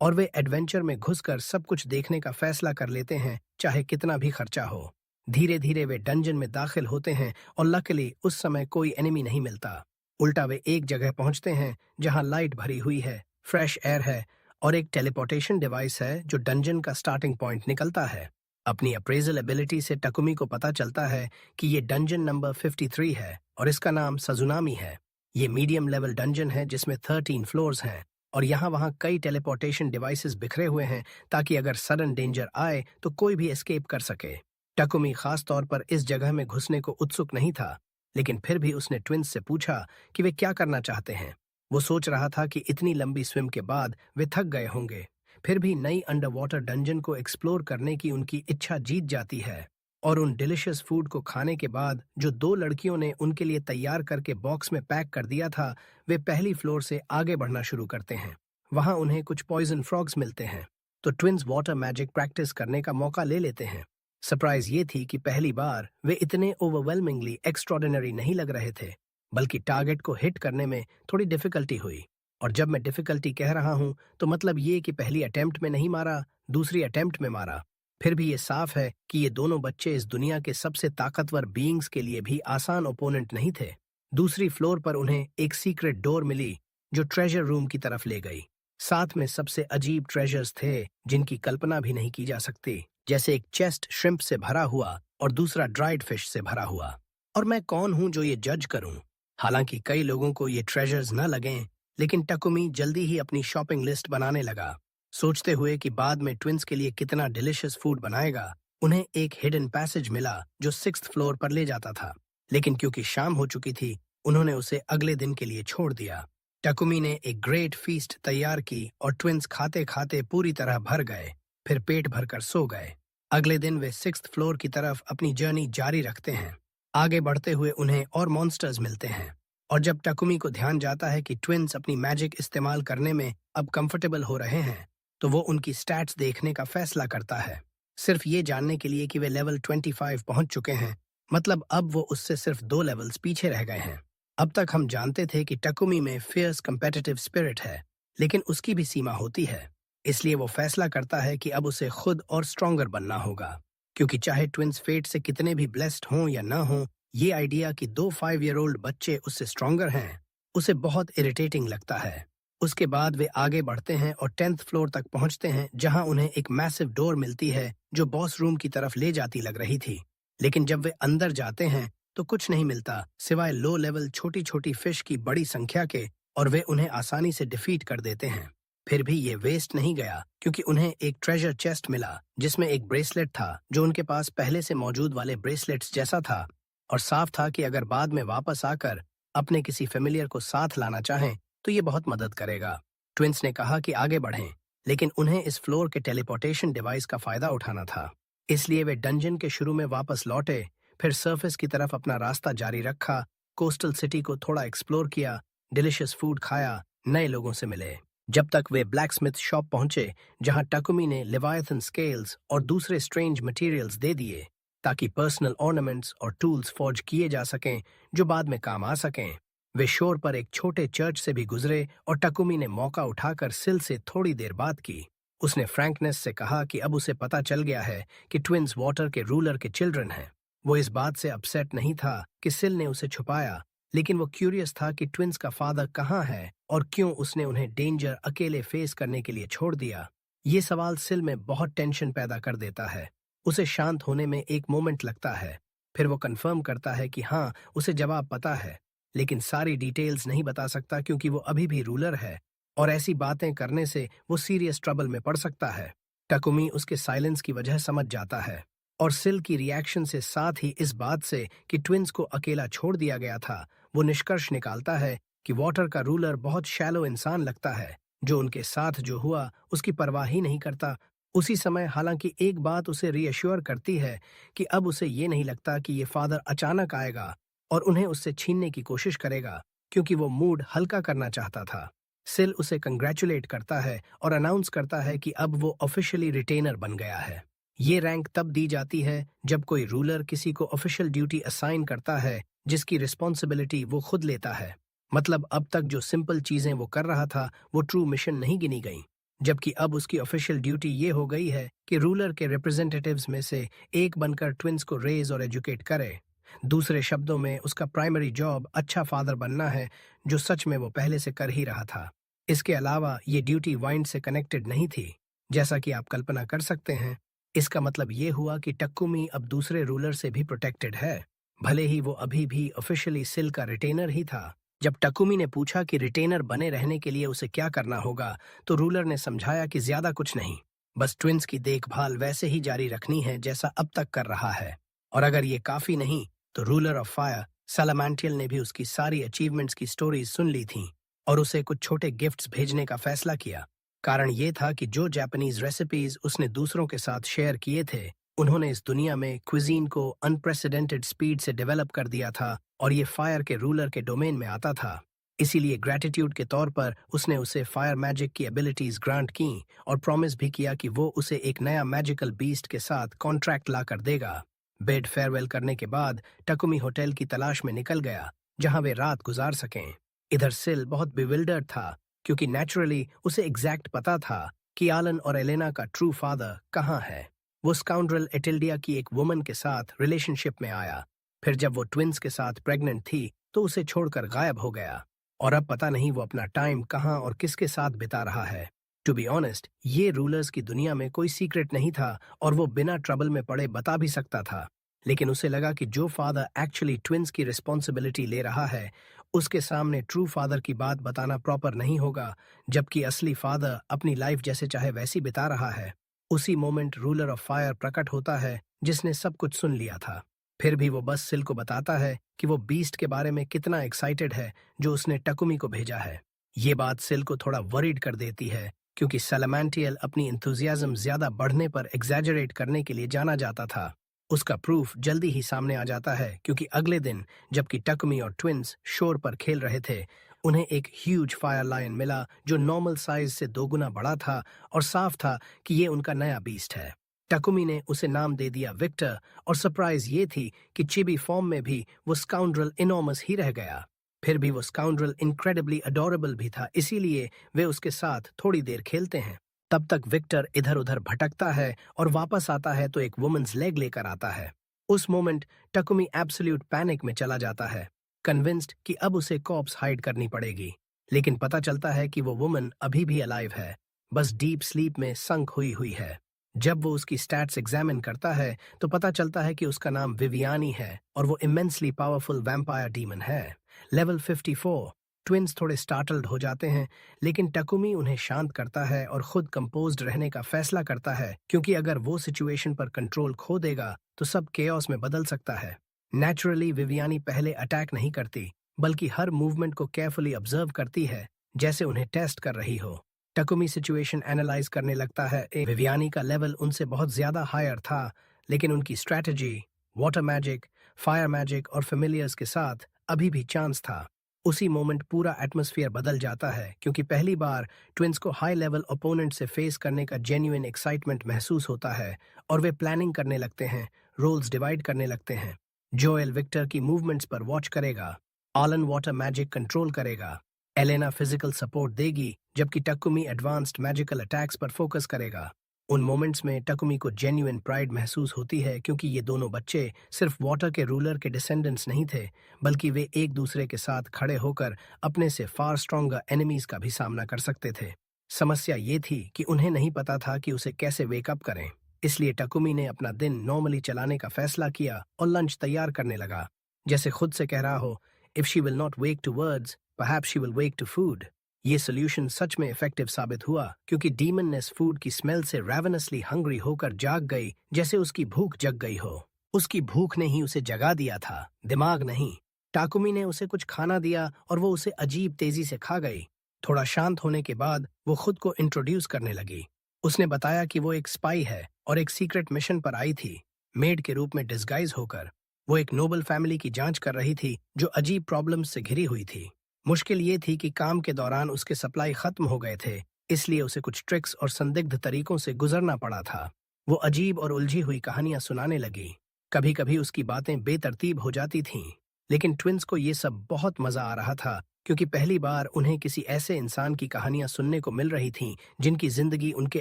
और वे एडवेंचर में घुसकर सब कुछ देखने का फैसला कर लेते हैं, चाहे कितना भी खर्चा हो। धीरे धीरे वे डंजन में दाखिल होते हैं और लकीली उस समय कोई एनिमी नहीं मिलता। उल्टा वे एक जगह पहुंचते हैं जहां लाइट भरी हुई है, फ्रेश एयर है और एक टेलीपोर्टेशन डिवाइस है जो डंजन का स्टार्टिंग पॉइंट निकलता है। अपनी अप्रेजल एबिलिटी से टकुमी को पता चलता है कि ये डंजन नंबर 53 है और इसका नाम सजुनामी है। ये मीडियम लेवल डंजन है जिसमें 13 फ्लोर्स हैं। और यहाँ वहाँ कई टेलीपोर्टेशन डिवाइसेस बिखरे हुए हैं ताकि अगर सडन डेंजर आए तो कोई भी एस्केप कर सके। टकुमी खास तौर पर इस जगह में घुसने को उत्सुक नहीं था, लेकिन फिर भी उसने ट्विंस से पूछा कि वे क्या करना चाहते हैं। वो सोच रहा था कि इतनी लंबी स्विम के बाद वे थक गए होंगे, फिर भी नई अंडर वाटर डंजन को एक्सप्लोर करने की उनकी इच्छा जीत जाती है। और उन डिलिशियस फूड को खाने के बाद जो दो लड़कियों ने उनके लिए तैयार करके बॉक्स में पैक कर दिया था, वे पहली फ्लोर से आगे बढ़ना शुरू करते हैं। वहां उन्हें कुछ पॉइजन फ्रॉग्स मिलते हैं, तो ट्विंस वाटर मैजिक प्रैक्टिस करने का मौका ले लेते हैं। सरप्राइज ये थी कि पहली बार वे इतने ओवरवेलमिंगली एक्स्ट्रॉर्डिनरी नहीं लग रहे थे, बल्कि टारगेट को हिट करने में थोड़ी डिफिकल्टी हुई। और जब मैं डिफिकल्टी कह रहा हूं तो मतलब ये कि पहली अटेम्प्ट में नहीं मारा, दूसरी अटेम्प्ट में मारा। फिर भी ये साफ है कि ये दोनों बच्चे इस दुनिया के सबसे ताकतवर बीइंग्स के लिए भी आसान ओपोनेंट नहीं थे। दूसरी फ्लोर पर उन्हें एक सीक्रेट डोर मिली जो ट्रेजर रूम की तरफ ले गई। साथ में सबसे अजीब ट्रेजर्स थे जिनकी कल्पना भी नहीं की जा सकती, जैसे एक चेस्ट श्रिम्प से भरा हुआ और दूसरा ड्राइड फिश से भरा हुआ। और मैं कौन हूं जो ये जज करूं? हालांकि कई लोगों को ये ट्रेजर्स न लगें, लेकिन टकुमी जल्दी ही अपनी शॉपिंग लिस्ट बनाने लगा, सोचते हुए कि बाद में ट्विंस के लिए कितना डिलिशियस फूड बनाएगा। उन्हें एक हिडन पैसेज मिला जो 6th फ्लोर पर ले जाता था, लेकिन क्योंकि शाम हो चुकी थी उन्होंने उसे अगले दिन के लिए छोड़ दिया। टकुमी ने एक ग्रेट फीस्ट तैयार की और ट्विंस खाते खाते पूरी तरह भर गए, फिर पेट भरकर सो गए। अगले दिन वे 6th फ्लोर की तरफ अपनी जर्नी जारी रखते हैं। आगे बढ़ते हुए उन्हें और मॉन्स्टर्स मिलते हैं, और जब टकुमी को ध्यान जाता है कि ट्विंस अपनी मैजिक इस्तेमाल करने में अब कंफर्टेबल हो रहे हैं, तो वो उनकी स्टैट्स देखने का फैसला करता है, सिर्फ ये जानने के लिए कि वे लेवल 25 पहुंच चुके हैं। मतलब अब वो उससे सिर्फ 2 लेवल्स पीछे रह गए हैं। अब तक हम जानते थे कि टकुमी में फियर्स कम्पेटिटिव स्पिरिट है, लेकिन उसकी भी सीमा होती है। इसलिए वो फैसला करता है कि अब उसे खुद और स्ट्रॉन्गर बनना होगा, क्योंकि चाहे ट्विंस फेट से कितने भी ब्लेस्ड हों या ना हों, ये आइडिया कि 2 5-year-old बच्चे उससे स्ट्रॉन्गर हैं, उसे बहुत इरिटेटिंग लगता है। उसके बाद वे आगे बढ़ते हैं और 10th फ्लोर तक पहुंचते हैं, जहां उन्हें एक मैसिव डोर मिलती है जो बॉस रूम की तरफ ले जाती लग रही थी। लेकिन जब वे अंदर जाते हैं तो कुछ नहीं मिलता सिवाय लो लेवल छोटी छोटी फिश की बड़ी संख्या के, और वे उन्हें आसानी से डिफीट कर देते हैं। फिर भी ये वेस्ट नहीं गया, क्योंकि उन्हें एक ट्रेजर चेस्ट मिला जिसमें एक ब्रेसलेट था जो उनके पास पहले से मौजूद वाले ब्रेसलेट्स जैसा था, और साफ था कि अगर बाद में वापस आकर अपने किसी फेमिलियर को साथ लाना चाहें तो ये बहुत मदद करेगा। ट्विंस ने कहा कि आगे बढ़ें, लेकिन उन्हें इस फ्लोर के टेलीपोर्टेशन डिवाइस का फायदा उठाना था। इसलिए वे डंजन के शुरू में वापस लौटे, फिर सरफेस की तरफ अपना रास्ता जारी रखा, कोस्टल सिटी को थोड़ा एक्सप्लोर किया, डिलिशियस फूड खाया, नए लोगों से मिले, जब तक वे ब्लैकस्मिथ शॉप पहुंचे, जहां टकुमी ने लेवायथन स्केल्स और दूसरे स्ट्रेंज मटेरियल्स दे दिए ताकि पर्सनल ऑर्नामेंट्स और टूल्स फॉर्ज किए जा सकें जो बाद में काम आ सकें। वे शोर पर एक छोटे चर्च से भी गुजरे और टकुमी ने मौका उठाकर सिल से थोड़ी देर बात की। उसने फ्रैंकनेस से कहा कि अब उसे पता चल गया है कि ट्विंस वाटर के रूलर के चिल्ड्रन हैं। वो इस बात से अपसेट नहीं था कि सिल ने उसे छुपाया, लेकिन वो क्यूरियस था कि ट्विंस का फादर कहाँ है और क्यों उसने उन्हें डेंजर अकेले फेस करने के लिए छोड़ दिया। ये सवाल सिल में बहुत टेंशन पैदा कर देता है। उसे शांत होने में एक मोमेंट लगता है, फिर वो कंफर्म करता है कि हाँ, उसे जवाब पता है, लेकिन सारी डिटेल्स नहीं बता सकता क्योंकि वो अभी भी रूलर है और ऐसी बातें करने से वो सीरियस ट्रबल में पड़ सकता है। टकुमी उसके साइलेंस की वजह समझ जाता है, और सिल की रिएक्शन से साथ ही इस बात से कि ट्विंस को अकेला छोड़ दिया गया था, वो निष्कर्ष निकालता है कि वाटर का रूलर बहुत शैलो इंसान लगता है जो उनके साथ जो हुआ उसकी परवाह ही नहीं करता। उसी समय हालांकि एक बात उसे रीअश्योर करती है कि अब उसे ये नहीं लगता कि ये फादर अचानक आएगा और उन्हें उससे छीनने की कोशिश करेगा, क्योंकि वो मूड हल्का करना चाहता था। सिल उसे कंग्रेचुलेट करता है और अनाउंस करता है कि अब वो ऑफिशियली रिटेनर बन गया है। ये रैंक तब दी जाती है जब कोई रूलर किसी को ऑफिशियल ड्यूटी असाइन करता है जिसकी रिस्पॉन्सिबिलिटी वो खुद लेता है। मतलब अब तक जो सिंपल चीजें वो कर रहा था वो ट्रू मिशन नहीं गिनी गई, जबकि अब उसकी ऑफिशियल ड्यूटी ये हो गई है कि रूलर के रिप्रेजेंटेटिव्स में से एक बनकर ट्विंस को रेज और एजुकेट करे। दूसरे शब्दों में उसका प्राइमरी जॉब अच्छा फादर बनना है, जो सच में वो पहले से कर ही रहा था। इसके अलावा ये ड्यूटी वाइंड से कनेक्टेड नहीं थी, जैसा कि आप कल्पना कर सकते हैं। इसका मतलब ये हुआ कि टक्कुमी अब दूसरे रूलर से भी प्रोटेक्टेड है, भले ही वो अभी भी ऑफिशियली सिल का रिटेनर ही था। जब टकुमी ने पूछा कि रिटेनर बने रहने के लिए उसे क्या करना होगा, तो रूलर ने समझाया कि ज्यादा कुछ नहीं, बस ट्विंस की देखभाल वैसे ही जारी रखनी है जैसा अब तक कर रहा है। और अगर ये काफी नहीं, तो रूलर ऑफ फायर सलामांटियल ने भी उसकी सारी अचीवमेंट्स की स्टोरीज सुन ली थी और उसे कुछ छोटे गिफ्ट्स भेजने का फैसला किया। कारण ये था कि जो जापानीज रेसिपीज उसने दूसरों के साथ शेयर किए थे, उन्होंने इस दुनिया में क्विजीन को अनप्रेसिडेंटेड स्पीड से डेवलप कर दिया था और ये फायर के रूलर के डोमेन में आता था। इसीलिए ग्रेटिट्यूड के तौर पर उसने उसे फायर मैजिक की एबिलिटीज ग्रांट की और प्रॉमिस भी किया कि वो उसे एक नया मैजिकल बीस्ट के साथ कॉन्ट्रैक्ट ला कर देगा। बेड फेयरवेल करने के बाद टकुमी होटल की तलाश में निकल गया जहां वे रात गुजार सकें। इधर सिल बहुत बिविल्डर्ड था क्योंकि नेचुरली उसे एग्जैक्ट पता था कि आलन और एलेना का ट्रू फादर कहाँ है। वो स्काउंड्रल एटिल्डिया की एक वुमन के साथ रिलेशनशिप में आया, फिर जब वो ट्विंस के साथ प्रेग्नेंट थी तो उसे छोड़कर गायब हो गया और अब पता नहीं वो अपना टाइम कहाँ और किसके साथ बिता रहा है। टू बी ऑनेस्ट, ये रूलर्स की दुनिया में कोई सीक्रेट नहीं था और वो बिना ट्रबल में पड़े बता भी सकता था, लेकिन उसे लगा कि जो फादर एक्चुअली ट्विंस की रिस्पॉन्सिबिलिटी ले रहा है, उसके सामने ट्रू फादर की बात बताना प्रॉपर नहीं होगा, जबकि असली फादर अपनी लाइफ जैसे चाहे वैसी बिता रहा है। उसी मोमेंट रूलर ऑफ फायर प्रकट होता है जिसने सब कुछ सुन लिया था। फिर भी वो बस सिल को बताता है कि वो बीस्ट के बारे में कितना एक्साइटेड है जो उसने टकुमी को भेजा है। ये बात सिल को थोड़ा वरीड कर देती है क्योंकि सलामांटियल अपनी इंथुजियाज्म ज्यादा बढ़ने पर एग्जैजरेट करने के लिए जाना जाता था। उसका प्रूफ जल्दी ही सामने आ जाता है क्योंकि अगले दिन जबकि टकुमी और ट्विंस शोर पर खेल रहे थे, उन्हें एक ह्यूज फायर लायन मिला जो नॉर्मल साइज से 2 गुना बड़ा था और साफ था कि ये उनका नया बीस्ट है। टकुमी ने उसे नाम दे दिया विक्टर और सरप्राइज ये थी कि चिबी फॉर्म में भी वो स्काउंड्रल इनॉर्मस ही रह गया। फिर भी वो स्काउंड्रल इनक्रेडिबली अडोरेबल भी था, इसीलिए वे उसके साथ थोड़ी देर खेलते हैं। तब तक विक्टर इधर उधर भटकता है और वापस आता है तो एक वुमेन्स लेग लेकर आता है। उस मोमेंट टकुमी एब्सोल्यूट पैनिक में चला जाता है, कन्विंस्ड कि अब उसे कॉप्स हाइड करनी पड़ेगी, लेकिन पता चलता है कि वो वुमन अभी भी अलाइव है, बस डीप स्लीप में संक हुई हुई है। जब वो उसकी स्टैट्स एग्जामिन करता है तो पता चलता है कि उसका नाम विवियानी है और वो इमेंसली पावरफुल वैम्पायर डीमन है, लेवल 54। ट्विंस थोड़े स्टार्टल्ड हो जाते हैं, लेकिन टकुमी उन्हें शांत करता है और खुद कंपोज्ड रहने का फैसला करता है क्योंकि अगर वो सिचुएशन पर कंट्रोल खो देगा तो सब केओस में बदल सकता है। नेचुरली विवियानी पहले अटैक नहीं करती, बल्कि हर मूवमेंट को केयरफुली ऑब्जर्व करती है जैसे उन्हें टेस्ट कर रही हो। टकुमी सिचुएशन एनालाइज करने लगता है। विवियानी का लेवल उनसे बहुत ज्यादा हायर था, लेकिन उनकी strategy, water magic, fire magic और फेमिलियर्स के साथ अभी भी चांस था। उसी मोमेंट पूरा एटमॉस्फेयर बदल जाता है क्योंकि पहली बार ट्विंस को हाई लेवल ओपोनेंट से फेस करने का जेन्युइन एक्साइटमेंट महसूस होता है और वे प्लानिंग करने लगते हैं, रोल्स डिवाइड करने लगते हैं। जोएल विक्टर की मूवमेंट्स पर वॉच करेगा, आलन वाटर मैजिक कंट्रोल करेगा, एलेना फिजिकल सपोर्ट देगी, जबकि टकुमी एडवांस्ड मैजिकल अटैक्स पर फोकस करेगा। उन मोमेंट्स में टकुमी को जेन्युइन प्राइड महसूस होती है क्योंकि ये दोनों बच्चे सिर्फ वाटर के रूलर के डिसेंडेंट्स नहीं थे, बल्कि वे एक दूसरे के साथ खड़े होकर अपने से फार स्ट्रॉन्गर एनिमीज का भी सामना कर सकते थे। समस्या ये थी कि उन्हें नहीं पता था कि उसे कैसे वेकअप करें, इसलिए टकुमी ने अपना दिन नॉर्मली चलाने का फैसला किया और लंच तैयार करने लगा, जैसे खुद से कह रहा हो, if she will not wake to words, perhaps she will wake to food. ये सोल्यूशन सच में इफेक्टिव साबित हुआ क्योंकि डीमननेस फूड की स्मेल से रेवेनसली हंग्री होकर जाग गई, जैसे उसकी भूख जग गई हो। उसकी भूख ने ही उसे जगा दिया था, दिमाग नहीं। टाकुमी ने उसे कुछ खाना दिया और वो उसे अजीब तेजी से खा गई। थोड़ा शांत होने के बाद वो खुद को इंट्रोड्यूस करने लगी। उसने बताया कि वो एक स्पाई है और एक सीक्रेट मिशन पर आई थी, मेड के रूप में डिस्गाइज होकर। वो एक नोबल फैमिली की जांच कर रही थी जो अजीब प्रॉब्लम्स से घिरी हुई थी। मुश्किल ये थी कि काम के दौरान उसके सप्लाई खत्म हो गए थे, इसलिए उसे कुछ ट्रिक्स और संदिग्ध तरीकों से गुजरना पड़ा था। वो अजीब और उलझी हुई कहानियां सुनाने लगी। कभी कभी उसकी बातें बेतरतीब हो जाती थीं, लेकिन ट्विंस को ये सब बहुत मजा आ रहा था क्योंकि पहली बार उन्हें किसी ऐसे इंसान की कहानियां सुनने को मिल रही थीं जिनकी जिंदगी उनके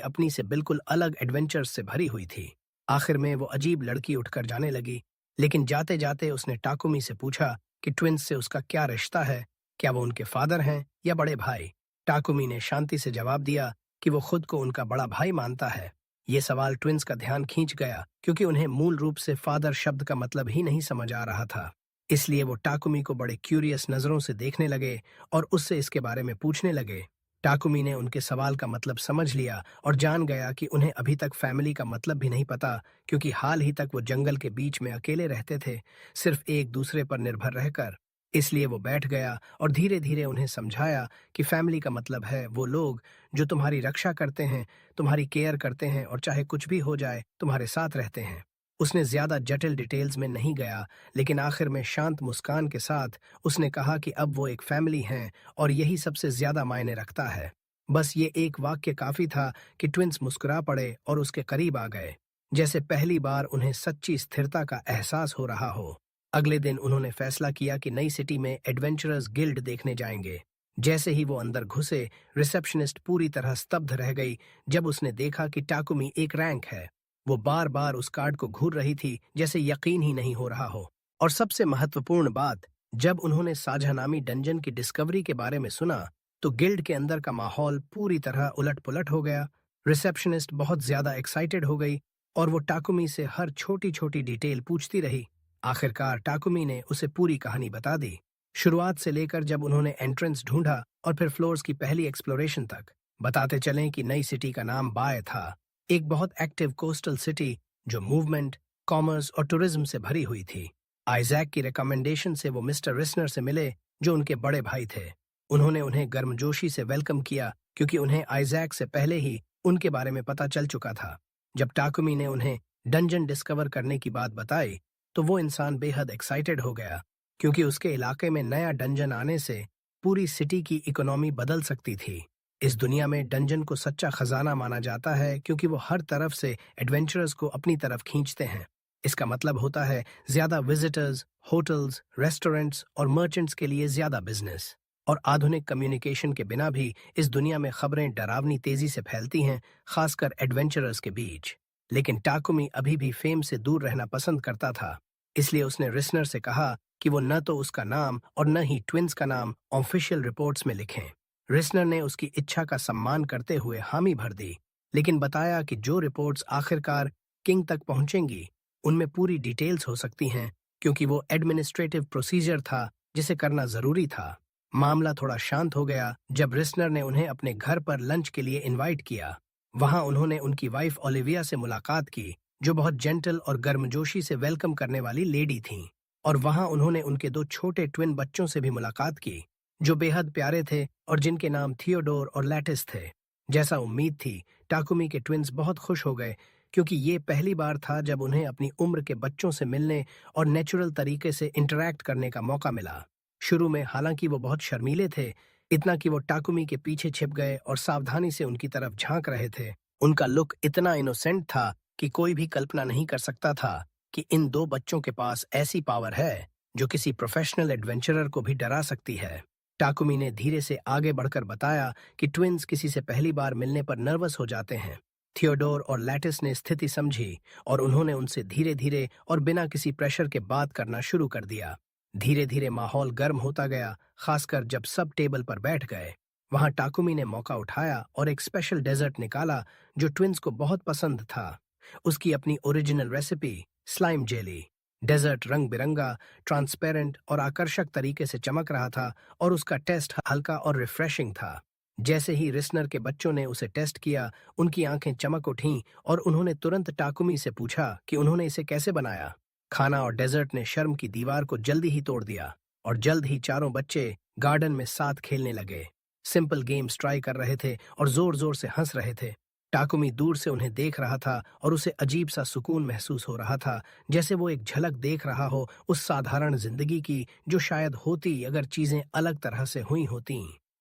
अपनी से बिल्कुल अलग एडवेंचर्स से भरी हुई थी। आखिर में वो अजीब लड़की उठकर जाने लगी, लेकिन जाते जाते उसने टाकुमी से पूछा कि ट्विंस से उसका क्या रिश्ता है, क्या वो उनके फादर हैं या बड़े भाई। टाकुमी ने शांति से जवाब दिया कि वो खुद को उनका बड़ा भाई मानता है। ये सवाल ट्विंस का ध्यान खींच गया क्योंकि उन्हें मूल रूप से फादर शब्द का मतलब ही नहीं समझ आ रहा था। इसलिए वो टाकुमी को बड़े क्यूरियस नजरों से देखने लगे और उससे इसके बारे में पूछने लगे। टाकुमी ने उनके सवाल का मतलब समझ लिया और जान गया कि उन्हें अभी तक फैमिली का मतलब भी नहीं पता, क्योंकि हाल ही तक वो जंगल के बीच में अकेले रहते थे, सिर्फ एक दूसरे पर निर्भर रहकर। इसलिए वो बैठ गया और धीरे धीरे उन्हें समझाया कि फैमिली का मतलब है वो लोग जो तुम्हारी रक्षा करते हैं, तुम्हारी केयर करते हैं और चाहे कुछ भी हो जाए तुम्हारे साथ रहते हैं। उसने ज्यादा जटिल डिटेल्स में नहीं गया, लेकिन आखिर में शांत मुस्कान के साथ उसने कहा कि अब वो एक फैमिली हैं और यही सबसे ज्यादा मायने रखता है। बस ये एक वाक्य काफी था कि ट्विंस मुस्कुरा पड़े और उसके करीब आ गए, जैसे पहली बार उन्हें सच्ची स्थिरता का एहसास हो रहा हो। अगले दिन उन्होंने फैसला किया कि नई सिटी में एडवेंचरर्स गिल्ड देखने जाएंगे। जैसे ही वो अंदर घुसे, रिसेप्शनिस्ट पूरी तरह स्तब्ध रह गई जब उसने देखा कि टाकुमी एक रैंक है। वो बार बार उस कार्ड को घूर रही थी, जैसे यकीन ही नहीं हो रहा हो। और सबसे महत्वपूर्ण बात, जब उन्होंने साझानामी डंजन की डिस्कवरी के बारे में सुना तो गिल्ड के अंदर का माहौल पूरी तरह उलट पुलट हो गया। रिसेप्शनिस्ट बहुत ज्यादा एक्साइटेड हो गई और वो टाकुमी से हर छोटी छोटी डिटेल पूछती रही। आखिरकार टाकुमी ने उसे पूरी कहानी बता दी, शुरुआत से लेकर जब उन्होंने एंट्रेंस ढूंढा और फिर फ्लोर्स की पहली एक्सप्लोरेशन तक। बताते चलें कि नई सिटी का नाम बाय था, एक बहुत एक्टिव कोस्टल सिटी जो मूवमेंट, कॉमर्स और टूरिज्म से भरी हुई थी। आइजैक की रिकमेंडेशन से वो मिस्टर रिस्नर से मिले, जो उनके बड़े भाई थे। उन्होंने उन्हें गर्मजोशी से वेलकम किया, क्योंकि उन्हें आइजैक से पहले ही उनके बारे में पता चल चुका था। जब टाकुमी ने उन्हें डंजन डिस्कवर करने की बात बताई तो वो इंसान बेहद एक्साइटेड हो गया, क्योंकि उसके इलाके में नया डंजन आने से पूरी सिटी की इकोनॉमी बदल सकती थी। इस दुनिया में डंजन को सच्चा खजाना माना जाता है, क्योंकि वो हर तरफ से एडवेंचरर्स को अपनी तरफ खींचते हैं। इसका मतलब होता है ज्यादा विजिटर्स, होटल्स, रेस्टोरेंट्स और मर्चेंट्स के लिए ज्यादा बिजनेस। और आधुनिक कम्युनिकेशन के बिना भी इस दुनिया में खबरें डरावनी तेजी से फैलती हैं, खासकर एडवेंचरर्स के बीच। लेकिन टाकुमी अभी भी फेम से दूर रहना पसंद करता था, इसलिए उसने रिस्नर से कहा कि वो न तो उसका नाम और न ही ट्विंस का नाम ऑफिशियल रिपोर्ट्स में लिखें। रिस्नर ने उसकी इच्छा का सम्मान करते हुए हामी भर दी, लेकिन बताया कि जो रिपोर्ट्स आखिरकार किंग तक पहुंचेंगी उनमें पूरी डिटेल्स हो सकती हैं, क्योंकि वो एडमिनिस्ट्रेटिव प्रोसीजर था जिसे करना जरूरी था। मामला थोड़ा शांत हो गया जब रिस्नर ने उन्हें अपने घर पर लंच के लिए इनवाइट किया। वहां उन्होंने उनकी वाइफ ओलिविया से मुलाकात की, जो बहुत जेंटल और गर्मजोशी से वेलकम करने वाली लेडी थीं। और वहां उन्होंने उनके दो छोटे ट्विन बच्चों से भी मुलाकात की, जो बेहद प्यारे थे और जिनके नाम थियोडोर और लैटिस थे। जैसा उम्मीद थी, टाकुमी के ट्विन्स बहुत खुश हो गए, क्योंकि ये पहली बार था जब उन्हें अपनी उम्र के बच्चों से मिलने और नेचुरल तरीके से इंटरैक्ट करने का मौका मिला। शुरू में हालांकि वो बहुत शर्मीले थे, इतना कि वो टाकुमी के पीछे छिप गए और सावधानी से उनकी तरफ झांक रहे थे। उनका लुक इतना इनोसेंट था कि कोई भी कल्पना नहीं कर सकता था कि इन दो बच्चों के पास ऐसी पावर है जो किसी प्रोफेशनल एडवेंचरर को भी डरा सकती है। टाकुमी ने धीरे से आगे बढ़कर बताया कि ट्विन्स किसी से पहली बार मिलने पर नर्वस हो जाते हैं। थियोडोर और लैटिस ने स्थिति समझी और उन्होंने उनसे धीरे धीरे और बिना किसी प्रेशर के बात करना शुरू कर दिया। धीरे धीरे माहौल गर्म होता गया, खासकर जब सब टेबल पर बैठ गए। वहां टाकुमी ने मौका उठाया और एक स्पेशल डेजर्ट निकाला जो ट्विन्स को बहुत पसंद था। उसकी अपनी original recipe, slime jelly. Dessert रंग बिरंगा, ट्रांसपेरेंट और आकर्षक तरीके से चमक रहा था और उसका टेस्ट हल्का और रिफ्रेशिंग था। जैसे ही रिस्नर के बच्चों ने उसे टेस्ट किया, उनकी आंखें चमक उठीं और उन्होंने तुरंत टाकुमी से पूछा कि उन्होंने इसे कैसे बनाया। खाना और डेजर्ट ने शर्म की दीवार को जल्दी ही तोड़ दिया और जल्द ही चारों बच्चे गार्डन में साथ खेलने लगे, सिंपल गेम्स ट्राई कर रहे थे और जोर जोर से हंस रहे थे। टाकुमी दूर से उन्हें देख रहा था और उसे अजीब सा सुकून महसूस हो रहा था, जैसे वो एक झलक देख रहा हो उस साधारण जिंदगी की जो शायद होती अगर चीजें अलग तरह से हुई होती।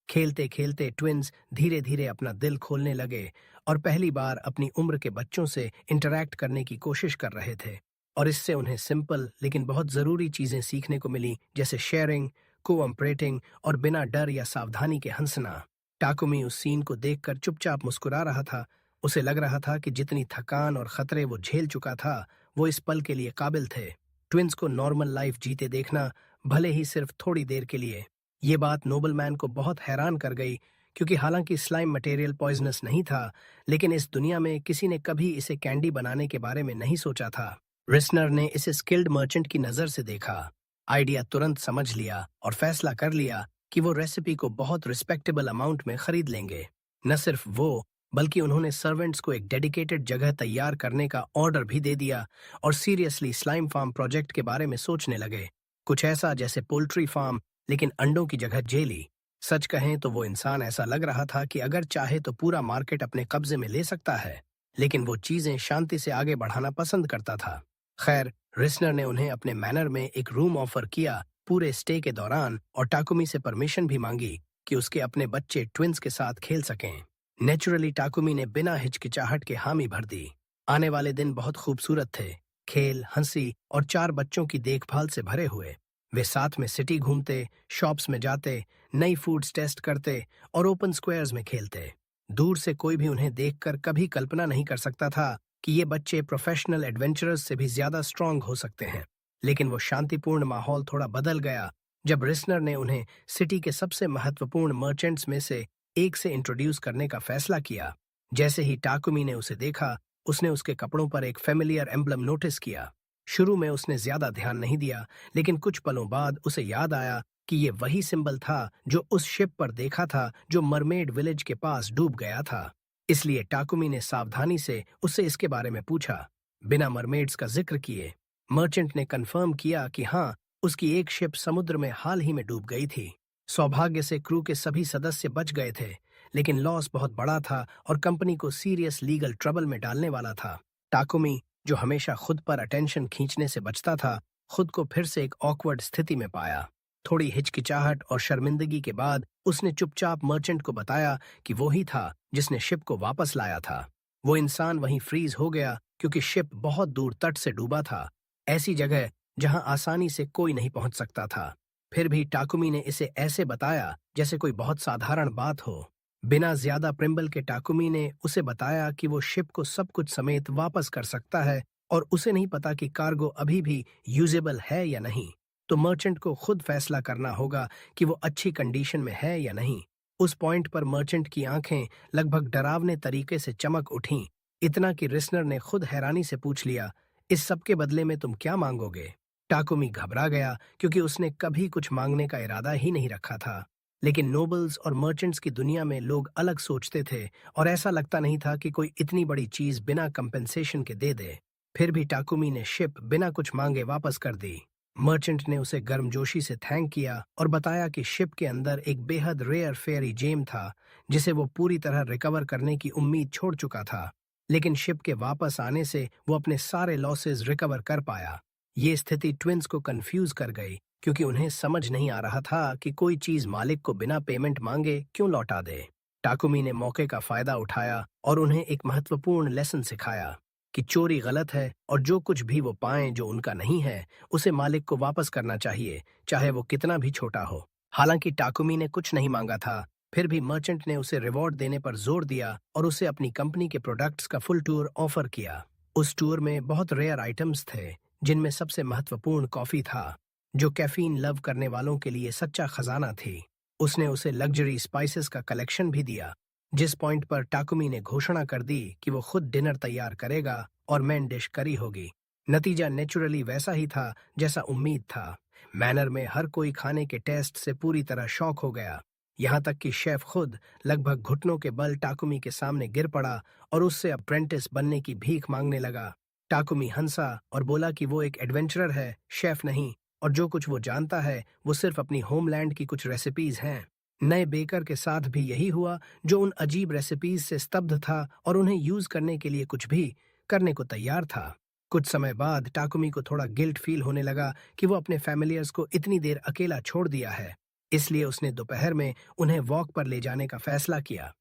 खेलते खेलते ट्विन्स धीरे धीरे अपना दिल खोलने लगे और पहली बार अपनी उम्र के बच्चों से इंटरैक्ट करने की कोशिश कर रहे थे। और इससे उन्हें सिंपल लेकिन बहुत जरूरी चीजें सीखने को मिली, जैसे शेयरिंग, कोऑपरेटिंग और बिना डर या सावधानी के हंसना। टाकुमी उस सीन को देखकर चुपचाप मुस्कुरा रहा था। उसे लग रहा था कि जितनी थकान और खतरे वो झेल चुका था, वो इस पल के लिए काबिल थे। ट्विन्स को नॉर्मल लाइफ जीते देखना, भले ही सिर्फ थोड़ी देर के लिए। ये बात नोबलमैन को बहुत हैरान कर गई, क्योंकि हालांकि स्लाइम मटेरियल पॉइजनस नहीं था, लेकिन इस दुनिया में किसी ने कभी इसे कैंडी बनाने के बारे में नहीं सोचा था। रिस्नर ने इसे स्किल्ड मर्चेंट की नजर से देखा। आइडिया तुरंत समझ लिया और फैसला कर लिया कि वो रेसिपी को बहुत रिस्पेक्टेबल अमाउंट में खरीद लेंगे। न सिर्फ वो, बल्कि उन्होंने सर्वेंट्स को एक डेडिकेटेड जगह तैयार करने का ऑर्डर भी दे दिया और सीरियसली स्लाइम फार्म प्रोजेक्ट के बारे में सोचने लगे। कुछ ऐसा जैसे पोल्ट्री फार्म, लेकिन अंडों की जगह जेली। सच कहें तो वो इंसान ऐसा लग रहा था कि अगर चाहे तो पूरा मार्केट अपने कब्जे में ले सकता है, लेकिन वो चीजें शांति से आगे बढ़ाना पसंद करता था। खैर, रिस्नर ने उन्हें अपने मैनर में एक रूम ऑफर किया पूरे स्टे के दौरान और टाकुमी से परमिशन भी मांगी कि उसके अपने बच्चे ट्विंस के साथ खेल सकें। नेचुरली टाकुमी ने बिना हिचकिचाहट के हामी भर दी। आने वाले दिन बहुत खूबसूरत थे, खेल, हंसी और 4 बच्चों की देखभाल से भरे हुए। वे साथ में सिटी घूमते, शॉप्स में जाते, नई फूड्स टेस्ट करते और ओपन स्क्वायर्स में खेलते। दूर से कोई भी उन्हें देखकर कभी कल्पना नहीं कर सकता था कि ये बच्चे प्रोफेशनल एडवेंचरर्स से भी ज्यादा स्ट्रांग हो सकते हैं। लेकिन वो शांतिपूर्ण माहौल थोड़ा बदल गया जब रिस्नर ने उन्हें सिटी के सबसे महत्वपूर्ण मर्चेंट्स में से एक से इंट्रोड्यूस करने का फैसला किया। जैसे ही टाकुमी ने उसे देखा, उसने उसके कपड़ों पर एक फेमिलियर एम्बलम नोटिस किया। शुरू में उसने ज्यादा ध्यान नहीं दिया, लेकिन कुछ पलों बाद उसे याद आया कि ये वही सिंबल था जो उस शिप पर देखा था जो मरमेड विलेज के पास डूब गया था। इसलिए टाकुमी ने सावधानी से उससे इसके बारे में पूछा, बिना मरमेड्स का जिक्र किए। मर्चेंट ने कंफर्म किया कि हाँ, उसकी एक शिप समुद्र में हाल ही में डूब गई थी। सौभाग्य से क्रू के सभी सदस्य बच गए थे, लेकिन लॉस बहुत बड़ा था और कंपनी को सीरियस लीगल ट्रबल में डालने वाला था। टाकुमी, जो हमेशा खुद पर अटेंशन खींचने से बचता था, खुद को फिर से एक ऑकवर्ड स्थिति में पाया। थोड़ी हिचकिचाहट और शर्मिंदगी के बाद उसने चुपचाप मर्चेंट को बताया कि वो ही था जिसने शिप को वापस लाया था। वो इंसान वहीं फ्रीज हो गया क्योंकि शिप बहुत दूर तट से डूबा था, ऐसी जगह जहां आसानी से कोई नहीं पहुंच सकता था। फिर भी टाकुमी ने इसे ऐसे बताया जैसे कोई बहुत साधारण बात हो। बिना ज्यादा प्रिम्बल के टाकुमी ने उसे बताया कि वो शिप को सब कुछ समेत वापस कर सकता है और उसे नहीं पता कि कार्गो अभी भी यूजेबल है या नहीं। तो मर्चेंट को खुद फैसला करना होगा कि वो अच्छी कंडीशन में है या नहीं। उस पॉइंट पर मर्चेंट की आंखें लगभग डरावने तरीके से चमक उठीं, इतना कि रिस्नर ने खुद हैरानी से पूछ लिया, इस सब के बदले में तुम क्या मांगोगे? टाकुमी घबरा गया क्योंकि उसने कभी कुछ मांगने का इरादा ही नहीं रखा था। लेकिन नोबल्स और मर्चेंट्स की दुनिया में लोग अलग सोचते थे और ऐसा लगता नहीं था कि कोई इतनी बड़ी चीज बिना कंपेंसेशन के दे दे। फिर भी टाकुमी ने शिप बिना कुछ मांगे वापस कर दी। मर्चेंट ने उसे गर्मजोशी से थैंक किया और बताया कि शिप के अंदर एक बेहद रेयर फेयरी जेम था जिसे वो पूरी तरह रिकवर करने की उम्मीद छोड़ चुका था। लेकिन शिप के वापस आने से वो अपने सारे लॉसेस रिकवर कर पाया। ये स्थिति ट्विंस को कंफ्यूज कर गई क्योंकि उन्हें समझ नहीं आ रहा था कि कोई चीज मालिक को बिना पेमेंट मांगे क्यों लौटा दे। टाकुमी ने मौके का फायदा उठाया और उन्हें एक महत्वपूर्ण लेसन सिखाया कि चोरी गलत है और जो कुछ भी वो पाएं जो उनका नहीं है, उसे मालिक को वापस करना चाहिए, चाहे वो कितना भी छोटा हो। हालांकि टाकुमी ने कुछ नहीं मांगा था, फिर भी मर्चेंट ने उसे रिवॉर्ड देने पर जोर दिया और उसे अपनी कंपनी के प्रोडक्ट्स का फुल टूर ऑफर किया। उस टूर में बहुत रेयर आइटम्स थे, जिनमें सबसे महत्वपूर्ण कॉफी था, जो कैफीन लव करने वालों के लिए सच्चा खजाना थी। उसने उसे लग्जरी स्पाइसेस का कलेक्शन भी दिया, जिस पॉइंट पर टाकुमी ने घोषणा कर दी कि वो खुद डिनर तैयार करेगा और मेन डिश करी होगी। नतीजा नेचुरली वैसा ही था जैसा उम्मीद था। मैनर में हर कोई खाने के टेस्ट से पूरी तरह शॉक हो गया, यहाँ तक कि शेफ खुद लगभग घुटनों के बल टाकुमी के सामने गिर पड़ा और उससे अप्रेंटिस बनने की भीख मांगने लगा। टाकुमी हंसा और बोला कि वो एक एडवेंचरर है, शेफ नहीं, और जो कुछ वो जानता है वो सिर्फ अपनी होमलैंड की कुछ रेसिपीज हैं। नए बेकर के साथ भी यही हुआ, जो उन अजीब रेसिपीज से स्तब्ध था और उन्हें यूज करने के लिए कुछ भी करने को तैयार था। कुछ समय बाद टाकुमी को थोड़ा गिल्ट फील होने लगा कि वो अपने फैमिलियर्स को इतनी देर अकेला छोड़ दिया है, इसलिए उसने दोपहर में उन्हें वॉक पर ले जाने का फैसला किया।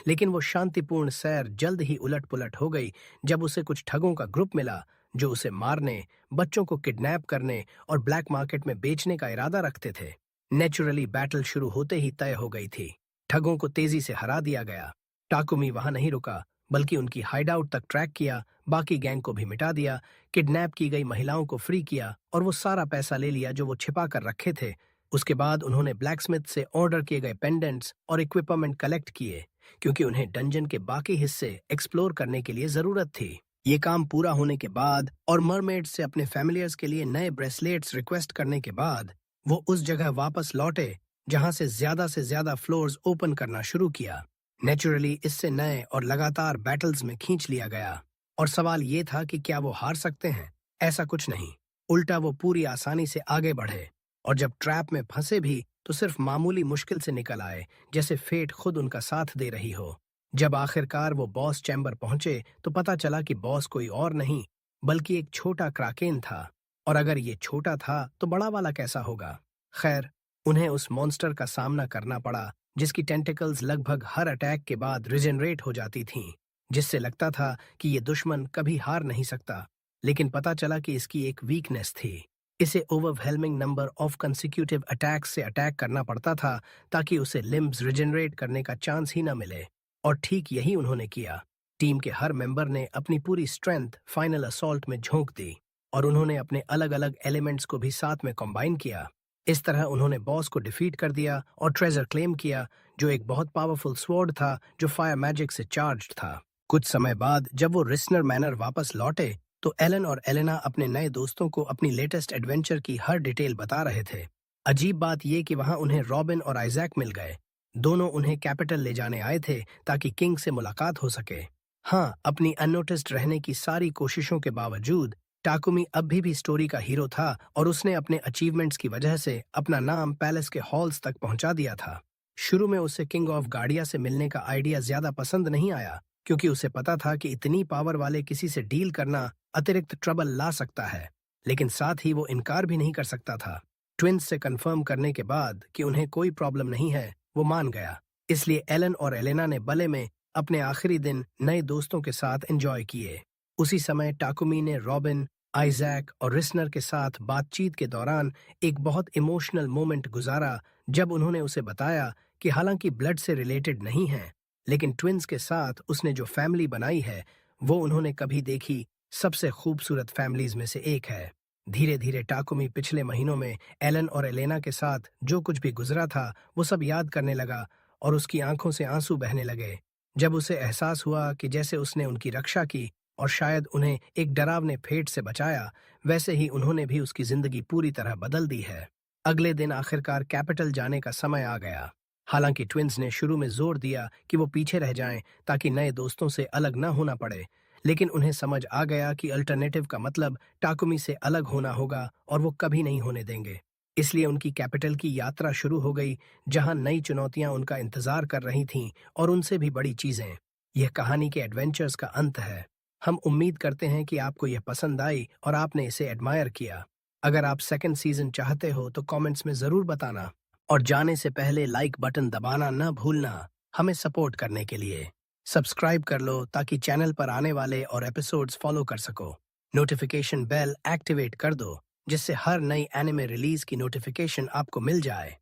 लेकिन वो शांतिपूर्ण सैर जल्द ही उलट-पुलट हो गई जब उसे कुछ ठगों का ग्रुप मिला जो उसे मारने, बच्चों को किडनैप करने और ब्लैक मार्केट में बेचने का इरादा रखते थे। नेचुरली बैटल शुरू होते ही तय हो गई थी। ठगों को तेजी से हरा दिया गया। टाकुमी वहां नहीं रुका, बल्कि उनकी हाइडआउट तक ट्रैक किया, बाकी गैंग को भी मिटा दिया, किडनैप की गई महिलाओं को फ्री किया और वो सारा पैसा ले लिया जो वो छिपा कर रखे थे। उसके बाद उन्होंने ब्लैकस्मिथ से ऑर्डर किए गए पेंडेंट्स और इक्विपमेंट कलेक्ट किए, क्योंकि उन्हें डंजन के बाकी हिस्से एक्सप्लोर करने के लिए जरूरत थी। ये काम पूरा होने के बाद और मरमेड्स से अपने फैमिलियर्स के लिए नए ब्रेसलेट्स रिक्वेस्ट करने के बाद वो उस जगह वापस लौटे जहां से ज्यादा फ्लोर्स ओपन करना शुरू किया। नेचुरली इससे नए और लगातार बैटल्स में खींच लिया गया और सवाल ये था कि क्या वो हार सकते हैं। ऐसा कुछ नहीं, उल्टा वो पूरी आसानी से आगे बढ़े और जब ट्रैप में फंसे भी तो सिर्फ मामूली मुश्किल से निकल आए, जैसे फेट खुद उनका साथ दे रही हो। जब आखिरकार वो बॉस चैम्बर पहुंचे तो पता चला कि बॉस कोई और नहीं बल्कि एक छोटा क्राकेन था, और अगर ये छोटा था तो बड़ा वाला कैसा होगा। खैर, उन्हें उस मॉन्स्टर का सामना करना पड़ा जिसकी टेंटिकल्स लगभग हर अटैक के बाद रिजेनरेट हो जाती थीं, जिससे लगता था कि ये दुश्मन कभी हार नहीं सकता। लेकिन पता चला कि इसकी एक वीकनेस थी। इसे overwhelming number of consecutive attacks से अटैक करना पड़ता था ताकि उसे लिम्ब्स रिजेनरेट करने का चांस ही न मिले। और ठीक यही उन्होंने किया। टीम के हर मेंबर ने अपनी पूरी स्ट्रेंथ फाइनल असॉल्ट में झोंक दी और उन्होंने अपने अलग अलग एलिमेंट्स को भी साथ में कंबाइन किया। इस तरह उन्होंने बॉस को डिफीट कर दिया और ट्रेजर क्लेम किया, जो एक बहुत पावरफुल स्वॉर्ड था जो फायर मैजिक से चार्ज्ड था। कुछ समय बाद जब वो रिस्नर मैनर वापस लौटे तो एलन और एलेना अपने नए दोस्तों को अपनी लेटेस्ट एडवेंचर की हर डिटेल बता रहे थे। अजीब बात यह कि वहां उन्हें रॉबिन और आइजैक मिल गए। दोनों उन्हें कैपिटल ले जाने आए थे ताकि किंग से मुलाकात हो सके। हाँ, अपनी अननोटिस्ड रहने की सारी कोशिशों के बावजूद टाकुमी अब भी स्टोरी का हीरो था और उसने अपने अचीवमेंट्स की वजह से अपना नाम पैलेस के हॉल्स तक पहुंचा दिया था। शुरू में उसे किंग ऑफ गार्डिया से मिलने का आइडिया ज्यादा पसंद नहीं आया, क्योंकि उसे पता था कि इतनी पावर वाले किसी से डील करना अतिरिक्त ट्रबल ला सकता है, लेकिन साथ ही वो इनकार भी नहीं कर सकता था। ट्विंस से कंफर्म करने के बाद कि उन्हें कोई प्रॉब्लम नहीं है, वो मान गया। इसलिए एलन और एलेना ने बले में अपने आखिरी दिन नए दोस्तों के साथ एंजॉय किए। उसी समय टाकुमी ने रॉबिन, आइजैक और रिस्नर के साथ बातचीत के दौरान एक बहुत इमोशनल मोमेंट गुजारा, जब उन्होंने उसे बताया कि हालांकि ब्लड से रिलेटेड नहीं है, लेकिन ट्विंस के साथ उसने जो फैमिली बनाई है वो उन्होंने कभी देखी सबसे खूबसूरत फैमिलीज में से एक है। धीरे धीरे टाकुमी पिछले महीनों में एलन और एलेना के साथ जो कुछ भी गुजरा था वो सब याद करने लगा और उसकी आंखों से आंसू बहने लगे जब उसे एहसास हुआ कि जैसे उसने उनकी रक्षा की और शायद उन्हें एक डरावने फेट से बचाया, वैसे ही उन्होंने भी उसकी जिंदगी पूरी तरह बदल दी है। अगले दिन आखिरकार कैपिटल जाने का समय आ गया। हालांकि ट्विंस ने शुरू में जोर दिया कि वो पीछे रह जाएं ताकि नए दोस्तों से अलग न होना पड़े, लेकिन उन्हें समझ आ गया कि अल्टरनेटिव का मतलब टाकुमी से अलग होना होगा और वो कभी नहीं होने देंगे। इसलिए उनकी कैपिटल की यात्रा शुरू हो गई, जहां नई चुनौतियां उनका इंतजार कर रही थीं और उनसे भी बड़ी चीजें। यह कहानी के एडवेंचर्स का अंत है। हम उम्मीद करते हैं कि आपको यह पसंद आई और आपने इसे एडमायर किया। अगर आप सेकंड सीजन चाहते हो तो कमेंट्स में जरूर बताना और जाने से पहले लाइक बटन दबाना न भूलना, हमें सपोर्ट करने के लिए। सब्सक्राइब कर लो ताकि चैनल पर आने वाले और एपिसोड्स फॉलो कर सको। नोटिफिकेशन बेल एक्टिवेट कर दो जिससे हर नई एनिमे रिलीज की नोटिफिकेशन आपको मिल जाए।